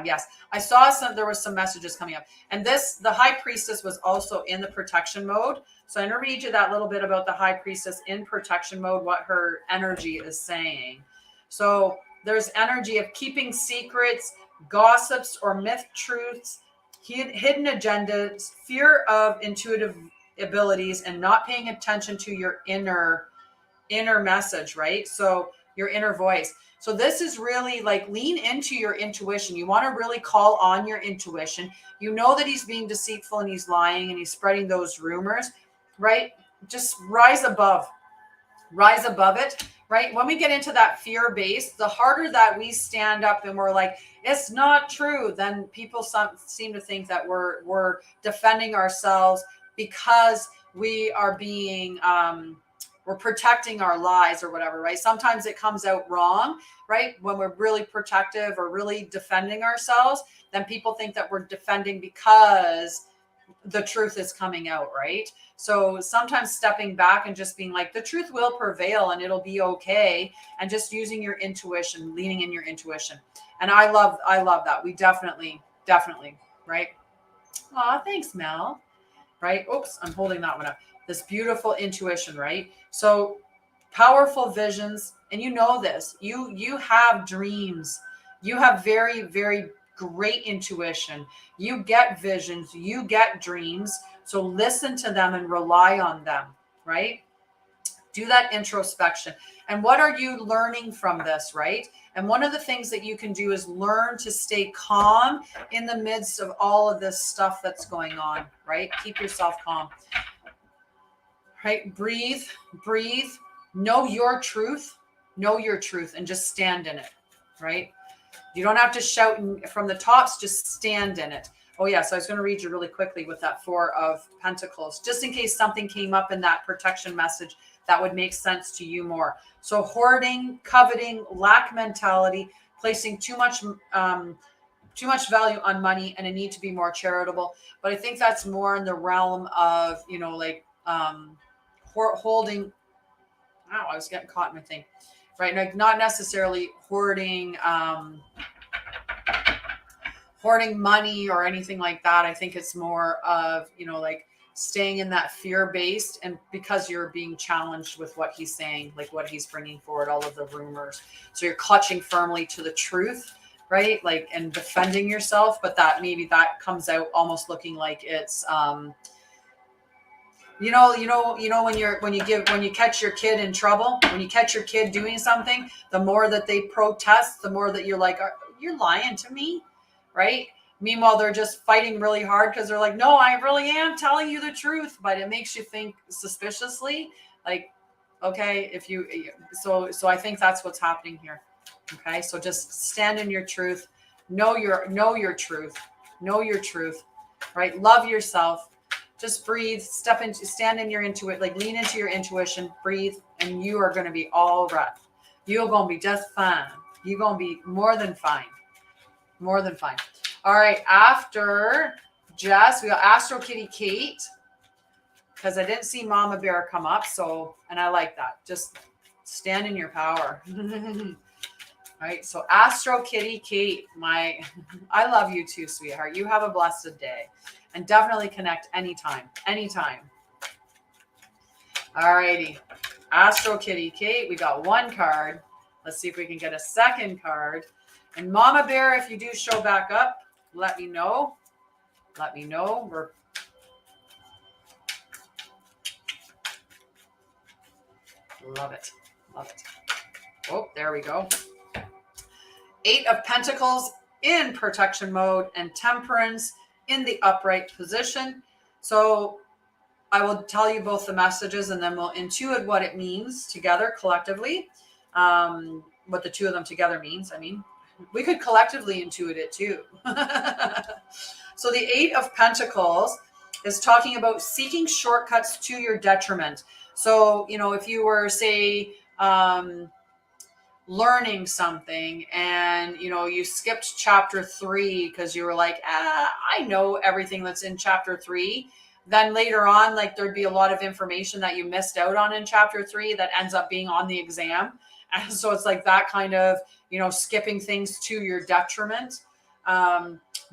Yes. I saw there was some messages coming up, and the High Priestess was also in the protection mode. So I'm going to read you that little bit about the High Priestess in protection mode, what her energy is saying. So there's energy of keeping secrets, gossips or myth truths, hidden agendas, fear of intuitive abilities, and not paying attention to your inner message, right? So your inner voice. So this is really like, lean into your intuition. You want to really call on your intuition. You know that he's being deceitful and he's lying and he's spreading those rumors, right? Just rise above it. Right? When we get into that fear base, the harder that we stand up and we're like, it's not true, then people seem to think that we're defending ourselves because we are being, we're protecting our lies or whatever, right? Sometimes it comes out wrong, right? When we're really protective or really defending ourselves, then people think that we're defending because the truth is coming out, right? So sometimes stepping back and just being like, the truth will prevail and it'll be okay. And just using your intuition, leaning in your intuition. And I love that. We definitely, right? Aw, thanks, Mel. Right? Oops, I'm holding that one up. This beautiful intuition, right? So powerful visions, and you know this. You have dreams. You have very, very great intuition. You get visions, you get dreams. So listen to them and rely on them, right? Do that introspection. And what are you learning from this, right? And one of the things that you can do is learn to stay calm in the midst of all of this stuff that's going on, right? Keep yourself calm, right? Breathe, know your truth, and just stand in it, right? You don't have to shout from the tops, just stand in it. Oh yeah, so I was going to read you really quickly with that 4 of Pentacles, just in case something came up in that protection message that would make sense to you more. So hoarding, coveting, lack mentality, placing too much value on money, and a need to be more charitable. But I think that's more in the realm of, like holding. Wow, I was getting caught in my thing, right? Like not necessarily hoarding money or anything like that. I think it's more of, like staying in that fear-based, and because you're being challenged with what he's saying, like what he's bringing forward, all of the rumors. So you're clutching firmly to the truth, right? Like, and defending yourself, but that maybe that comes out almost looking like it's, when you catch your kid in trouble, when you catch your kid doing something, the more that they protest, the more that you're like, you're lying to me, right? Meanwhile, they're just fighting really hard because they're like, no, I really am telling you the truth. But it makes you think suspiciously, like, okay, so I think that's what's happening here. Okay, so just stand in your truth, know your truth, right? Love yourself. Just breathe, stand in your intuition, like lean into your intuition, breathe, and you are going to be all right. You're going to be just fine. You're going to be more than fine. More than fine. All right. After Jess, we got Astro Kitty Kate, because I didn't see Mama Bear come up. So, and I like that. Just stand in your power. All right. So Astro Kitty Kate, I love you too, sweetheart. You have a blessed day. And definitely connect anytime. All righty. Astro Kitty Kate, we got 1 card. Let's see if we can get a second card. And Mama Bear, if you do show back up, let me know. Love it. Oh, there we go. 8 of Pentacles in protection mode, and Temperance in the upright position. So I will tell you both the messages, and then we'll intuit what it means together collectively. What the 2 of them together means. I mean, we could collectively intuit it too. So the 8 of Pentacles is talking about seeking shortcuts to your detriment. So, if you were, say, learning something and you skipped chapter 3 because you were like, I know everything that's in chapter 3, then later on, like, there'd be a lot of information that you missed out on in chapter 3 that ends up being on the exam. And so it's like that kind of skipping things to your detriment,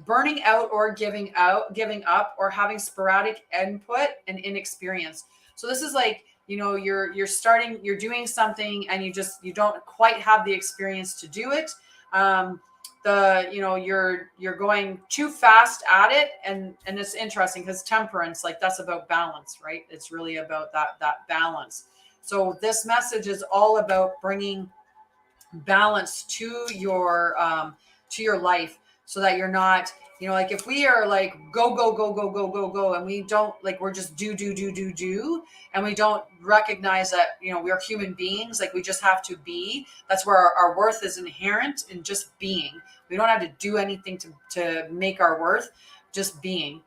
burning out or giving up, or having sporadic input and inexperience. So this is like, you're doing something and you don't quite have the experience to do it. You're going too fast at it. And it's interesting because Temperance, like, that's about balance, right? It's really about that balance. So this message is all about bringing balance to your life, so that you're not, like, if we are like go, and we don't, like, we're just do, and we don't recognize that, we're human beings, like, we just have to be. That's where our worth is inherent in just being. We don't have to do anything to make our worth, just being.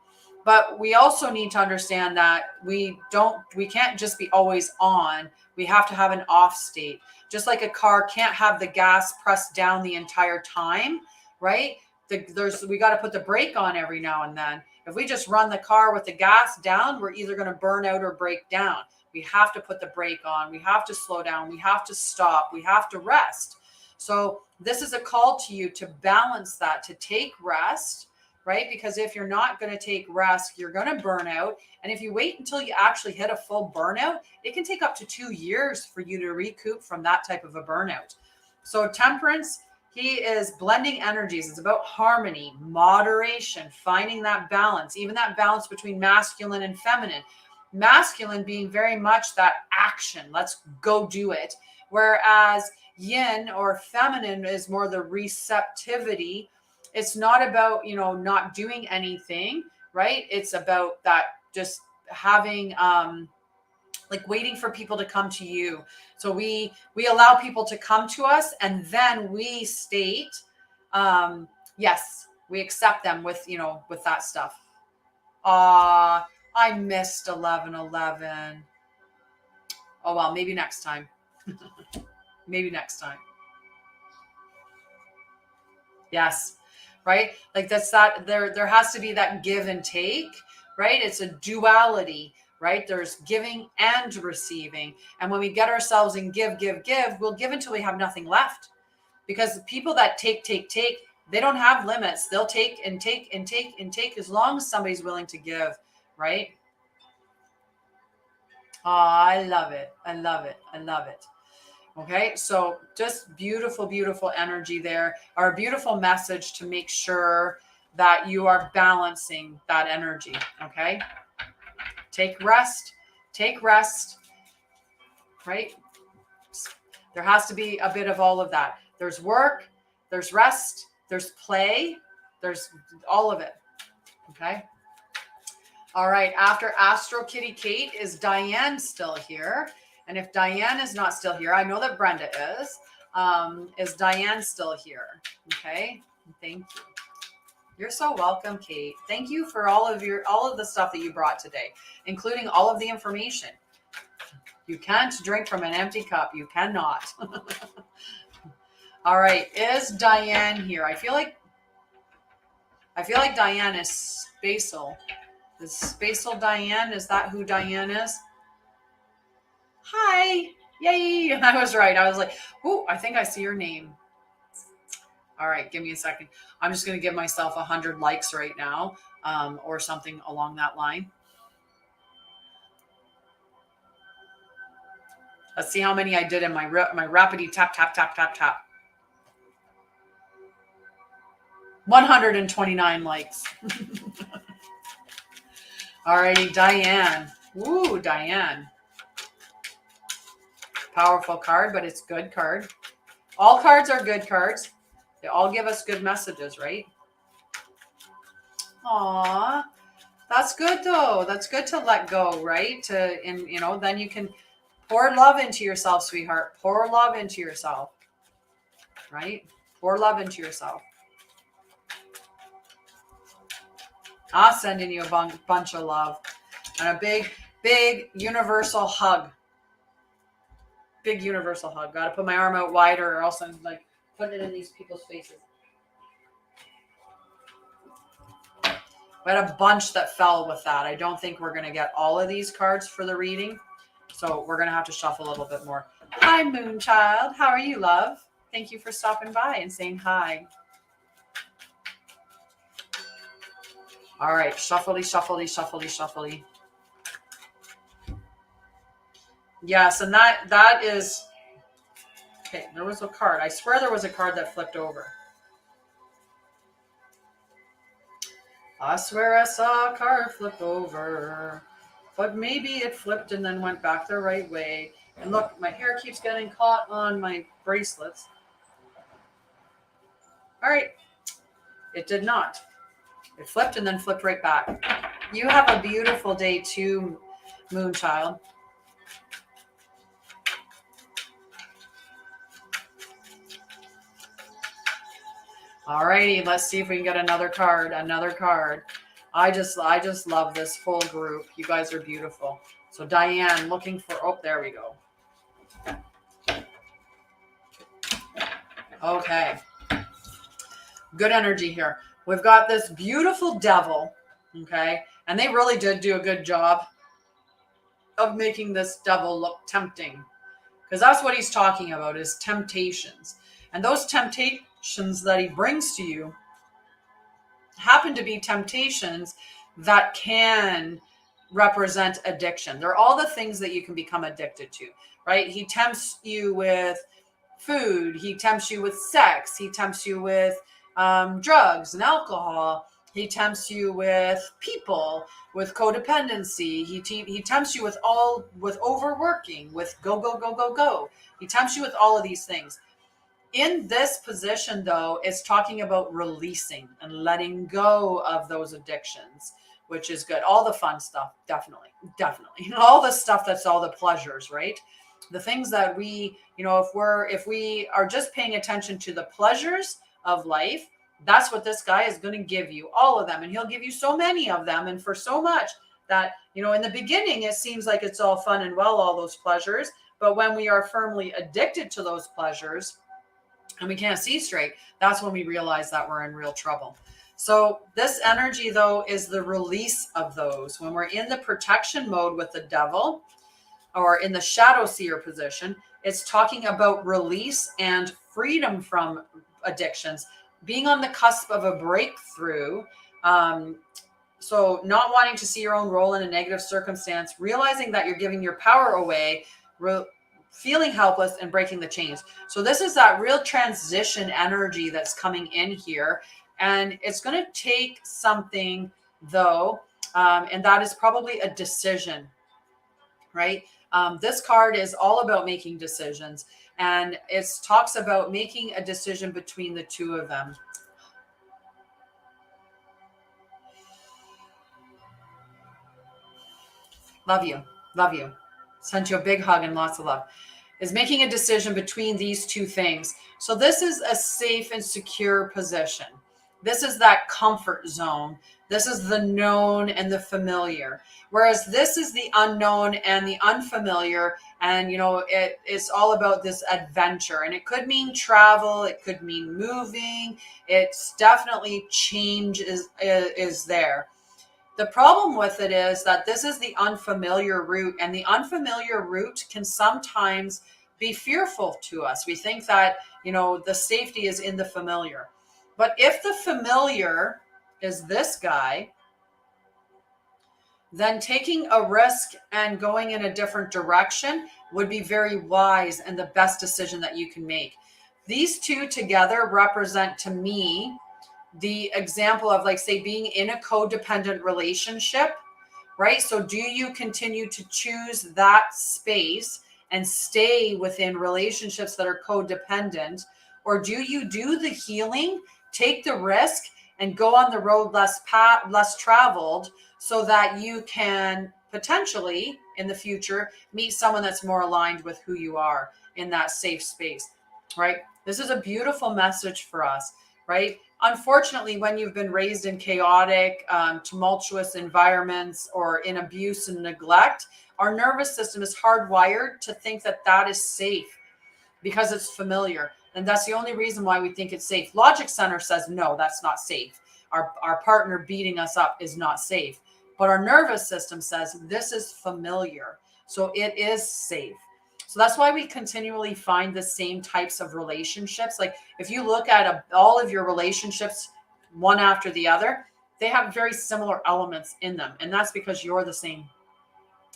But we also need to understand that we can't just be always on. We have to have an off state. Just like a car can't have the gas pressed down the entire time, right? we got to put the brake on every now and then. If we just run the car with the gas down, we're either going to burn out or break down. We have to put the brake on. We have to slow down. We have to stop. We have to rest. So this is a call to you to balance that, to take rest, right? Because if you're not going to take rest, you're going to burn out. And if you wait until you actually hit a full burnout, it can take up to 2 years for you to recoup from that type of a burnout. So Temperance, he is blending energies. It's about harmony, moderation, finding that balance, even that balance between masculine and feminine. Masculine being very much that action. Let's go do it. Whereas yin or feminine is more the receptivity. It's not about, not doing anything, right? It's about that just having, like waiting for people to come to you. So we allow people to come to us, and then we state, yes, we accept them with, with that stuff. I missed 11:11. Oh, well, maybe next time. Maybe next time. Yes. Right. Like there has to be that give and take, right? It's a duality, right? There's giving and receiving. And when we get ourselves in give, we'll give until we have nothing left. Because people that take, they don't have limits. They'll take and take and take and take as long as somebody's willing to give, right? Oh, I love it. I love it. I love it. Okay, so just beautiful, beautiful energy there. Our beautiful message to make sure that you are balancing that energy. Okay, take rest, right? There has to be a bit of all of that. There's work, there's rest, there's play, there's all of it. Okay. All right, after Astro Kitty Kate, is Diane still here? And if Diane is not still here, I know that Brenda is. Is Diane still here? Okay, thank you. You're so welcome, Kate. Thank you for all of the stuff that you brought today, including all of the information. You can't drink from an empty cup. You cannot. All right, is Diane here? I feel like Diane is Spatial. Is Spatial Diane? Is that who Diane is? Hi. Yay. I was right. I was like, oh, I think I see your name. All right. Give me a second. I'm just going to give myself 100 likes right now, or something along that line. Let's see how many I did in my rapidy tap. 129 likes. All righty. Diane. Woo, Diane. Powerful card, but it's good card. All cards are good cards. They all give us good messages, right? Aw, that's good though. That's good to let go, right? Then you can pour love into yourself, sweetheart. Pour love into yourself, right? Pour love into yourself. I'm sending you a bunch of love and a big, big universal hug. Big universal hug. Got to put my arm out wider, or else I'm like putting it in these people's faces. We had a bunch that fell with that. I don't think we're going to get all of these cards for the reading, so we're going to have to shuffle a little bit more. Hi, Moonchild. How are you, love? Thank you for stopping by and saying hi. All right, shuffly. Yes, and that is okay. There was a card. I swear there was a card that flipped over. I swear I saw a card flip over, but maybe it flipped and then went back the right way. And look, my hair keeps getting caught on my bracelets. All right, it did not. It flipped and then flipped right back. You have a beautiful day too, Moonchild. All righty, let's see if we can get another card. I just love this whole group. You guys are beautiful. So Diane, looking for, oh, there we go. Okay. Good energy here. We've got this beautiful devil, okay? And they really did do a good job of making this devil look tempting, because that's what he's talking about, is temptations. And those temptations that he brings to you happen to be temptations that can represent addiction. They're all the things that you can become addicted to, right? He tempts you with food. He tempts you with sex. He tempts you with drugs and alcohol. He tempts you with people, with codependency. He tempts you with overworking, with go. He tempts you with all of these things. In this position, though, it's talking about releasing and letting go of those addictions, which is good. All the fun stuff, definitely. All the stuff that's all the pleasures, right? The things that we, if we are just paying attention to the pleasures of life, that's what this guy is going to give you, all of them. And he'll give you so many of them, and for so much that, in the beginning, it seems like it's all fun and well, all those pleasures. But when we are firmly addicted to those pleasures, and we can't see straight, that's when we realize that we're in real trouble. So this energy, though, is the release of those. When we're in the protection mode with the devil, or in the shadow seer position, it's talking about release and freedom from addictions, being on the cusp of a breakthrough. So not wanting to see your own role in a negative circumstance, realizing that you're giving your power away, feeling helpless, and breaking the chains. So this is that real transition energy that's coming in here. And it's going to take something, though, and that is probably a decision, right? This card is all about making decisions, and it talks about making a decision between the two of them. Love you. Send you a big hug and lots of love. Is making a decision between these two things. So this is a safe and secure position. This is that comfort zone. This is the known and the familiar. Whereas this is the unknown and the unfamiliar. And, it's all about this adventure. And it could mean travel. It could mean moving. It's definitely change is there. The problem with it is that this is the unfamiliar route, and the unfamiliar route can sometimes be fearful to us. We think that, the safety is in the familiar. But if the familiar is this guy, then taking a risk and going in a different direction would be very wise and the best decision that you can make. These two together represent, to me, the example of, like, say, being in a codependent relationship, right? So do you continue to choose that space and stay within relationships that are codependent? Or do you do the healing, take the risk, and go on the road less traveled, so that you can potentially in the future meet someone that's more aligned with who you are in that safe space, right? This is a beautiful message for us, right? Unfortunately, when you've been raised in chaotic, tumultuous environments or in abuse and neglect, our nervous system is hardwired to think that that is safe because it's familiar. And that's the only reason why we think it's safe. Logic Center says, no, that's not safe. Our partner beating us up is not safe. But our nervous system says this is familiar. So it is safe. So that's why we continually find the same types of relationships. Like if you look at all of your relationships, one after the other, they have very similar elements in them. And that's because you're the same,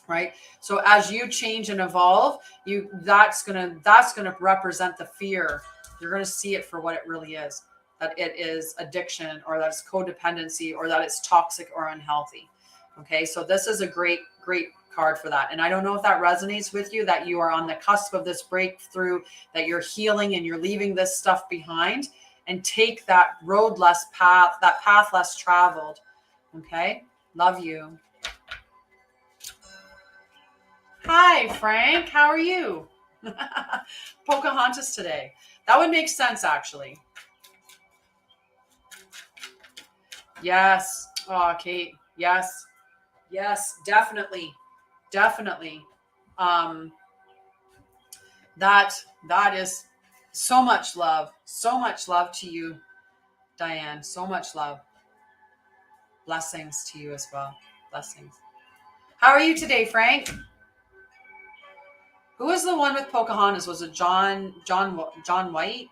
right? So as you change and evolve, that's gonna represent the fear. You're gonna see it for what it really is, that it is addiction, or that it's codependency, or that it's toxic or unhealthy. Okay, so this is a great card for that. And I don't know if that resonates with you, that you are on the cusp of this breakthrough, that you're healing and you're leaving this stuff behind, and take that path less traveled. Okay, love you. Hi, Frank. How are you? Pocahontas today. That would make sense, actually. Yes. Oh, Kate. Yes. Yes, definitely. Definitely. That is so much love to you, Diane, so much love. Blessings to you as well. Blessings. How are you today, Frank? Who was the one with Pocahontas? Was it John White?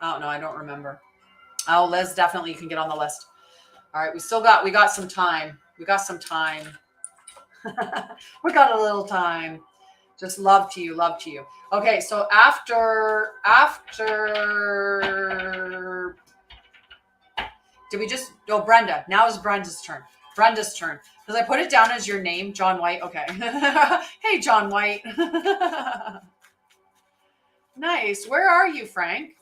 Oh no, I don't remember. Oh, Liz, definitely you can get on the list. All right, we got some time. We got some time. We got a little time. Just love to you, love to you. Okay, so after did we just Brenda. Now is Brenda's turn. Brenda's turn. Because I put it down as your name, John White. Okay. Hey, John White. Nice. Where are you, Frank?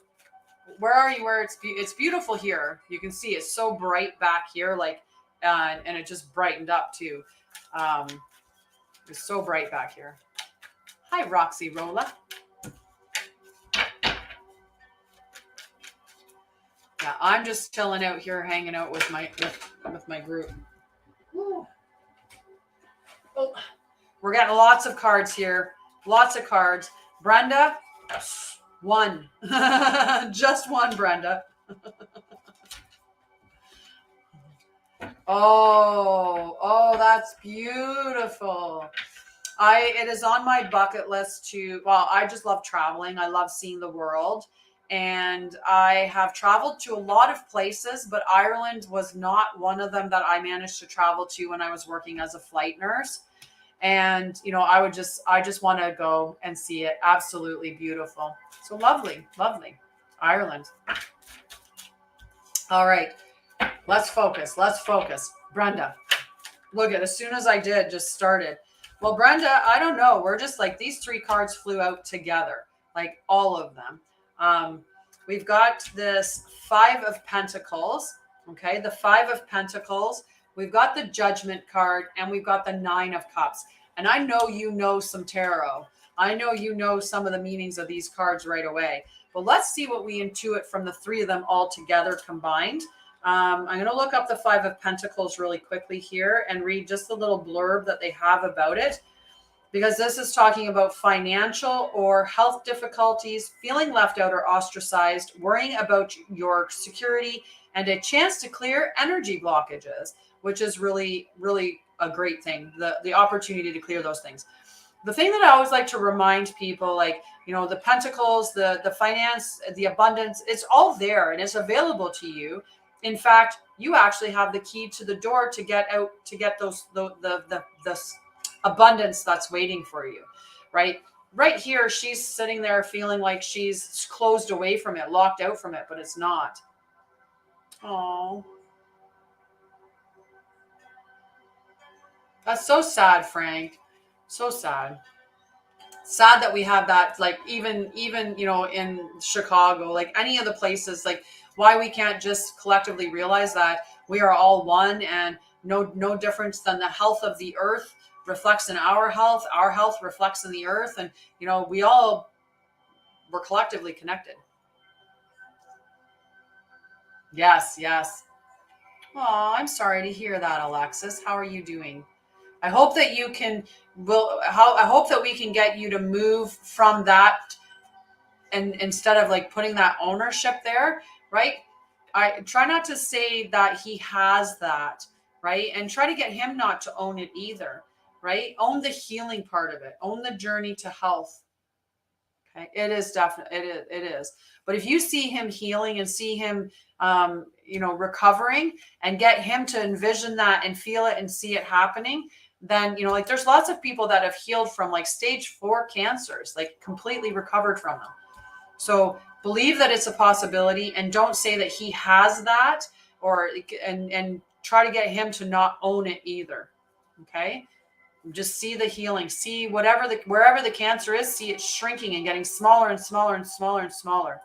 Where are you? Where it's beautiful here. You can see it's so bright back here, like, and it just brightened up too. It's so bright back here. Hi, Roxy Rolla. Yeah, I'm just chilling out here, hanging out with my group. Ooh. Oh, we're getting lots of cards here. Lots of cards. Brenda, one. Just one, Brenda. Oh, that's beautiful. It is on my bucket list I just love traveling. I love seeing the world. And I have traveled to a lot of places, but Ireland was not one of them that I managed to travel to when I was working as a flight nurse. And, I just want to go and see it. Absolutely beautiful. So lovely, lovely. Ireland. All right. Let's focus. Brenda, look at, as soon as I did, just started. Well, Brenda, I don't know. We're just like, these three cards flew out together, like all of them. We've got this 5 of Pentacles. Okay. The 5 of Pentacles. We've got the Judgment card, and we've got the 9 of Cups. And I know you know some tarot. I know you know some of the meanings of these cards right away. But let's see what we intuit from the three of them all together combined. I'm going to look up the 5 of Pentacles really quickly here and read just the little blurb that they have about it, because this is talking about financial or health difficulties, feeling left out or ostracized, worrying about your security, and a chance to clear energy blockages, which is really, really a great thing, the opportunity to clear those things. The thing that I always like to remind people, like, the Pentacles, the finance, the abundance, it's all there and it's available to you. In fact, you actually have the key to the door to get out, to get the abundance that's waiting for you, right? Right here, she's sitting there feeling like she's closed away from it, locked out from it, but it's not. Oh, that's so sad, Frank. So sad. Sad that we have that, like, even in Chicago, like any of the places, like, why we can't just collectively realize that we are all one, and no difference than the health of the earth reflects in our health reflects in the earth, and we're collectively connected. Yes. Oh, I'm sorry to hear that, Alexis. How are you doing? I hope that I hope that we can get you to move from that, and instead of like putting that ownership there, right? I try not to say that he has that, right? And try to get him not to own it either, right? Own the healing part of it. Own the journey to health. Okay. It is definitely, it is. But if you see him healing and see him, recovering, and get him to envision that and feel it and see it happening, then, like, there's lots of people that have healed from like stage 4 cancers, like completely recovered from them. So believe that it's a possibility, and don't say that he has that, and try to get him to not own it either. Okay. Just see the healing, see wherever the cancer is, see it shrinking and getting smaller and smaller and smaller and smaller.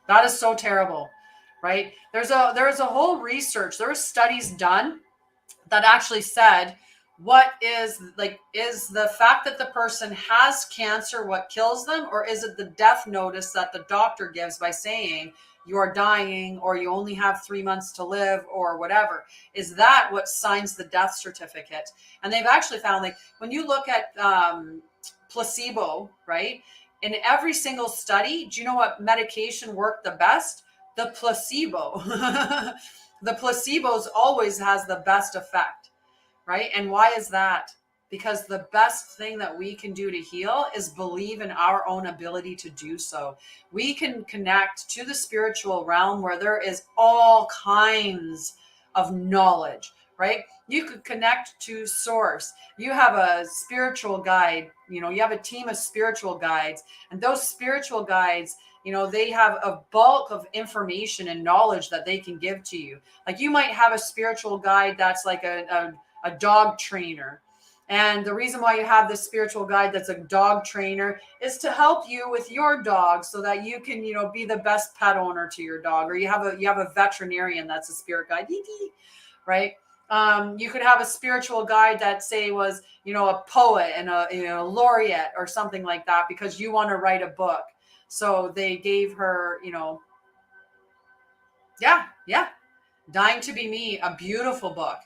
That is so terrible, right? There's a whole research. There were studies done that actually said, is the fact that the person has cancer what kills them, or is it the death notice that the doctor gives by saying you're dying, or you only have 3 months to live, or whatever? Is that what signs the death certificate? And they've actually found, like, when you look at placebo, right? In every single study, do you know what medication worked the best? The placebo. The placebos always has the best effect, right? And why is that? Because the best thing that we can do to heal is believe in our own ability to do so. We can connect to the spiritual realm where there is all kinds of knowledge, right? You could connect to source. You have a spiritual guide, you have a team of spiritual guides, and those spiritual guides, they have a bulk of information and knowledge that they can give to you. Like you might have a spiritual guide that's like a dog trainer. And the reason why you have this spiritual guide that's a dog trainer is to help you with your dog so that you can, be the best pet owner to your dog. Or you have a veterinarian that's a spirit guide, right? You could have a spiritual guide that say was, a poet and a laureate or something like that because you want to write a book. So they gave her, Dying to Be Me, a beautiful book.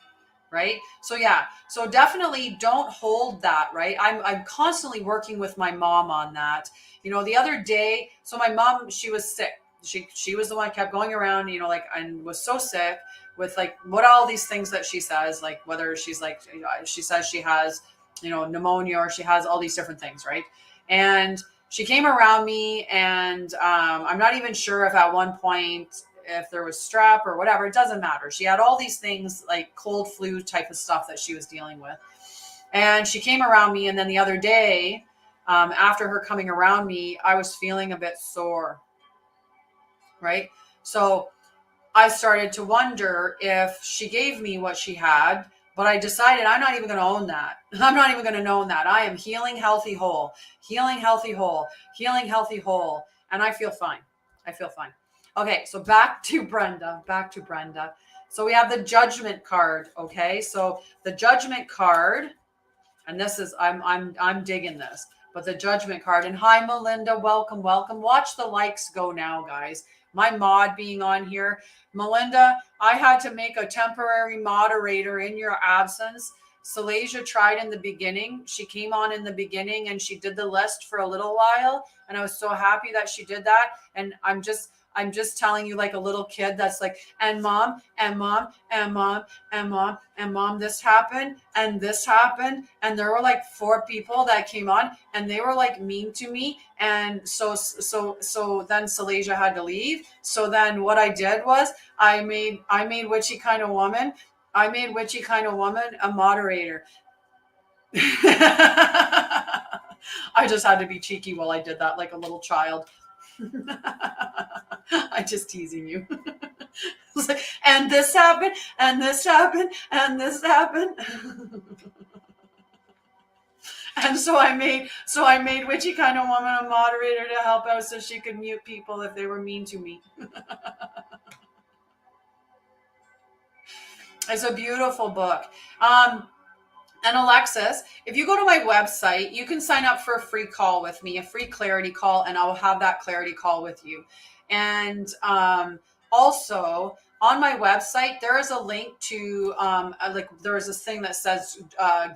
Right. So definitely don't hold that. Right. I'm constantly working with my mom on that. The other day, so my mom, she was sick. She was the one that kept going around, and was so sick with like what all these things that she says, like whether she's like, she says she has, pneumonia or she has all these different things. Right. And she came around me and I'm not even sure if at one point, if there was strep or whatever, it doesn't matter. She had all these things like cold flu type of stuff that she was dealing with. And she came around me. And then the other day, after her coming around me, I was feeling a bit sore. Right. So I started to wonder if she gave me what she had, but I decided I'm not even going to own that. I'm not even going to own that. I am healing, healthy, whole, healing, healthy, whole, healing, healthy, whole. And I feel fine. Okay, so back to Brenda. So we have the judgment card. Okay, so the judgment card, and this is I'm digging this, but the judgment card. And hi, Melinda, welcome. Watch the likes go now, guys. My mod being on here, Melinda. I had to make a temporary moderator in your absence. Salasia tried in the beginning. She came on in the beginning and she did the list for a little while, and I was so happy that she did that. And I'm just telling you like a little kid that's like, and mom, this happened and this happened. And there were like 4 people that came on and they were like mean to me. And so then Salasia had to leave. So then what I did was I made Witchy Kind of Woman. I made Witchy Kind of Woman a moderator. I just had to be cheeky while I did that like a little child. I'm just teasing you. Like, and this happened, and this happened, and this happened. And so I made Witchy Kind of Woman a moderator to help out so she could mute people if they were mean to me. It's a beautiful book. And Alexis, if you go to my website, you can sign up for a free call with me, a free clarity call, and I will have that clarity call with you. And also on my website, there is a link to there is this thing that says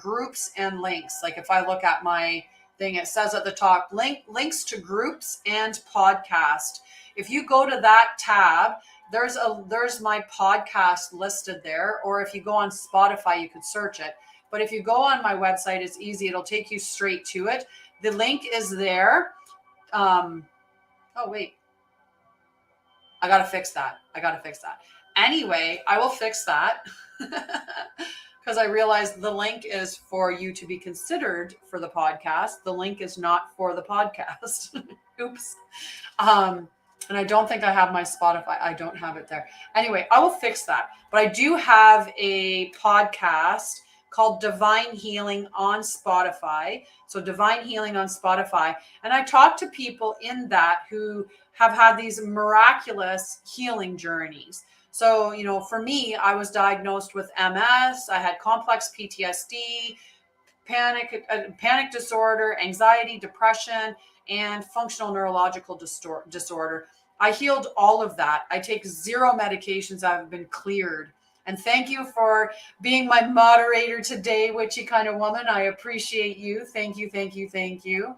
groups and links. Like if I look at my thing, it says at the top, links to groups and podcast. If you go to that tab, there's my podcast listed there. Or if you go on Spotify, you could search it. But if you go on my website, it's easy. It'll take you straight to it. The link is there. Oh, wait. I got to fix that. Anyway, I will fix that because I realized the link is for you to be considered for the podcast. The link is not for the podcast. Oops. And I don't think I have my Spotify. I don't have it there. Anyway, I will fix that. But I do have a podcast called Divine Healing on Spotify. So Divine Healing on Spotify. And I talk to people in that who have had these miraculous healing journeys. So, for me, I was diagnosed with MS. I had complex PTSD, panic disorder, anxiety, depression, and functional neurological disorder. I healed all of that. I take 0 medications. I've been cleared And thank you for being my moderator today, witchy kind of woman. I appreciate you. Thank you, thank you, thank you.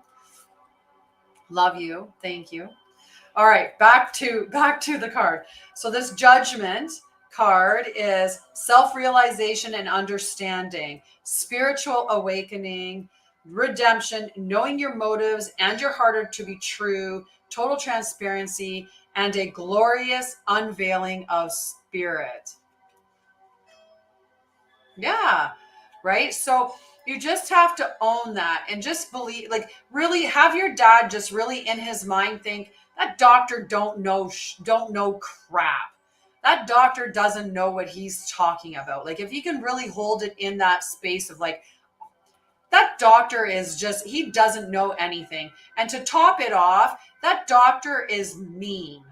Love you. Thank you. All right, back to the card. So this Judgment card is self-realization and understanding, spiritual awakening, redemption, knowing your motives and your heart to be true, total transparency, and a glorious unveiling of spirit. Yeah, right? So you just have to own that and just believe, like, really have your dad just really in his mind think that doctor don't know crap. That doctor doesn't know what he's talking about. Like, if he can really hold it in that space of like, that doctor is just, he doesn't know anything. And to top it off, that doctor is mean.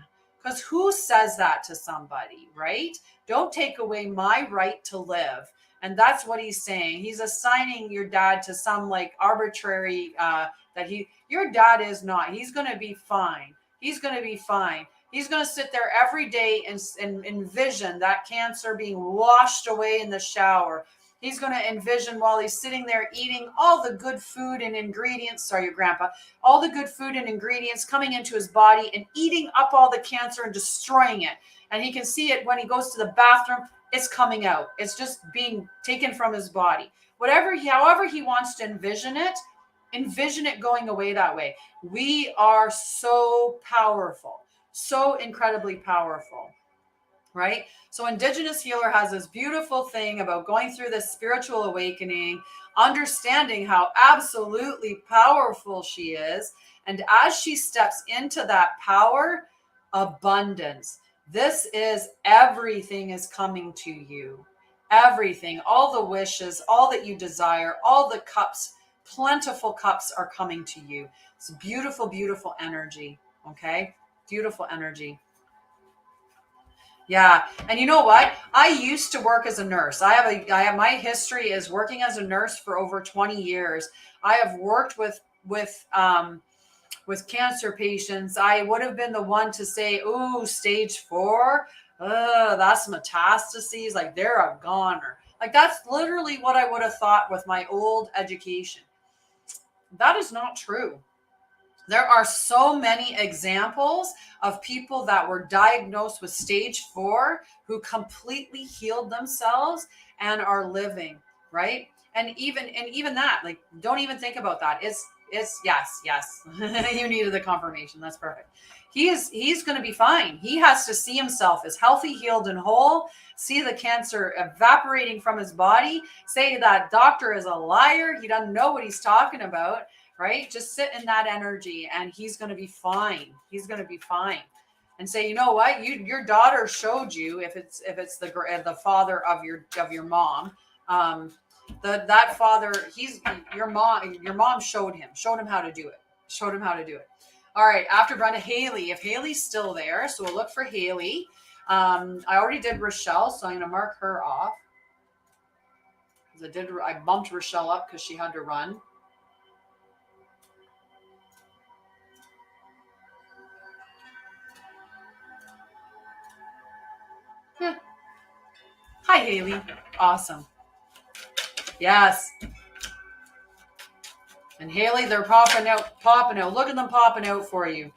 Because who says that to somebody, right? Don't take away my right to live. And that's what he's saying. He's assigning your dad to some like arbitrary, your dad is not. He's going to be fine. He's going to be fine. He's going to sit there every day and envision that cancer being washed away in the shower. He's going to envision while he's sitting there eating all the good food and ingredients, sorry, your grandpa, all the good food and ingredients coming into his body and eating up all the cancer and destroying it. And he can see it when he goes to the bathroom, it's coming out. It's just being taken from his body. However he wants to envision it going away that way. We are so powerful, so incredibly powerful. Right? So Indigenous Healer has this beautiful thing about going through this spiritual awakening, understanding how absolutely powerful she is. And as she steps into that power, abundance. This is everything is coming to you. Everything, all the wishes, all that you desire, all the cups, plentiful cups are coming to you. It's beautiful, beautiful energy. Okay? Beautiful energy. Yeah. And you know what? I used to work as a nurse. I have my history is working as a nurse for over 20 years. I have worked with cancer patients. I would have been the one to say, "Ooh, stage 4, that's metastases, like they're a goner." Like that's literally what I would have thought with my old education. That is not true. There are so many examples of people that were diagnosed with stage 4 who completely healed themselves and are living, right? And even that, like, don't even think about that. It's yes. You needed the confirmation. That's perfect. He's going to be fine. He has to see himself as healthy, healed, and whole, see the cancer evaporating from his body, say that doctor is a liar. He doesn't know what he's talking about. Right? Just sit in that energy and he's going to be fine. He's going to be fine. And say, you know what? Your daughter showed you, if it's the father of your mom, that father, your mom showed him how to do it. All right. After Brenda, Haley, if Haley's still there, so we'll look for Haley. I already did Rochelle, so I'm going to mark her off. I bumped Rochelle up because she had to run. Hi, Haley. Awesome. Yes. And Haley, they're popping out. Look at them popping out for you.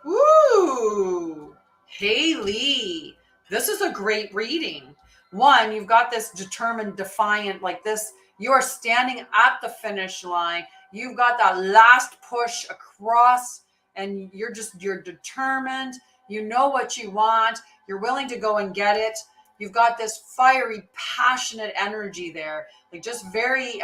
Woo! Haley. This is a great reading. One, you've got this determined, defiant, like this. You are standing at the finish line. You've got that last push across, and you're determined. You know what you want. You're willing to go and get it. You've got this fiery, passionate energy there, like just very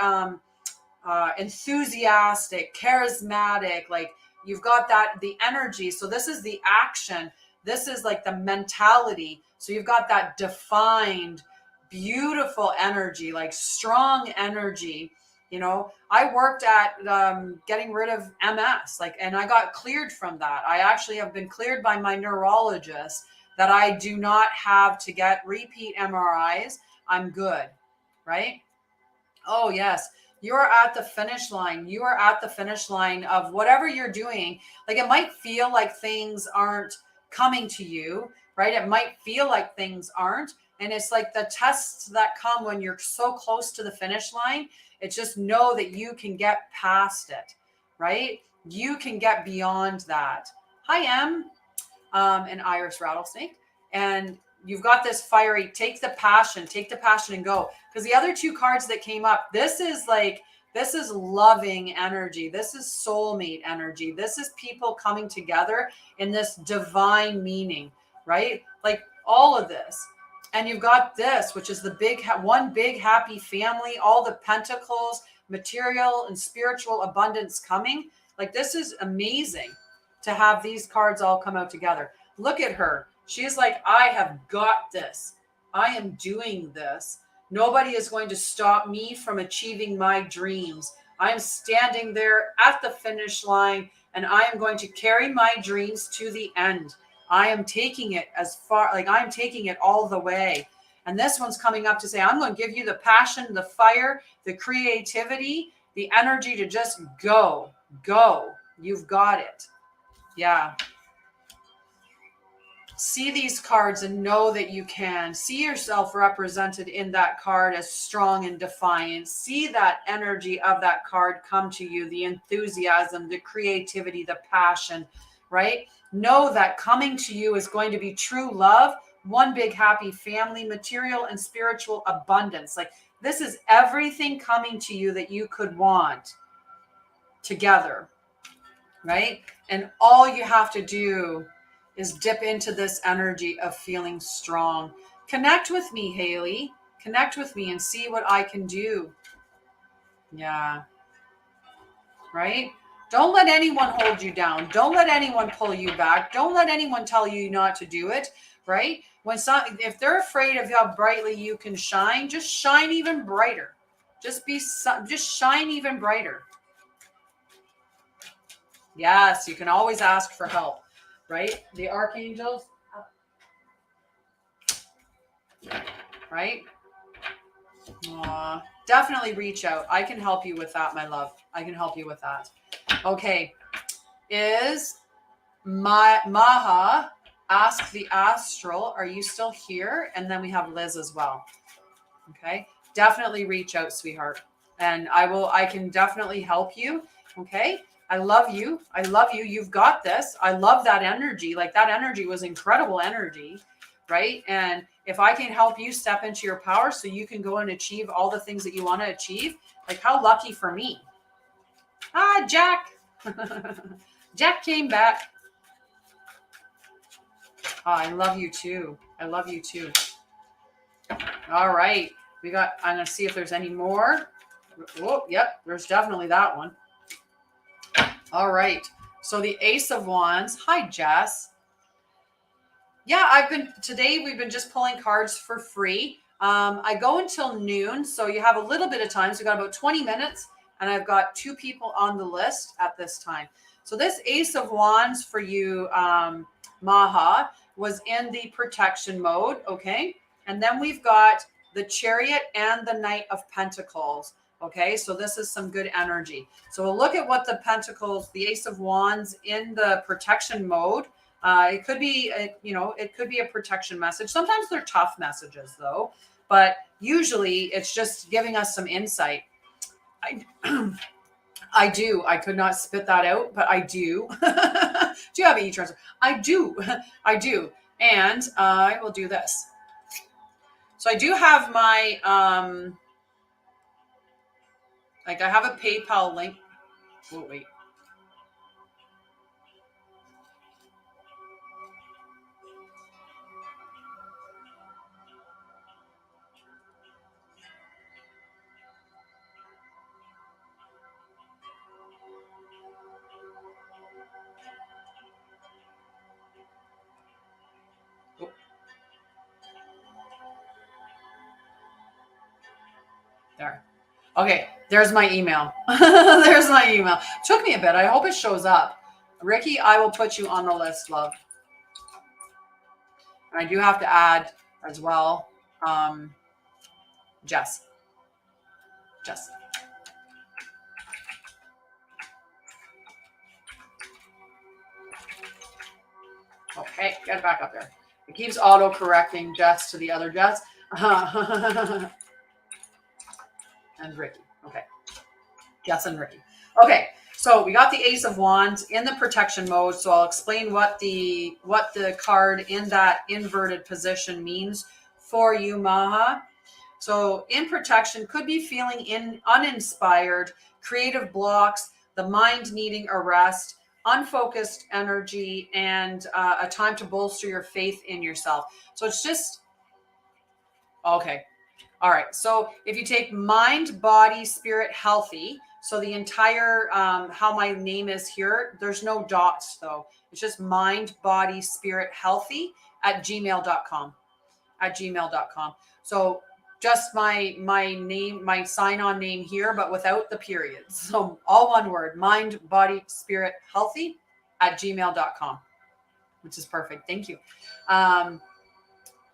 enthusiastic, charismatic. Like you've got the energy. So this is the action. This is like the mentality. So you've got that defined, beautiful energy, like strong energy. You know, I worked at getting rid of MS, and I got cleared from that. I actually have been cleared by my neurologist that I do not have to get repeat MRIs. I'm good, right? Oh, yes. You're at the finish line. You are at the finish line of whatever you're doing. Like it might feel like things aren't coming to you, right? It might feel like things aren't. And it's like the tests that come when you're so close to the finish line. It's just know that you can get past it, right? You can get beyond that. Hi, Em, an Irish rattlesnake. And you've got this fiery, take the passion and go. Because the other two cards that came up, this is loving energy. This is soulmate energy. This is people coming together in this divine meaning, right? Like all of this. And you've got this, which is the one big happy family, all the pentacles, material and spiritual abundance coming. Like this is amazing to have these cards all come out together. Look at her. She's like, I have got this. I am doing this. Nobody is going to stop me from achieving my dreams. I am standing there at the finish line and I am going to carry my dreams to the end. I am taking it as far, like I'm taking it all the way. And this one's coming up to say, I'm going to give you the passion, the fire, the creativity, the energy to just go. You've got it. Yeah. See these cards and know that you can. See yourself represented in that card as strong and defiant. See that energy of that card come to you, the enthusiasm, the creativity, the passion, right? Know that coming to you is going to be true love, one big happy family, material and spiritual abundance. Like this is everything coming to you that you could want together, right? And all you have to do is dip into this energy of feeling strong. Connect with me, Haley. Connect with me and see what I can do. Yeah. Right? Don't let anyone hold you down. Don't let anyone pull you back. Don't let anyone tell you not to do it. Right? If they're afraid of how brightly you can shine, just shine even brighter. Just shine even brighter. Yes, you can always ask for help. Right? The archangels. Right? Definitely reach out. I can help you with that, my love. I can help you with that. Okay. Is Maha, ask the astral, are you still here? And then we have Liz as well. Okay. Definitely reach out, sweetheart. And I can definitely help you. Okay. I love you. You've got this. I love that energy. Like that energy was incredible energy. Right. And if I can help you step into your power so you can go and achieve all the things that you want to achieve, like how lucky for me. Ah, Jack. Jack came back. Oh, I love you too. All right. I'm going to see if there's any more. Oh, yep. There's definitely that one. All right. So the Ace of Wands. Hi, Jess. Yeah, today we've been just pulling cards for free. I go until noon, so you have a little bit of time. So we've got about 20 minutes, and I've got 2 people on the list at this time. So this Ace of Wands for you, Maha, was in the protection mode, okay? And then we've got the Chariot and the Knight of Pentacles, okay? So this is some good energy. So we'll look at what the Pentacles, the Ace of Wands in the protection mode. It could be, it could be a protection message. Sometimes they're tough messages though, but usually it's just giving us some insight. I do. I could not spit that out, but I do. Do you have an e-transfer? I do. And I will do this. So I do have my, I have a PayPal link. Oh, wait. There. Okay, there's my email. There's my email. Took me a bit. I hope it shows up. Ricky, I will put you on the list, love. And I do have to add as well, Jess. Okay, get it back up there. It keeps auto-correcting Jess to the other Jess. And Ricky. Okay. Jess and Ricky. Okay. So we got the Ace of Wands in the protection mode. So I'll explain what the card in that inverted position means for you, Maha. So in protection, could be feeling uninspired, creative blocks, the mind needing a rest, unfocused energy, and a time to bolster your faith in yourself. So it's just, okay. All right. So if you take mind, body, spirit, healthy, so the entire, how my name is here, there's no dots though. It's just mind, body, spirit, healthy at gmail.com. So just my name, my sign-on name here, but without the periods. So all one word, mind, body, spirit, healthy at gmail.com, which is perfect. Thank you.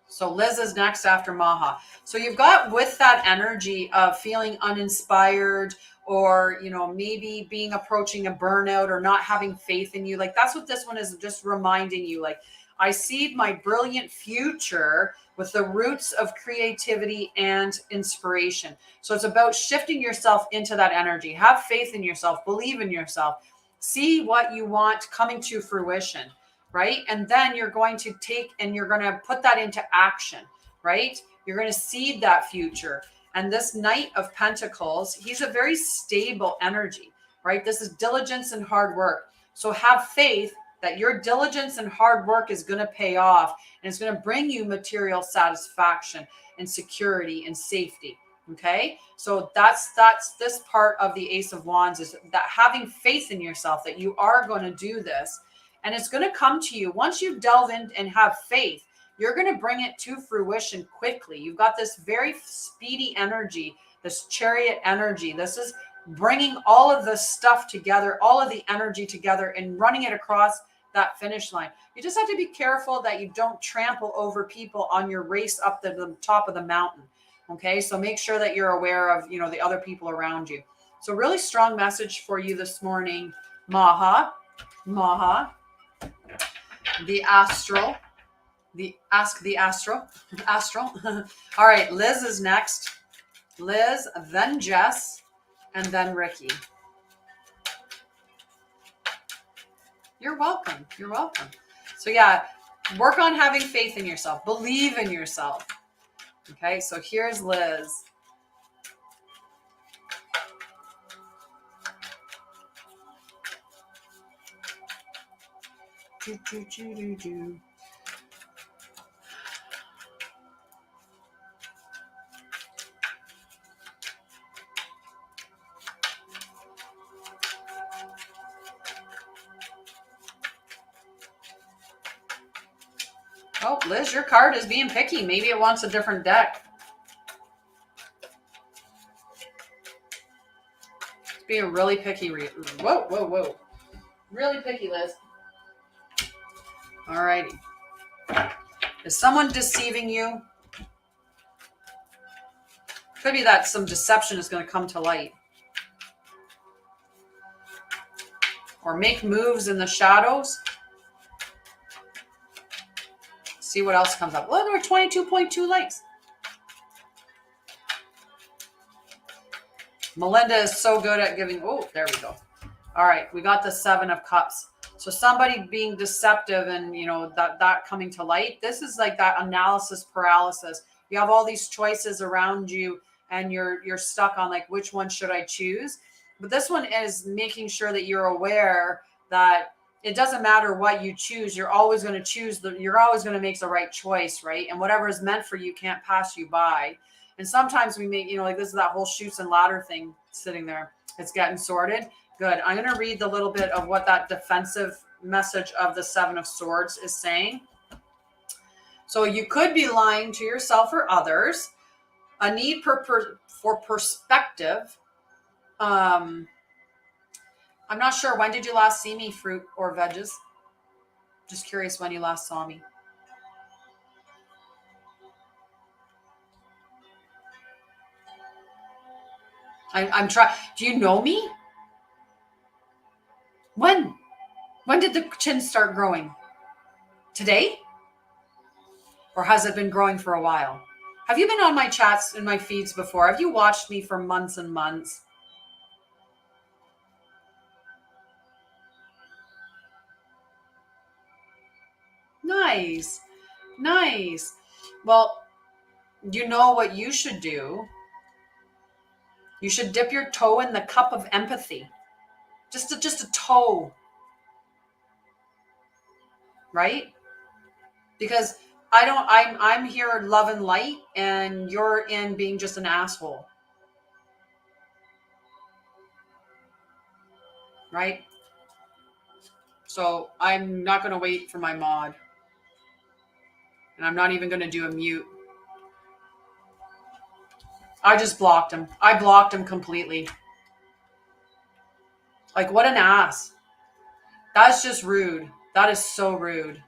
So Liz is next after Maha. So you've got with that energy of feeling uninspired, or, you know, maybe being approaching a burnout or not having faith in you. Like that's what this one is just reminding you. Like, I see my brilliant future with the roots of creativity and inspiration. So it's about shifting yourself into that energy. Have faith in yourself, believe in yourself, see what you want coming to fruition, right? And then you're going to take and you're going to put that into action, right? You're going to seed that future. And this Knight of Pentacles, he's a very stable energy, right? This is diligence and hard work. So have faith that your diligence and hard work is going to pay off, and it's going to bring you material satisfaction and security and safety. Okay. So that's this part of the Ace of Wands, is that having faith in yourself that you are going to do this, and it's going to come to you. Once you delve in and have faith, you're going to bring it to fruition quickly. You've got this very speedy energy, this chariot energy. This is bringing all of the stuff together, all of the energy together, and running it across that finish line. You just have to be careful that you don't trample over people on your race up to the top of the mountain. Okay. So make sure that you're aware of, you know, the other people around you. So really strong message for you this morning, Maha, the astral, ask the astral. All right. Liz is next. Liz, then Jess, and then Ricky. You're welcome. You're welcome. So yeah, work on having faith in yourself. Believe in yourself. Okay, so here's Liz. Oh, Liz, your card is being picky. Maybe it wants a different deck. It's being really picky. Whoa. Really picky, Liz. All righty. Is someone deceiving you? Could be that some deception is going to come to light. Or make moves in the shadows. See what else comes up. Well, there were 22.2 likes. Melinda is so good at giving. Oh, there we go. All right. We got the 7 of Cups. So somebody being deceptive and, you know, that coming to light. This is like that analysis paralysis. You have all these choices around you and you're stuck on like, which one should I choose? But this one is making sure that you're aware that it doesn't matter what you choose. You're always going to choose you're always going to make the right choice, right? And whatever is meant for you can't pass you by. And sometimes we make, you know, like this is that whole chutes and ladder thing sitting there. It's getting sorted. Good. I'm going to read the little bit of what that defensive message of the 7 of Swords is saying. So you could be lying to yourself or others. A need for perspective. I'm not sure. When did you last see me, fruit or veggies? Just curious when you last saw me. I'm trying. Do you know me? When? When did the chin start growing? Today? Or has it been growing for a while? Have you been on my chats and my feeds before? Have you watched me for months and months? Nice. Nice. Well, you know what you should do? You should dip your toe in the cup of empathy. Just a toe. Right? Because I'm here love and light, and you're in being just an asshole. Right? So I'm not going to wait for my mod. And I'm not even going to do a mute. I just blocked him. I blocked him completely. Like, what an ass. That's just rude. That is so rude.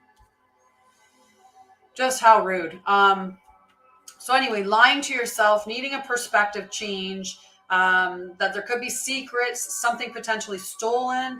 Just how rude. So anyway, lying to yourself, needing a perspective change, that there could be secrets, something potentially stolen,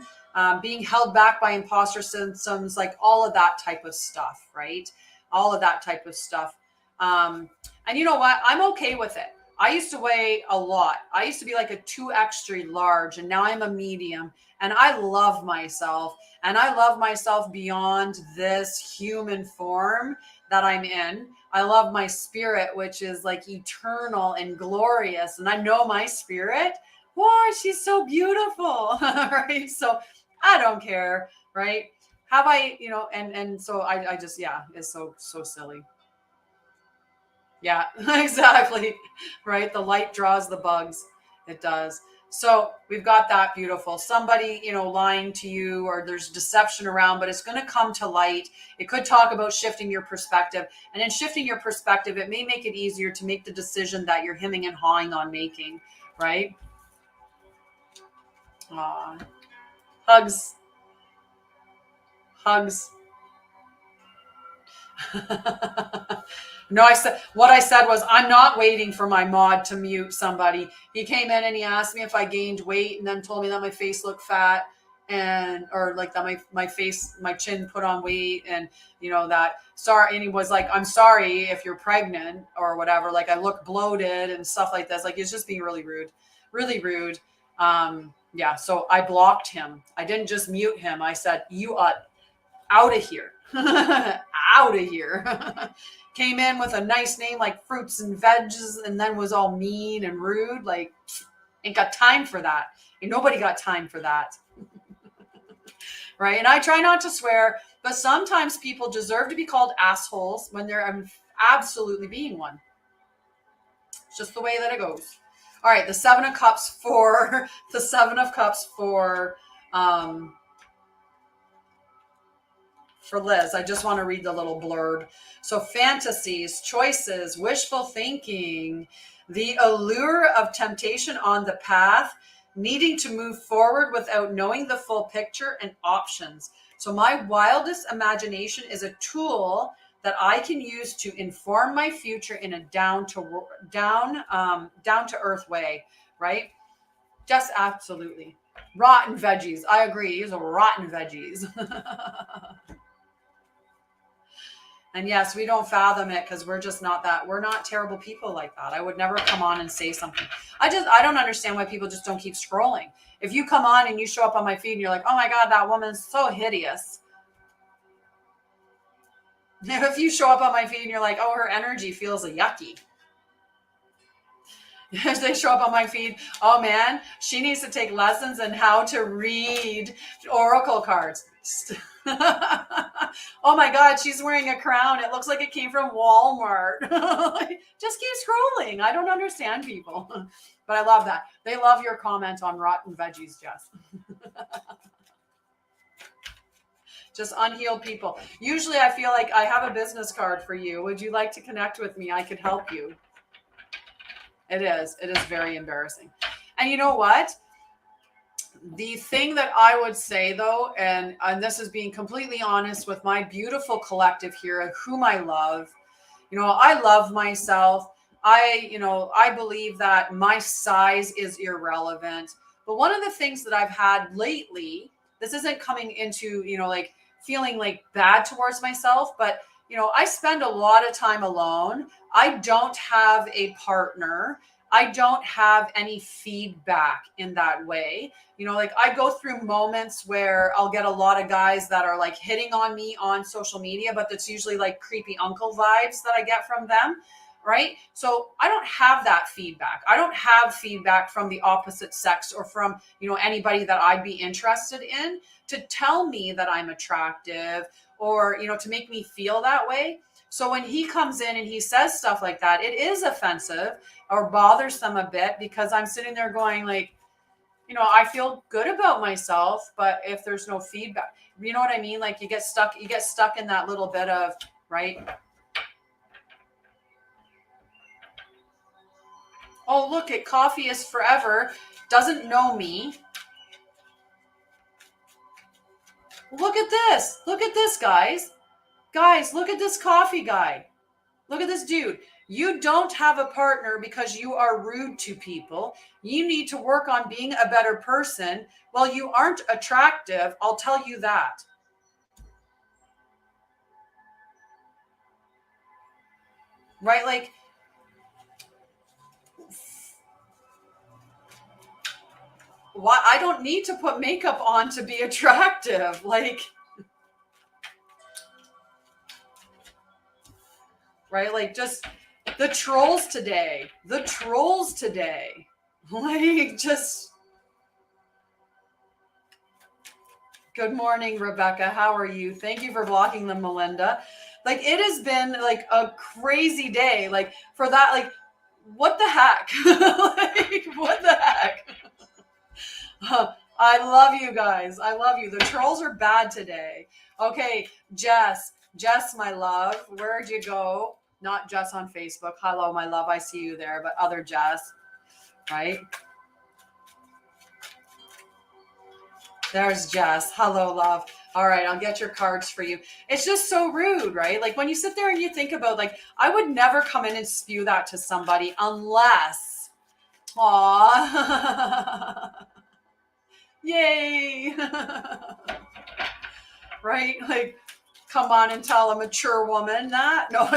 being held back by imposter symptoms, like all of that type of stuff, right? All of that type of stuff. And you know what? I'm okay with it. I used to weigh a lot. I used to be like a 2 extra large, and now I'm a medium, and I love myself, and I love myself beyond this human form that I'm in. I love my spirit, which is like eternal and glorious. And I know my spirit. Whoa, she's so beautiful. Right. So I don't care. Right. Have I, and so I just, yeah, it's so silly. Yeah, exactly. Right. The light draws the bugs. It does. So we've got that beautiful. Somebody, lying to you, or there's deception around, but it's going to come to light. It could talk about shifting your perspective. And in shifting your perspective, it may make it easier to make the decision that you're hemming and hawing on making, right? Aww. Hugs. Hugs. No, what I said was, I'm not waiting for my mod to mute somebody. He came in and he asked me if I gained weight, and then told me that my face looked fat, or like that my chin put on weight, and sorry. And he was like, I'm sorry if you're pregnant or whatever. Like, I look bloated and stuff like this. Like, he's just being really rude, really rude. Yeah. So I blocked him. I didn't just mute him. I said, you are out of here. Out of here. Came in with a nice name like Fruits and Veggies, and then was all mean and rude. Like, ain't got time for that. And nobody got time for that. Right? And I try not to swear, but sometimes people deserve to be called assholes when they're absolutely being one. It's just the way that it goes. All right, the Seven of Cups for Liz. I just want to read the little blurb. So fantasies, choices, wishful thinking, the allure of temptation on the path, needing to move forward without knowing the full picture and options. So my wildest imagination is a tool that I can use to inform my future in a down to earth way, right? Just absolutely. Rotten veggies. I agree. These are rotten veggies. And yes, we don't fathom it because we're just we're not terrible people like that. I would never come on and say something. I don't understand why people just don't keep scrolling. If you come on and you show up on my feed and you're like, oh my God, that woman's so hideous. If you show up on my feed and you're like, oh, her energy feels yucky. If they show up on my feed, oh man, she needs to take lessons in how to read oracle cards. Oh my God, she's wearing a crown. It looks like it came from Walmart. Just keep scrolling. I don't understand people. But I love that. They love your comment on rotten veggies, Jess. Just unhealed people. Usually I feel like I have a business card for you. Would you like to connect with me? I could help you. It is very embarrassing. And you know what? The thing that I would say though, and this is being completely honest with my beautiful collective here, whom I love, I love myself. I believe that my size is irrelevant. But one of the things that I've had lately, this isn't coming into, like feeling like bad towards myself, but I spend a lot of time alone. I don't have a partner. I don't have any feedback in that way. Like I go through moments where I'll get a lot of guys that are like hitting on me on social media, but that's usually like creepy uncle vibes that I get from them. Right. So I don't have that feedback. I don't have feedback from the opposite sex or from, anybody that I'd be interested in to tell me that I'm attractive or, to make me feel that way. So when he comes in and he says stuff like that, it is offensive or bothers them a bit because I'm sitting there going like, I feel good about myself, but if there's no feedback, you know what I mean? Like you get stuck in that little bit of, right? Oh, look at Coffee is Forever. Doesn't know me. Look at this. Look at this, guys. Guys, look at this coffee guy. Look at this dude. You don't have a partner because you are rude to people. You need to work on being a better person. Well, you aren't attractive. I'll tell you that. Right? Like, why? I don't need to put makeup on to be attractive. Like, right? Like, just the trolls today. Like, just. Good morning, Rebecca. How are you? Thank you for blocking them, Melinda. Like, it has been like a crazy day. Like, for that, like, what the heck? Like, what the heck? I love you guys. I love you. The trolls are bad today. Okay, Jess, my love, where'd you go? Not Jess on Facebook. Hello, my love. I see you there, but other Jess, right? There's Jess. Hello, love. All right, I'll get your cards for you. It's just so rude, right? Like when you sit there and you think about, like, I would never come in and spew that to somebody unless, aw, yay, right? Like, come on and tell a mature woman that. No.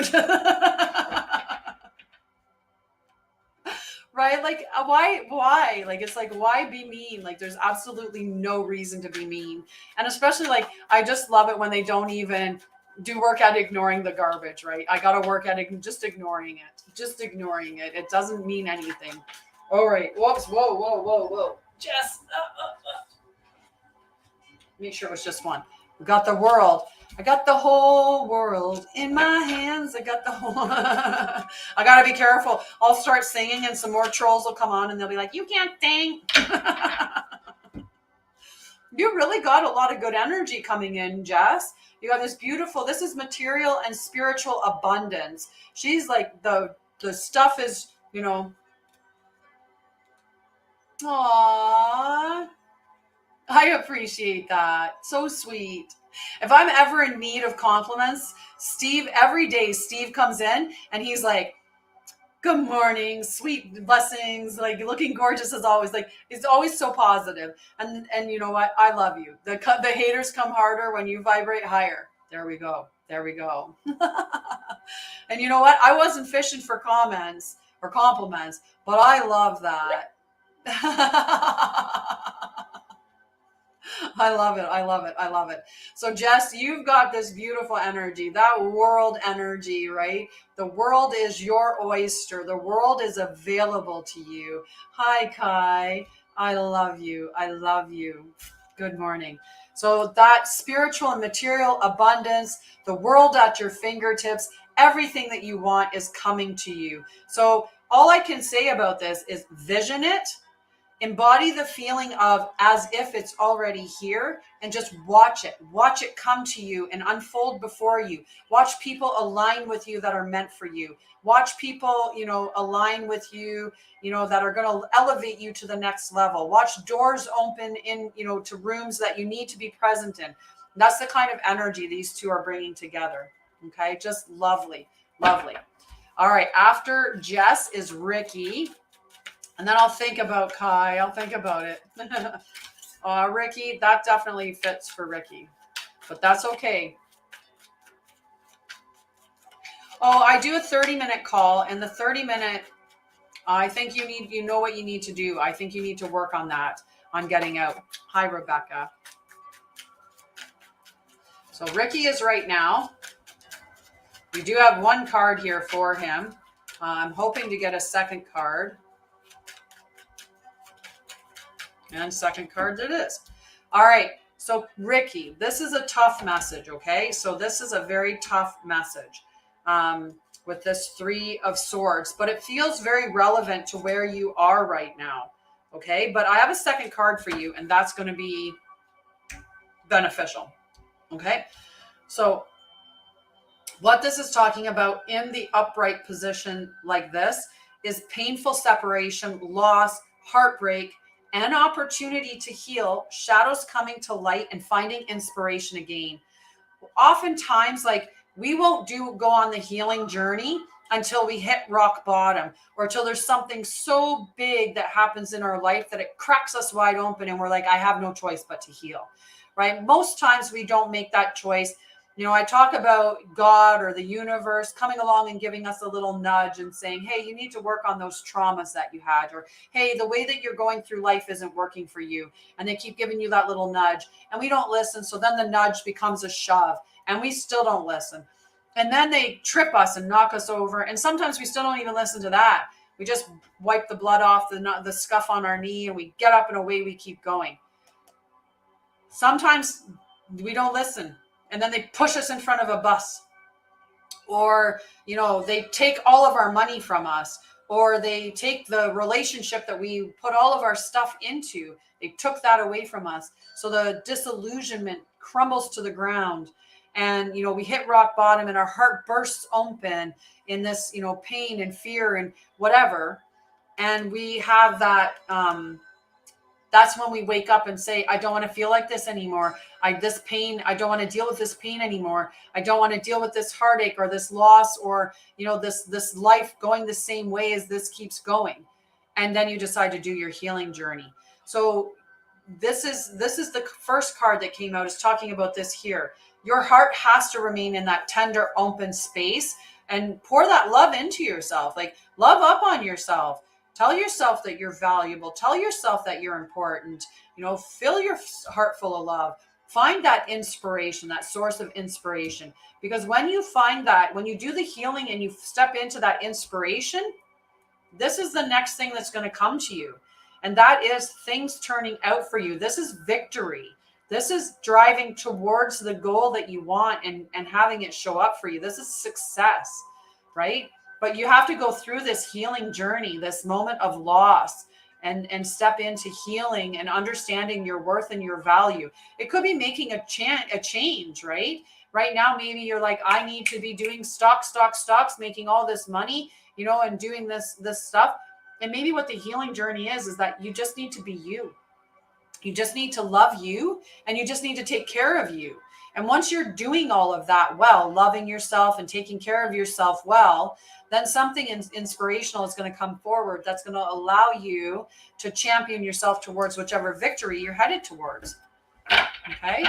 Right? Like, why? Like, it's like, why be mean? Like, there's absolutely no reason to be mean. And especially, like, I just love it when they don't even do work at ignoring the garbage, right? I got to work at just ignoring it. It doesn't mean anything. All right. Whoops. Whoa. Jess. Make sure it was just one. We got the world. I got the whole world in my hands. I got the whole. I got to be careful. I'll start singing and some more trolls will come on and they'll be like, you can't sing. You really got a lot of good energy coming in, Jess. You got this beautiful, this is material and spiritual abundance. She's like, the stuff is, aww. I appreciate that. So sweet. If I'm ever in need of compliments, Steve, every day Steve comes in and he's like, good morning, sweet blessings, like looking gorgeous as always. Like, he's always so positive. And you know what? I love you. The haters come harder when you vibrate higher. There we go. And you know what? I wasn't fishing for comments or compliments, but I love that. I love it. So Jess, you've got this beautiful energy, that world energy, right? The world is your oyster. The world is available to you. Hi, Kai. I love you. Good morning. So that spiritual and material abundance, the world at your fingertips, everything that you want is coming to you. So all I can say about this is vision it. Embody the feeling of as if it's already here and just watch it come to you and unfold before you. Watch people align with you that are meant for you. Watch people, align with you, that are going to elevate you to the next level. Watch doors open in, to rooms that you need to be present in. That's the kind of energy these two are bringing together. Okay. Just lovely. All right. After Jess is Ricky. And then I'll think about Kai. I'll think about it. Ricky, that definitely fits for Ricky. But that's okay. Oh, I do a 30-minute call, and the 30-minute, I think you know what you need to do. I think you need to work on that, on getting out. Hi, Rebecca. So Ricky is right now. We do have one card here for him. I'm hoping to get a second card. And second card it is. All right. So Ricky, this is a tough message, okay? So this is a very tough message with this 3 of Swords, but it feels very relevant to where you are right now, okay? But I have a second card for you, and that's going to be beneficial, okay? So what this is talking about in the upright position like this is painful separation, loss, heartbreak, an opportunity to heal, shadows coming to light, and finding inspiration again. Oftentimes, like, we won't go on the healing journey until we hit rock bottom, or until there's something so big that happens in our life that it cracks us wide open and we're like, I have no choice but to heal, right? Most times we don't make that choice. You know, I talk about God or the universe coming along and giving us a little nudge and saying, hey, you need to work on those traumas that you had, or hey, the way that you're going through life isn't working for you. And they keep giving you that little nudge, and we don't listen. So then the nudge becomes a shove, and we still don't listen. And then they trip us and knock us over. And sometimes we still don't even listen to that. We just wipe the blood off the scuff on our knee, and we get up and away we keep going. Sometimes we don't listen. And then they push us in front of a bus, or, you know, they take all of our money from us, or they take the relationship that we put all of our stuff into. They took that away from us. So the disillusionment crumbles to the ground, and, you know, we hit rock bottom, and our heart bursts open in this, you know, pain and fear and whatever. And we have that, that's when we wake up and say, I don't want to feel like this anymore. This pain, I don't want to deal with this pain anymore. I don't want to deal with this heartache or this loss, or, you know, this life going the same way as this keeps going. And then you decide to do your healing journey. So this is the first card that came out, is talking about this here. Your heart has to remain in that tender, open space, and pour that love into yourself. Like, love up on yourself. Tell yourself that you're valuable. Tell yourself that you're important. You know, fill your heart full of love. Find that inspiration, that source of inspiration. Because when you find that, when you do the healing and you step into that inspiration, this is the next thing that's going to come to you. And that is things turning out for you. This is victory. This is driving towards the goal that you want, and having it show up for you. This is success, right? But you have to go through this healing journey, this moment of loss, and step into healing and understanding your worth and your value. It could be making a change, right? Right now, maybe you're like, I need to be doing stocks, making all this money, you know, and doing this stuff. And maybe what the healing journey is that you just need to be you. You just need to love you, and you just need to take care of you. And once you're doing all of that well, loving yourself and taking care of yourself well, then something inspirational is going to come forward that's going to allow you to champion yourself towards whichever victory you're headed towards. Okay?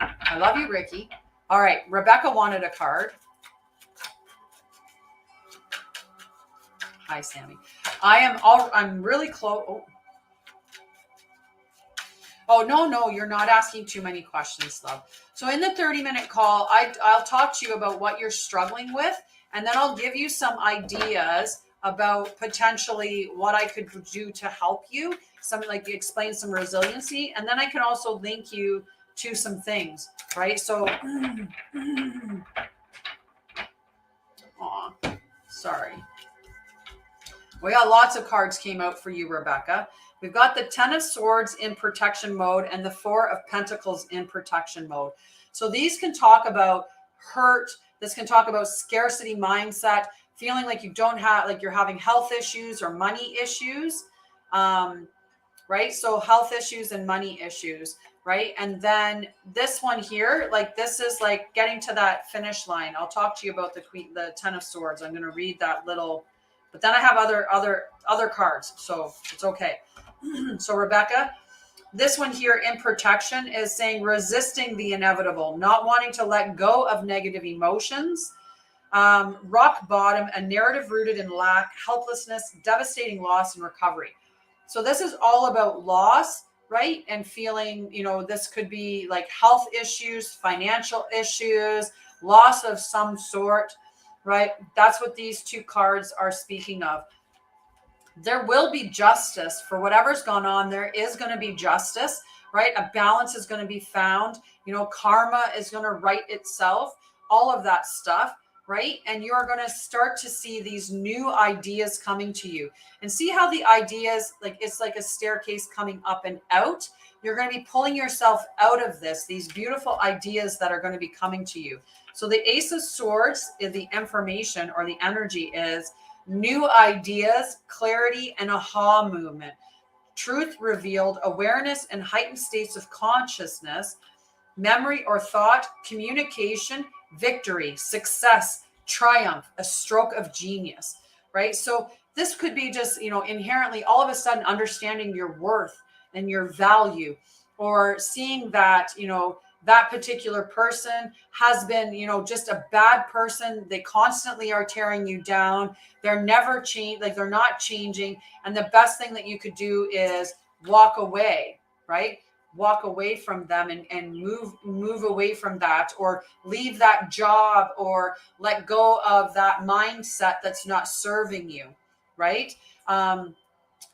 I love you, Ricky. All right. Rebecca wanted a card. Hi, Sammy. I'm really close. Oh, no, you're not asking too many questions, love. So in the 30-minute call, I'll talk to you about what you're struggling with, and then I'll give you some ideas about potentially what I could do to help you, something like explain some resiliency, and then I can also link you to some things, right? So, sorry. We got lots of cards came out for you, Rebecca. We've got the 10 of Swords in protection mode and the 4 of Pentacles in protection mode. So these can talk about hurt. This can talk about scarcity mindset, feeling like you don't have, like you're having health issues or money issues, right? So health issues and money issues, right? And then this one here, like this is like getting to that finish line. I'll talk to you about the 10 of Swords. I'm going to read that little, but then I have other cards, so it's okay. So Rebecca, this one here in protection is saying resisting the inevitable, not wanting to let go of negative emotions, rock bottom, a narrative rooted in lack, helplessness, devastating loss, and recovery. So this is all about loss, right? And feeling, this could be like health issues, financial issues, loss of some sort, right? That's what these two cards are speaking of. There will be justice for whatever's gone on. There is going to be justice, right? A balance is going to be found. Karma is going to right itself, all of that stuff, right? And you're going to start to see these new ideas coming to you, and see how the ideas, like it's like a staircase coming up and out. You're going to be pulling yourself out of these beautiful ideas that are going to be coming to you. So the Ace of Swords is the information, or the energy is new ideas, clarity, and aha movement. Truth revealed, awareness and heightened states of consciousness, memory or thought, communication, victory, success, triumph, a stroke of genius, right? So this could be just, inherently all of a sudden understanding your worth and your value, or seeing that, that particular person has been, just a bad person. They constantly are tearing you down. They're never change, like they're not changing. And the best thing that you could do is walk away, right? Walk away from them and move away from that, or leave that job, or let go of that mindset that's not serving you, right?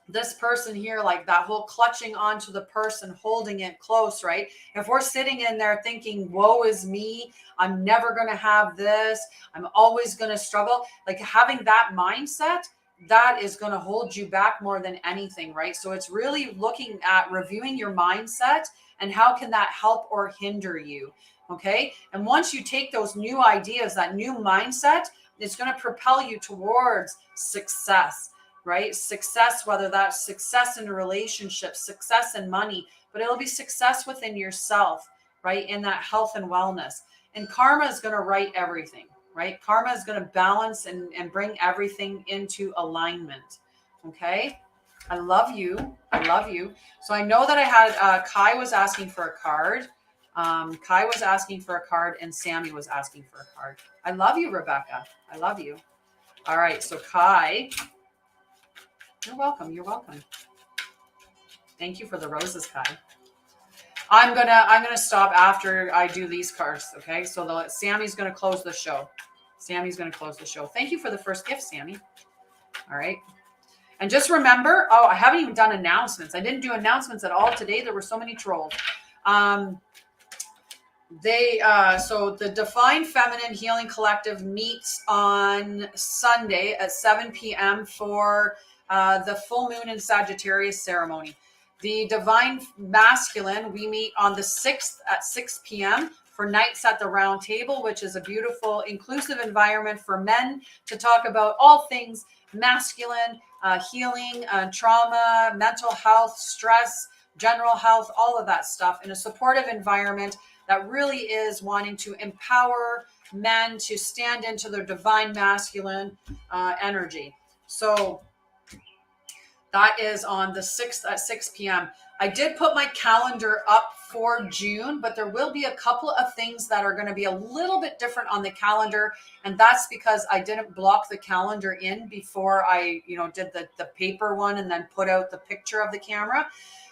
This person here, like that whole clutching onto the person, holding it close, right? If we're sitting in there thinking, woe is me, I'm never going to have this, I'm always going to struggle, like having that mindset, that is going to hold you back more than anything, right? So it's really looking at reviewing your mindset and how can that help or hinder you, okay? And once you take those new ideas, that new mindset, it's going to propel you towards success, right? Success, whether that's success in a relationship, success in money, but it'll be success within yourself, right? In that health and wellness. And karma is going to right everything, right? Karma is going to balance and bring everything into alignment. Okay. I love you. I love you. So I know that I had, Kai was asking for a card. Kai was asking for a card, and Sammy was asking for a card. I love you, Rebecca. I love you. All right. So Kai, you're welcome. You're welcome. Thank you for the roses, Kai. I'm gonna stop after I do these cards. Okay. So Sammy's gonna close the show. Sammy's gonna close the show. Thank you for the first gift, Sammy. All right. And just remember, I haven't even done announcements. I didn't do announcements at all today. There were so many trolls. So the Divine Feminine Healing Collective meets on Sunday at 7 p.m. for the full moon in Sagittarius ceremony. The Divine Masculine, we meet on the 6th at 6 p.m. for Nights at the Round Table, which is a beautiful, inclusive environment for men to talk about all things masculine, healing, trauma, mental health, stress, general health, all of that stuff in a supportive environment that really is wanting to empower men to stand into their divine masculine energy. So that is on the 6th at 6 p.m. I did put my calendar up for June, but there will be a couple of things that are going to be a little bit different on the calendar. And that's because I didn't block the calendar in before I, did the paper one and then put out the picture of the camera,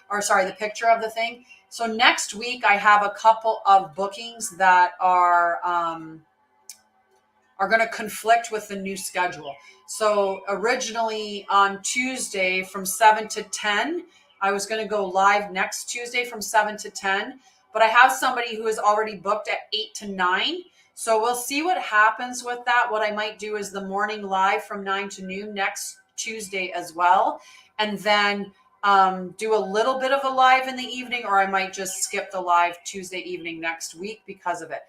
the picture of the thing. So next week I have a couple of bookings that are going to conflict with the new schedule. So originally on Tuesday from 7 to 10, I was going to go live next Tuesday from 7 to 10, but I have somebody who is already booked at 8 to 9. So we'll see what happens with that. What I might do is the morning live from 9 to noon next Tuesday as well. And then do a little bit of a live in the evening, or I might just skip the live Tuesday evening next week because of it.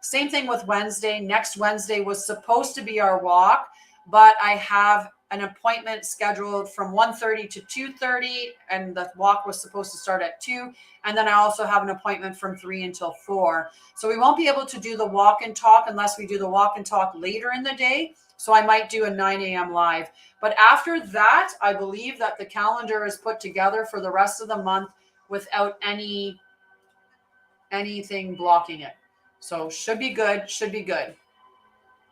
Same thing with Wednesday. Next Wednesday was supposed to be our walk, but I have an appointment scheduled from 1:30 to 2:30, and the walk was supposed to start at 2. And then I also have an appointment from 3 until 4. So we won't be able to do the walk and talk unless we do the walk and talk later in the day. So I might do a 9 a.m. live. But after that, I believe that the calendar is put together for the rest of the month without anything blocking it. So should be good.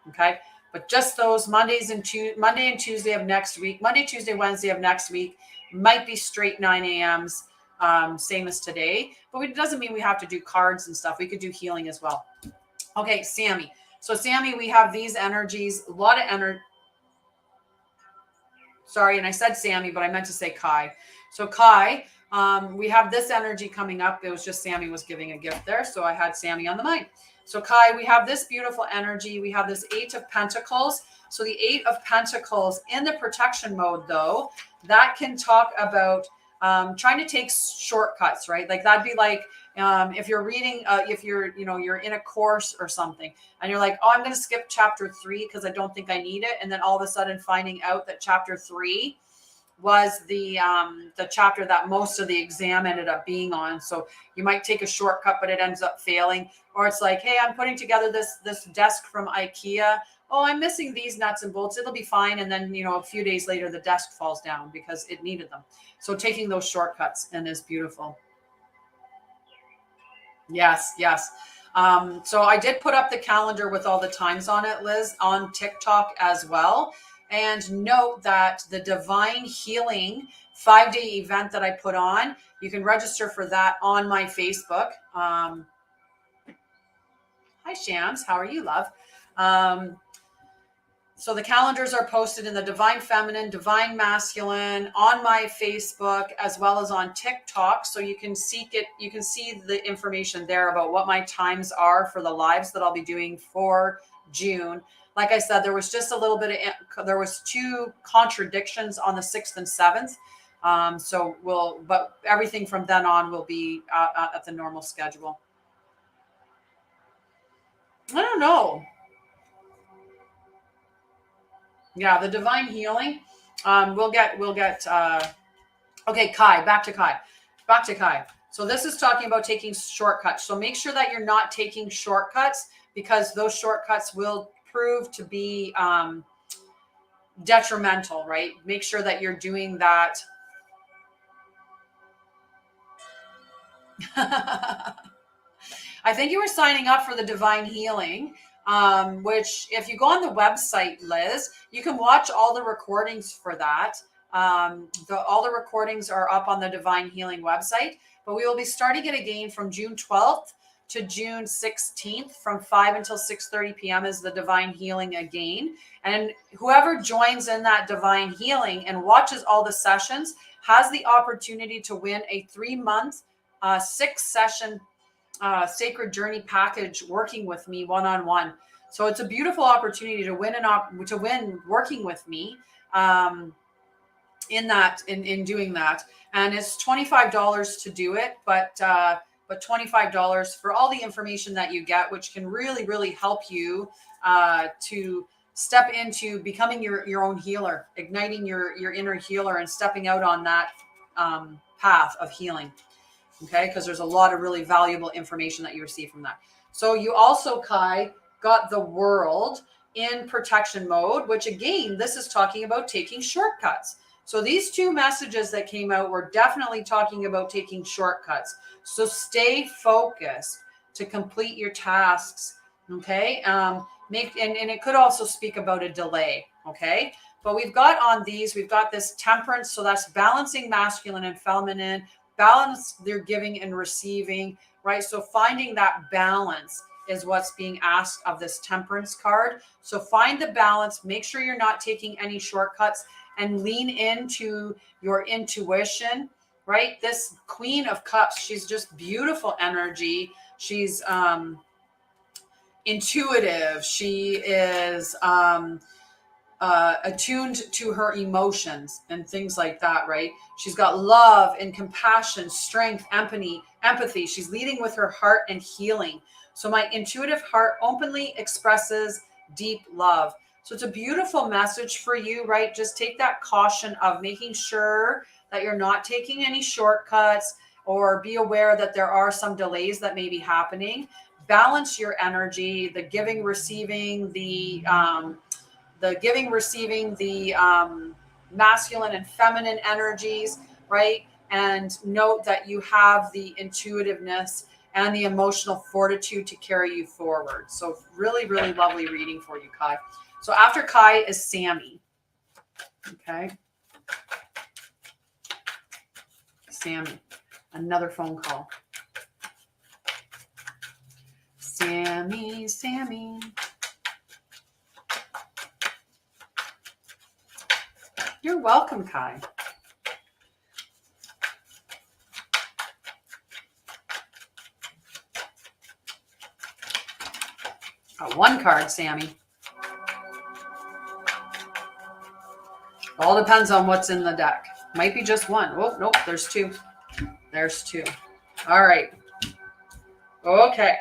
Okay. But just those Monday and Tuesday of next week, Monday, Tuesday, Wednesday of next week might be straight 9 a.m.s, same as today. But it doesn't mean we have to do cards and stuff. We could do healing as well. Okay, Sammy. So Sammy, we have these energies, a lot of energy. Sorry, and I said Sammy, but I meant to say Kai. So Kai, we have this energy coming up. It was just Sammy was giving a gift there. So I had Sammy on the mind. So Kai, we have this beautiful energy. We have this 8 of Pentacles. So the 8 of Pentacles in the protection mode, though, that can talk about trying to take shortcuts, right? Like that'd be like if you're reading, if you're in a course or something and you're like, oh, I'm going to skip chapter 3 because I don't think I need it. And then all of a sudden finding out that chapter 3 was the chapter that most of the exam ended up being on. So you might take a shortcut, but it ends up failing. Or it's like, hey, I'm putting together this desk from IKEA. Oh, I'm missing these nuts and bolts. It'll be fine. And then, a few days later, the desk falls down because it needed them. So taking those shortcuts and is beautiful. Yes, yes. So I did put up the calendar with all the times on it, Liz, on TikTok as well. And note that the Divine Healing 5-day event that I put on, you can register for that on my Facebook. Hi, Shams. How are you, love? So the calendars are posted in the Divine Feminine, Divine Masculine on my Facebook, as well as on TikTok. So you can seek it. You can see the information there about what my times are for the lives that I'll be doing for June. Like I said, there was just a little bit there was 2 contradictions on the 6th and 7th. But everything from then on will be at the normal schedule. I don't know. Yeah, the Divine Healing. We'll get. Okay, Kai. Back to Kai. So this is talking about taking shortcuts. So make sure that you're not taking shortcuts because those shortcuts will prove to be detrimental. Right? Make sure that you're doing that. I think you were signing up for the Divine Healing. Which if you go on the website, Liz, you can watch all the recordings for that. All the recordings are up on the Divine Healing website, but we will be starting it again from June 12th to June 16th from 5 until 6:30 p.m. is the Divine Healing again. And whoever joins in that Divine Healing and watches all the sessions has the opportunity to win a 3-month, 6-session Sacred Journey package working with me one-on-one. So it's a beautiful opportunity to win working with me in doing that. And it's $25 to do it, but $25 for all the information that you get, which can really, really help you to step into becoming your own healer, igniting your inner healer and stepping out on that path of healing. Okay, because there's a lot of really valuable information that you receive from that. So you also, Kai, got the World in protection mode, which again, this is talking about taking shortcuts. So these 2 messages that came out were definitely talking about taking shortcuts. So stay focused to complete your tasks. Okay, and it could also speak about a delay. Okay, but we've got this temperance. So that's balancing masculine and feminine. Balance their giving and receiving, right? So finding that balance is what's being asked of this temperance card. So find the balance, make sure you're not taking any shortcuts and lean into your intuition, right? This Queen of Cups, she's just beautiful energy. She's intuitive. She is attuned to her emotions and things like that, right? She's got love and compassion, strength, empathy. She's leading with her heart and healing. So my intuitive heart openly expresses deep love. So it's a beautiful message for you, right? Just take that caution of making sure that you're not taking any shortcuts, or be aware that there are some delays that may be happening. Balance your energy, the giving, receiving, the masculine and feminine energies, right? And note that you have the intuitiveness and the emotional fortitude to carry you forward. So really, really lovely reading for you, Kai. So after Kai is Sammy. Okay. Sammy. Another phone call. Sammy, Sammy. You're welcome, Kai. Got one card, Sammy. All depends on what's in the deck. Might be just one. Oh, nope, there's two. There's two. All right. Okay.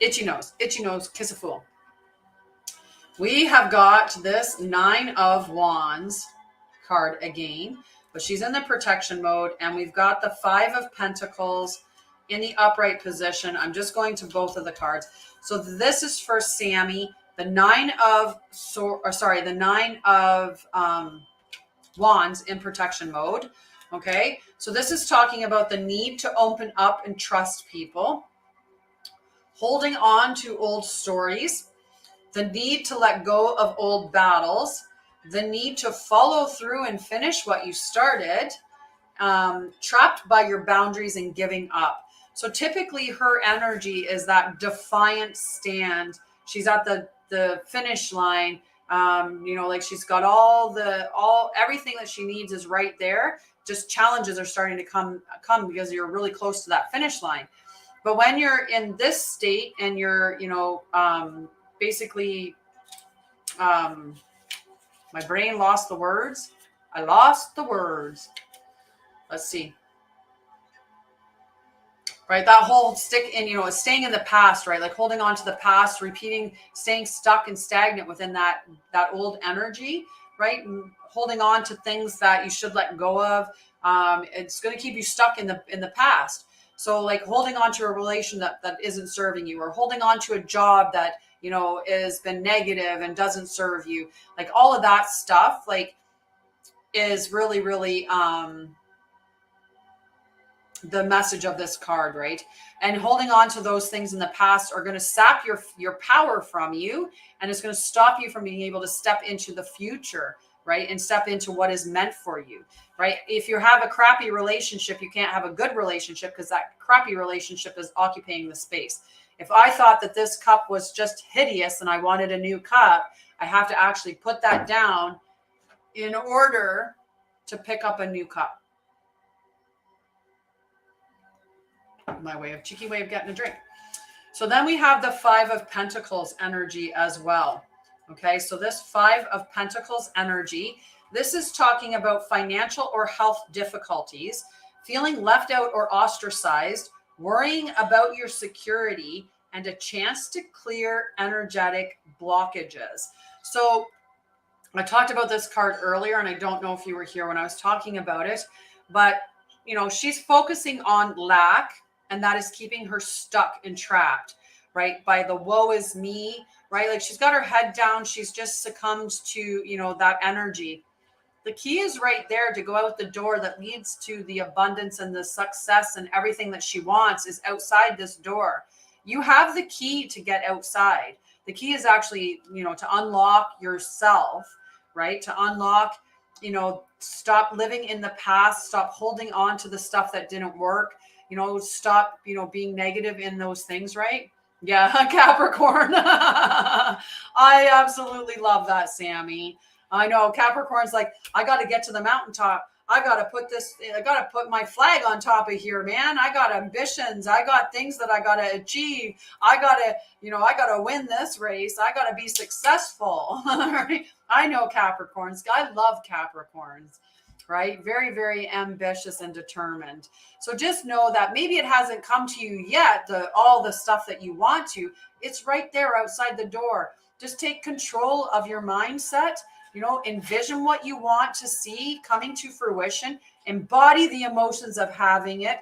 Itchy nose, kiss a fool. We have got this 9 of Wands card again, but she's in the protection mode, and we've got the 5 of Pentacles in the upright position. I'm just going to both of the cards. So this is for Sammy. The 9 of Wands in protection mode. Okay, so this is talking about the need to open up and trust people, holding on to old stories, the need to let go of old battles, the need to follow through and finish what you started, trapped by your boundaries and giving up. So typically her energy is that defiant stand. She's at the finish line. Like she's got everything that she needs is right there. Just challenges are starting to come because you're really close to that finish line. But when you're in this state and you're, basically, my brain lost the words. I lost the words. Let's see. Right, that whole staying in the past, right? Like holding on to the past, repeating, staying stuck and stagnant within that old energy, right? And holding on to things that you should let go of. It's going to keep you stuck in the past. So like holding on to a relation that isn't serving you, or holding on to a job that, has been negative and doesn't serve you. Like all of that stuff, like is really, really, the message of this card, right? And holding on to those things in the past are going to sap your power from you, and it's going to stop you from being able to step into the future, right? And step into what is meant for you, right? If you have a crappy relationship, you can't have a good relationship because that crappy relationship is occupying the space. If I thought that this cup was just hideous and I wanted a new cup, I have to actually put that down in order to pick up a new cup. My cheeky way of getting a drink. So then we have the 5 of Pentacles energy as well. Okay, so this 5 of Pentacles energy, this is talking about financial or health difficulties, feeling left out or ostracized, worrying about your security, and a chance to clear energetic blockages. So I talked about this card earlier, and I don't know if you were here when I was talking about it, but she's focusing on lack, and that is keeping her stuck and trapped, right? By the woe is me, right? Like she's got her head down. She's just succumbed to, that energy. The key is right there to go out the door that leads to the abundance and the success and everything that she wants is outside this door. You have the key to get outside. The key is actually, to unlock yourself, right? To unlock, stop living in the past, stop holding on to the stuff that didn't work, stop, being negative in those things, right? Yeah, Capricorn. I absolutely love that, Sammy. I know Capricorn's like, I got to get to the mountaintop. I got to put my flag on top of here, man. I got ambitions. I got things that I got to achieve. I got to win this race. I got to be successful. I know Capricorns. I love Capricorns, right? Very, very ambitious and determined. So just know that maybe it hasn't come to you yet, all the stuff that you want to. It's right there outside the door. Just take control of your mindset. Envision what you want to see coming to fruition, embody the emotions of having it,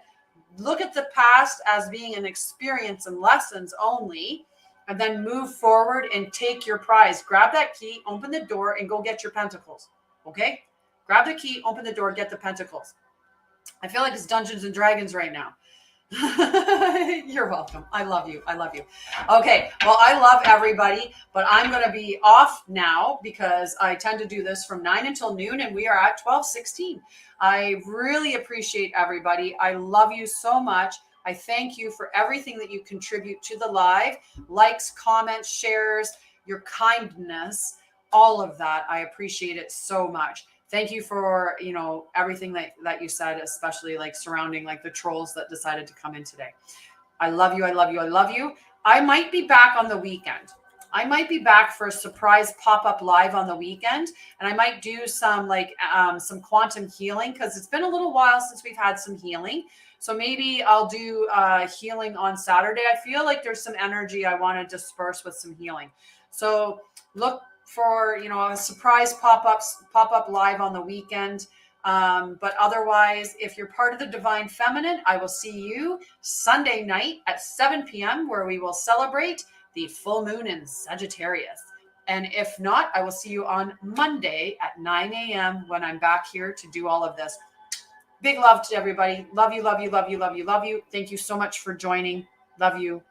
look at the past as being an experience and lessons only, and then move forward and take your prize. Grab that key, open the door, and go get your pentacles. Okay? Grab the key, open the door, get the pentacles. I feel like it's Dungeons and Dragons right now. You're welcome. I love you. I love you. Okay. Well, I love everybody, but I'm going to be off now because I tend to do this from 9 until noon and we are at 12:16. I really appreciate everybody. I love you so much. I thank you for everything that you contribute to the live, likes, comments, shares, your kindness, all of that. I appreciate it so much. Thank you for, everything that you said, especially like surrounding like the trolls that decided to come in today. I love you. I love you. I love you. I might be back on the weekend. I might be back for a surprise pop-up live on the weekend. And I might do some some quantum healing because it's been a little while since we've had some healing. So maybe I'll do healing on Saturday. I feel like there's some energy I want to disperse with some healing. So look for, a surprise pop-up live on the weekend. But otherwise, if you're part of the Divine Feminine, I will see you Sunday night at 7 p.m. where we will celebrate the full moon in Sagittarius. And if not, I will see you on Monday at 9 a.m. when I'm back here to do all of this. Big love to everybody. Love you, love you, love you, love you, love you. Thank you so much for joining. Love you.